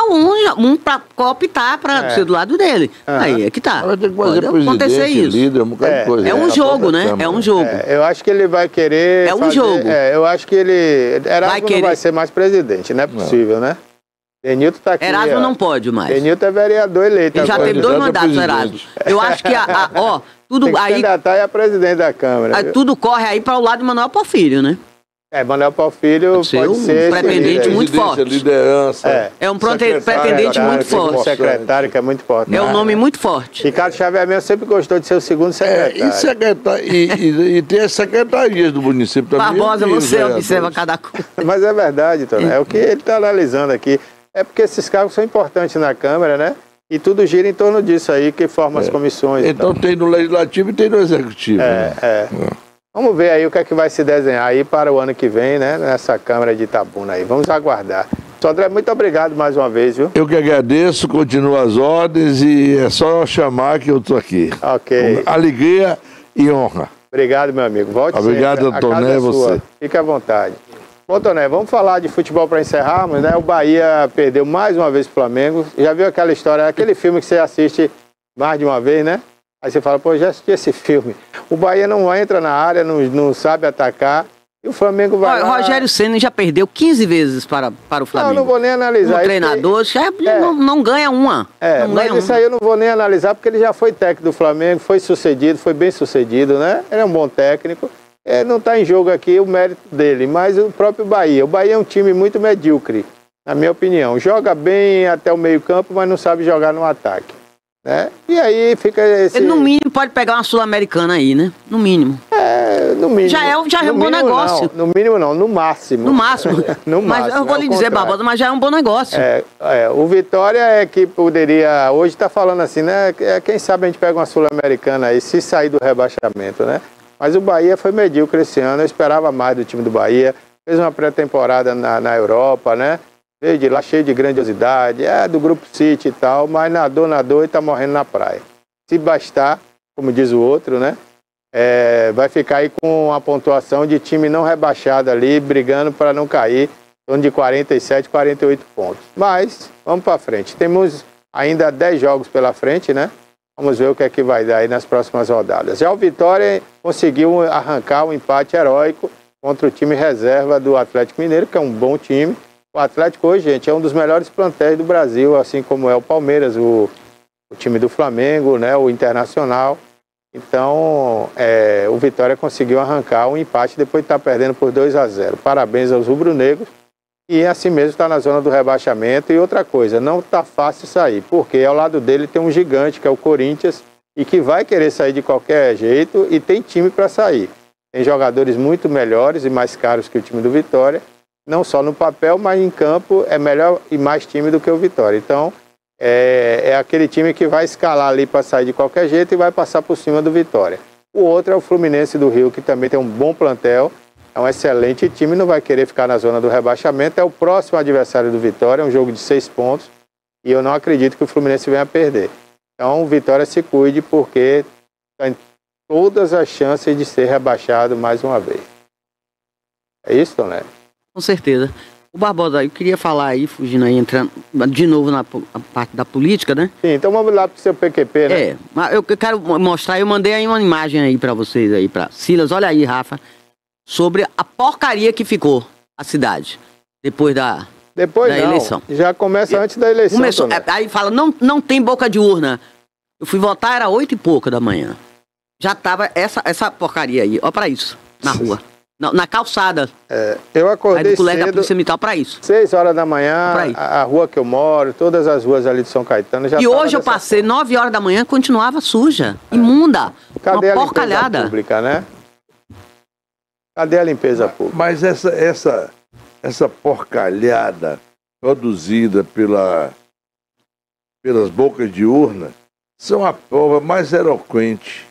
um para cooptar para ser do lado dele. Aí é que tá. Pode acontecer isso. Líder, é um jogo, né? É um jogo. Eu acho que ele vai querer. Jogo. Eu acho que ele. Erasmo não vai ser mais presidente, não é possível, né? Denilton tá aqui. Erasmo não pode mais. Denilton é vereador eleito. Ele já teve 2 mandatos, Erasmo. Eu acho que tudo tem que aí. candidatar a presidente da Câmara. Tudo corre aí para o lado de Manuel Porfírio, né? Manuel Porfírio pode ser um pretendente muito forte. Liderança. É um pretendente muito forte. Secretário que é muito forte. É um nome muito forte. Ricardo Xavier mesmo sempre gostou de ser o segundo secretário. E tem as secretarias do município também. Barbosa, você observa cada coisa. Mas é verdade, Tony. É o que ele está analisando aqui. É porque esses cargos são importantes na Câmara, né? E tudo gira em torno disso aí, que forma as comissões. Então tem no Legislativo e tem no Executivo. Vamos ver aí o que é que vai se desenhar aí para o ano que vem, né? Nessa Câmara de Itabuna aí. Vamos aguardar. Sodré, muito obrigado mais uma vez, viu? Eu que agradeço, continuo as ordens e é só chamar que eu estou aqui. Ok. Com alegria e honra. Obrigado, meu amigo. Volte obrigado, sempre. Toné, você. Fique à vontade. Bom, Toné, vamos falar de futebol para encerrarmos, né? O Bahia perdeu mais uma vez o Flamengo. Já viu aquela história, aquele filme que você assiste mais de uma vez, né? Aí você fala, já assisti esse filme. O Bahia não entra na área, não sabe atacar. E o Flamengo vai lá... Rogério Ceni já perdeu 15 vezes para o Flamengo. Não vou nem analisar. O treinador não ganha uma. Isso aí eu não vou nem analisar, porque ele já foi técnico do Flamengo, foi bem sucedido, né? Ele é um bom técnico. Não está em jogo aqui o mérito dele, mas o próprio Bahia. O Bahia é um time muito medíocre, na minha opinião. Joga bem até o meio-campo, mas não sabe jogar no ataque. Né? E aí fica esse... Ele, no mínimo, pode pegar uma Sul-Americana aí, né? No mínimo. No mínimo. Já é um bom negócio. Não, no mínimo não, no máximo. No máximo. Mas eu vou lhe dizer, Barbosa, mas já é um bom negócio. O Vitória é que poderia... Hoje está falando assim, né? Quem sabe a gente pega uma Sul-Americana aí, se sair do rebaixamento, né? Mas o Bahia foi medíocre esse ano, eu esperava mais do time do Bahia. Fez uma pré-temporada na Europa, né? Veio de lá cheio de grandiosidade, do Grupo City e tal, mas nadou e tá morrendo na praia. Se bastar, como diz o outro, né? Vai ficar aí com uma pontuação de time não rebaixado ali, brigando para não cair, em torno de 47, 48 pontos. Mas, vamos para frente. Temos ainda 10 jogos pela frente, né? Vamos ver o que é que vai dar aí nas próximas rodadas. Já o Vitória conseguiu arrancar um empate heróico contra o time reserva do Atlético Mineiro, que é um bom time. O Atlético hoje, gente, é um dos melhores plantéis do Brasil, assim como é o Palmeiras, o time do Flamengo, né, o Internacional. Então, o Vitória conseguiu arrancar um empate depois de estar perdendo por 2-0. Parabéns aos rubro-negros. E assim mesmo está na zona do rebaixamento. E outra coisa, não está fácil sair, porque ao lado dele tem um gigante, que é o Corinthians, e que vai querer sair de qualquer jeito e tem time para sair. Tem jogadores muito melhores e mais caros que o time do Vitória. não só no papel, mas em campo é melhor e mais time do que o Vitória. Então, é aquele time que vai escalar ali para sair de qualquer jeito e vai passar por cima do Vitória. O outro é o Fluminense do Rio, que também tem um bom plantel, é um excelente time, não vai querer ficar na zona do rebaixamento, é o próximo adversário do Vitória, é um jogo de 6 pontos, e eu não acredito que o Fluminense venha a perder. Então, o Vitória se cuide, porque tem todas as chances de ser rebaixado mais uma vez. É isso, Toné? Com certeza. O Barbosa, eu queria falar aí, fugindo aí, entrando de novo na parte da política, né? Sim, então vamos lá pro seu PQP, né? Mas eu quero mostrar, eu mandei aí uma imagem aí pra vocês aí, pra Silas, olha aí, Rafa, sobre a porcaria que ficou a cidade, depois da eleição. Já começa antes da eleição. Começou, aí fala, não tem boca de urna. Eu fui votar, era 8 e pouca da manhã. Já tava essa porcaria aí, ó pra isso, na rua. Na calçada. Eu acordei do colégio cedo, da Polícia Militar pra isso. 6 horas da manhã, a rua que eu moro, todas as ruas ali de São Caetano já. E hoje eu passei 9 horas da manhã, continuava suja, imunda. Cadê uma a porcalhada. limpeza pública, né? Cadê a limpeza pública? Mas essa porcalhada produzida pelas bocas de urna são a prova mais eloquente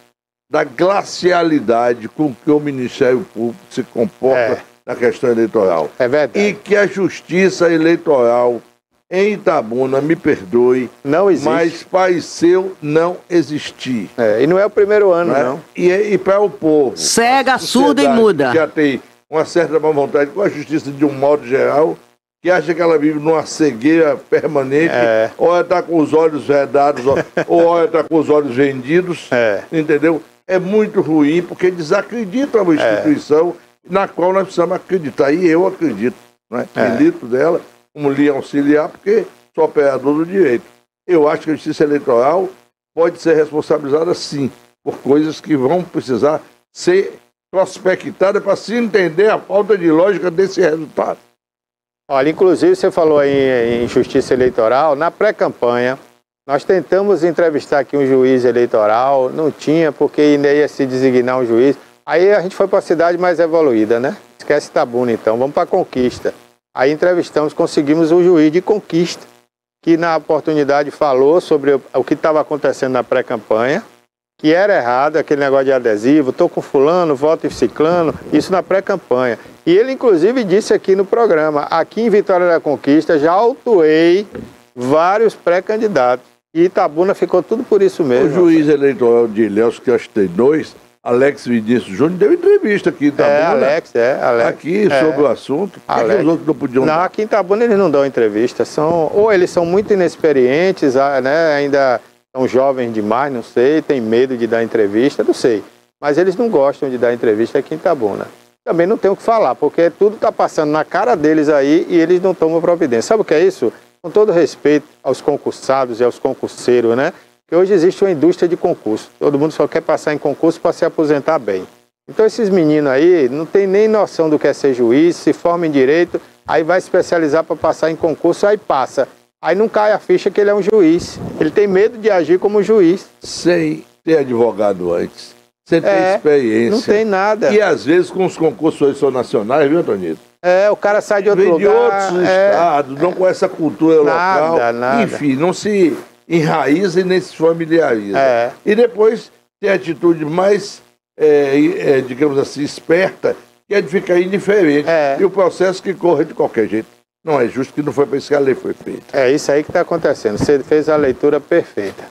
da glacialidade com que o Ministério Público se comporta na questão eleitoral. É verdade. E que a Justiça Eleitoral em Itabuna, me perdoe, não existe. Mas pareceu não existir. E não é o primeiro ano, não. E para o povo... Cega, surda e muda. Já tem uma certa má vontade com a Justiça de um modo geral, que acha que ela vive numa cegueira permanente, ou ela está com os olhos vedados, ou ela está com os olhos vendidos, entendeu? É muito ruim, porque desacredita uma instituição na qual nós precisamos acreditar. E eu acredito, né? Milito dela, como lhe auxiliar, porque sou operador do direito. Eu acho que a Justiça Eleitoral pode ser responsabilizada, sim, por coisas que vão precisar ser prospectadas para se entender a falta de lógica desse resultado. Olha, inclusive você falou aí em Justiça Eleitoral, na pré-campanha, nós tentamos entrevistar aqui um juiz eleitoral, não tinha, porque ainda ia se designar um juiz. Aí a gente foi para a cidade mais evoluída, né? Esquece Itabuna, então, vamos para Conquista. Aí entrevistamos, conseguimos um juiz de Conquista, que na oportunidade falou sobre o que estava acontecendo na pré-campanha, que era errado, aquele negócio de adesivo, estou com fulano, voto em ciclano, isso na pré-campanha. E ele, inclusive, disse aqui no programa, aqui em Vitória da Conquista, já autuei vários pré-candidatos. E Itabuna ficou tudo por isso mesmo. O juiz eleitoral de Ilhéus, que acho que tem 2, Alex Vinícius Júnior, deu entrevista aqui em Itabuna. Alex. Aqui, sobre o assunto. Por que os outros não podiam dar? Aqui em Itabuna eles não dão entrevista. Ou eles são muito inexperientes, né? Ainda são jovens demais, não sei, tem medo de dar entrevista, não sei. Mas eles não gostam de dar entrevista aqui em Itabuna. Também não tem o que falar, porque tudo está passando na cara deles aí e eles não tomam providência. Sabe o que é isso? Com todo respeito aos concursados e aos concurseiros, né? Que hoje existe uma indústria de concurso. Todo mundo só quer passar em concurso para se aposentar bem. Então esses meninos aí não tem nem noção do que é ser juiz, se forma em direito, aí vai especializar para passar em concurso, aí passa. Aí não cai a ficha que ele é um juiz. Ele tem medo de agir como juiz. Sem ter advogado antes, sem ter experiência. Não tem nada. E às vezes com os concursos são nacionais, viu, Tonito? O cara sai de outro lugar. Vem de outros estados, não com essa cultura local. Nada. Enfim, não se enraiza e nem se familiariza. E depois tem a atitude mais, digamos assim, esperta, que é de ficar indiferente. E o processo que corre de qualquer jeito. Não é justo, que não foi para isso que a lei foi feita. É isso aí que está acontecendo. Você fez a leitura perfeita.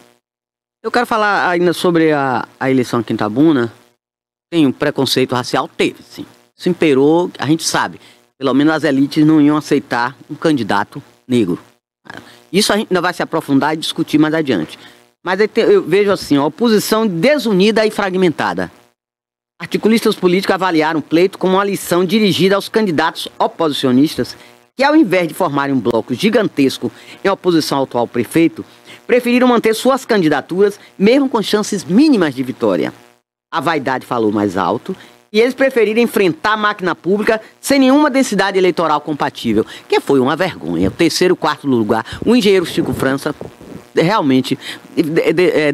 Eu quero falar ainda sobre a eleição aqui em Itabuna. Tem um preconceito racial? Teve, sim. Isso imperou, a gente sabe. Pelo menos as elites não iam aceitar um candidato negro. Isso a gente ainda vai se aprofundar e discutir mais adiante. Mas eu vejo assim, a oposição desunida e fragmentada. Articulistas políticos avaliaram o pleito como uma lição dirigida aos candidatos oposicionistas que, ao invés de formarem um bloco gigantesco em oposição ao atual prefeito, preferiram manter suas candidaturas, mesmo com chances mínimas de vitória. A vaidade falou mais alto e eles preferiram enfrentar a máquina pública sem nenhuma densidade eleitoral compatível, que foi uma vergonha. O terceiro, quarto lugar, o engenheiro Chico França realmente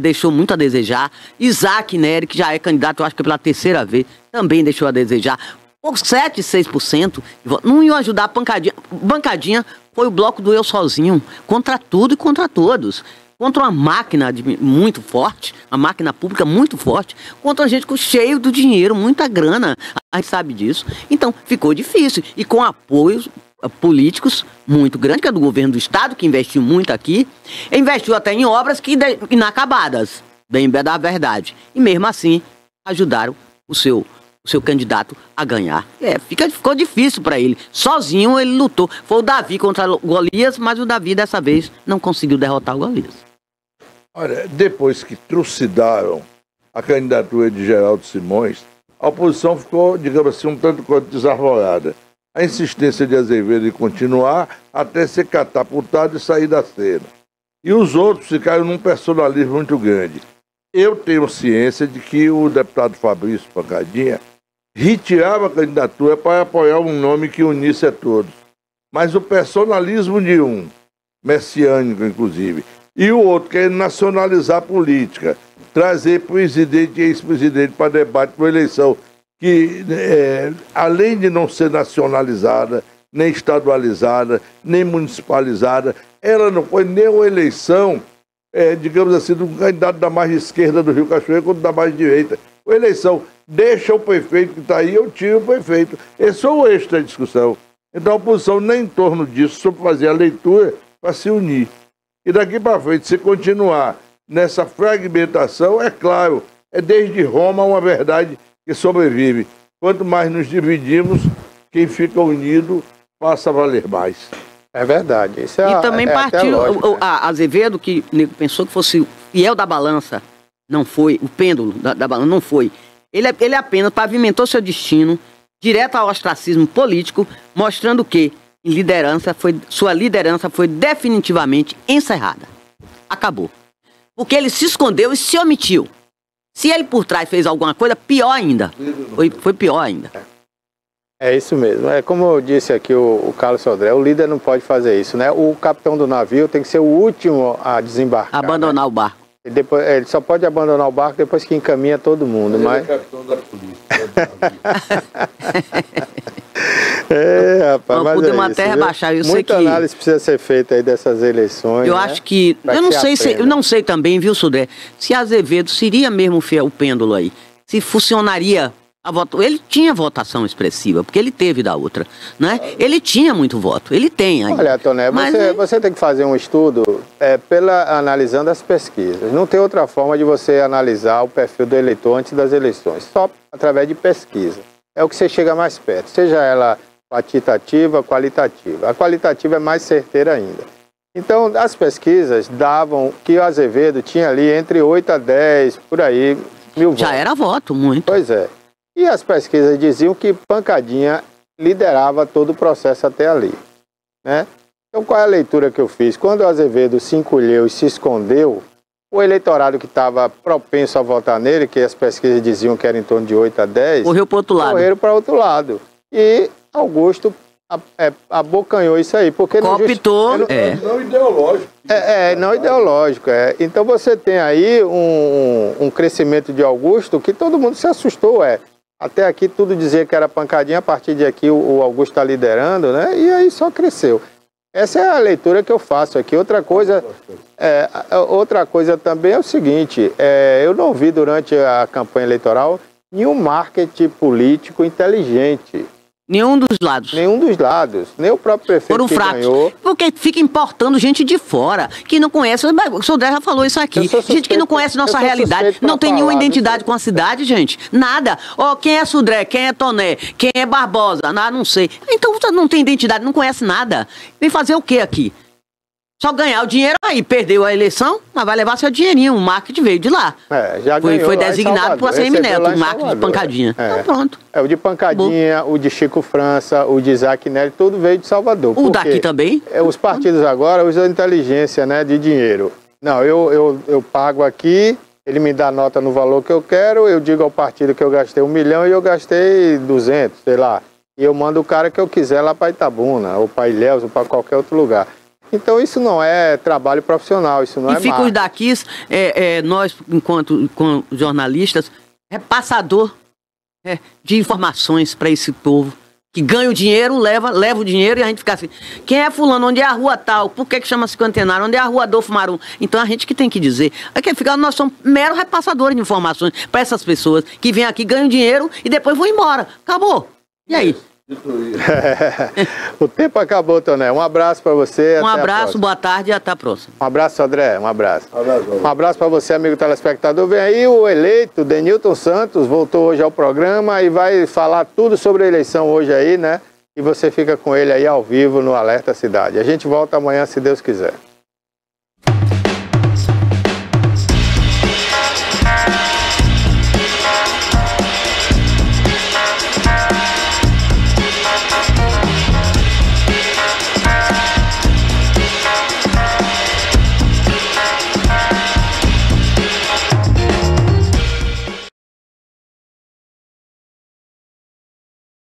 deixou muito a desejar. Isaac Nery, que já é candidato, eu acho que pela terceira vez, também deixou a desejar. Por 7, 6% de voto. Não iam ajudar a pancadinha. Bancadinha foi o bloco do eu sozinho, contra tudo e contra todos. Contra uma máquina muito forte, uma máquina pública muito forte, contra a gente cheio do dinheiro, muita grana, a gente sabe disso. Então, ficou difícil. E com apoios políticos muito grandes, que é do governo do estado, que investiu muito aqui, investiu até em obras inacabadas, bem da verdade. E mesmo assim, ajudaram o seu candidato a ganhar. Ficou difícil para ele. Sozinho ele lutou. Foi o Davi contra o Golias, mas o Davi dessa vez não conseguiu derrotar o Golias. Olha, depois que trucidaram a candidatura de Geraldo Simões, a oposição ficou, digamos assim, um tanto quanto desarvorada. A insistência de Azevedo em continuar até ser catapultado e sair da cena. E os outros ficaram num personalismo muito grande. Eu tenho ciência de que o deputado Fabrício Pancadinha retirava a candidatura para apoiar um nome que unisse a todos. Mas o personalismo de um, messiânico inclusive, e o outro quer nacionalizar a política, trazer presidente e ex-presidente para debate por eleição, que além de não ser nacionalizada, nem estadualizada, nem municipalizada, ela não foi nem uma eleição, digamos assim, do candidato da margem esquerda do Rio Cachoeira contra da margem direita. Uma eleição, deixa o prefeito que está aí, eu tiro o prefeito. Esse é o eixo da discussão. Então a oposição nem em torno disso, só fazer a leitura para se unir. E daqui para frente, se continuar nessa fragmentação, é claro, é desde Roma uma verdade que sobrevive. Quanto mais nos dividimos, quem fica unido passa a valer mais. É verdade. Isso e também partiu a Azevedo, que pensou que fosse fiel da balança, não foi, o pêndulo da balança não foi. Ele apenas pavimentou seu destino direto ao ostracismo político, mostrando que sua liderança foi definitivamente encerrada. Acabou. Porque ele se escondeu e se omitiu. Se ele por trás fez alguma coisa, pior ainda. Foi pior ainda. É isso mesmo. É como disse aqui o Carlos Sodré, o líder não pode fazer isso, né? O capitão do navio tem que ser o último a desembarcar. Abandonar, né, o barco. Ele só pode abandonar o barco depois que encaminha todo mundo. Ele mas... é capitão da polícia. Rapaz, mas poder uma terra baixar. Muita análise precisa ser feita aí dessas eleições. Eu acho que... Eu não sei também, viu, Sudé? Se Azevedo seria mesmo o pêndulo aí. Se funcionaria... Ele tinha votação expressiva, porque ele teve da outra, né? Ele tinha muito voto, ele tem ainda. Olha, Toné, você tem que fazer um estudo analisando as pesquisas. Não tem outra forma de você analisar o perfil do eleitor antes das eleições, só através de pesquisa. É o que você chega mais perto, seja ela quantitativa, qualitativa. A qualitativa é mais certeira ainda. Então, as pesquisas davam que o Azevedo tinha ali entre 8 a 10, por aí, mil votos. Já era voto, muito. Pois é. E as pesquisas diziam que Pancadinha liderava todo o processo até ali, né? Então, qual é a leitura que eu fiz? Quando o Azevedo se encolheu e se escondeu, o eleitorado que estava propenso a votar nele, que as pesquisas diziam que era em torno de 8 a 10... Correu para o outro lado. Correram para o outro lado. E Augusto abocanhou isso aí, porque cooptou, não ideológico. Não ideológico. Então você tem aí um crescimento de Augusto que todo mundo se assustou, Até aqui tudo dizia que era Pancadinha, a partir de aqui o Augusto está liderando, né? E aí só cresceu. Essa é a leitura que eu faço aqui. Outra coisa também é o seguinte, eu não vi durante a campanha eleitoral nenhum marketing político inteligente. Nenhum dos lados. Nenhum dos lados. Nem o próprio prefeito foram que fracos. Ganhou. Porque fica importando gente de fora, que não conhece. O Sodré já falou isso aqui. Gente que não conhece nossa realidade, não tem nenhuma identidade com a cidade, gente. Nada. Quem é Sodré? Quem é Toné? Quem é Barbosa? Não sei. Então você não tem identidade, não conhece nada. Vem fazer o quê aqui? Só ganhar o dinheiro aí, perdeu a eleição, mas vai levar seu dinheirinho. O marketing veio de lá. Já ganhou. Foi designado por ACM Neto, o marketing de Pancadinha. Então pronto. O de Pancadinha, o de Chico França, o de Isaac Nery, tudo veio de Salvador. O daqui também? Os partidos agora usam inteligência, né, de dinheiro. Não, eu pago aqui, ele me dá nota no valor que eu quero, eu digo ao partido que eu gastei 1 milhão e eu gastei 200, sei lá. E eu mando o cara que eu quiser lá para Itabuna, ou para Ilhéus, ou para qualquer outro lugar. Então isso não é trabalho profissional, isso não é marketing. E fica os daquis, nós, enquanto jornalistas, passador de informações para esse povo. Que ganha o dinheiro, leva o dinheiro e a gente fica assim, quem é fulano, onde é a rua tal, por que chama Cinquentenário, onde é a rua Adolfo Marum? Então a gente que tem que dizer, nós somos meros repassadores de informações para essas pessoas que vêm aqui, ganham dinheiro e depois vão embora. Acabou. E aí? O tempo acabou, Toné. Um abraço para você. Um abraço, boa tarde e até a próxima. Um abraço, André. Um abraço. Um abraço para você, amigo telespectador. Vem aí o eleito Denilton Santos, voltou hoje ao programa e vai falar tudo sobre a eleição hoje aí, né? E você fica com ele aí ao vivo no Alerta Cidade. A gente volta amanhã, se Deus quiser.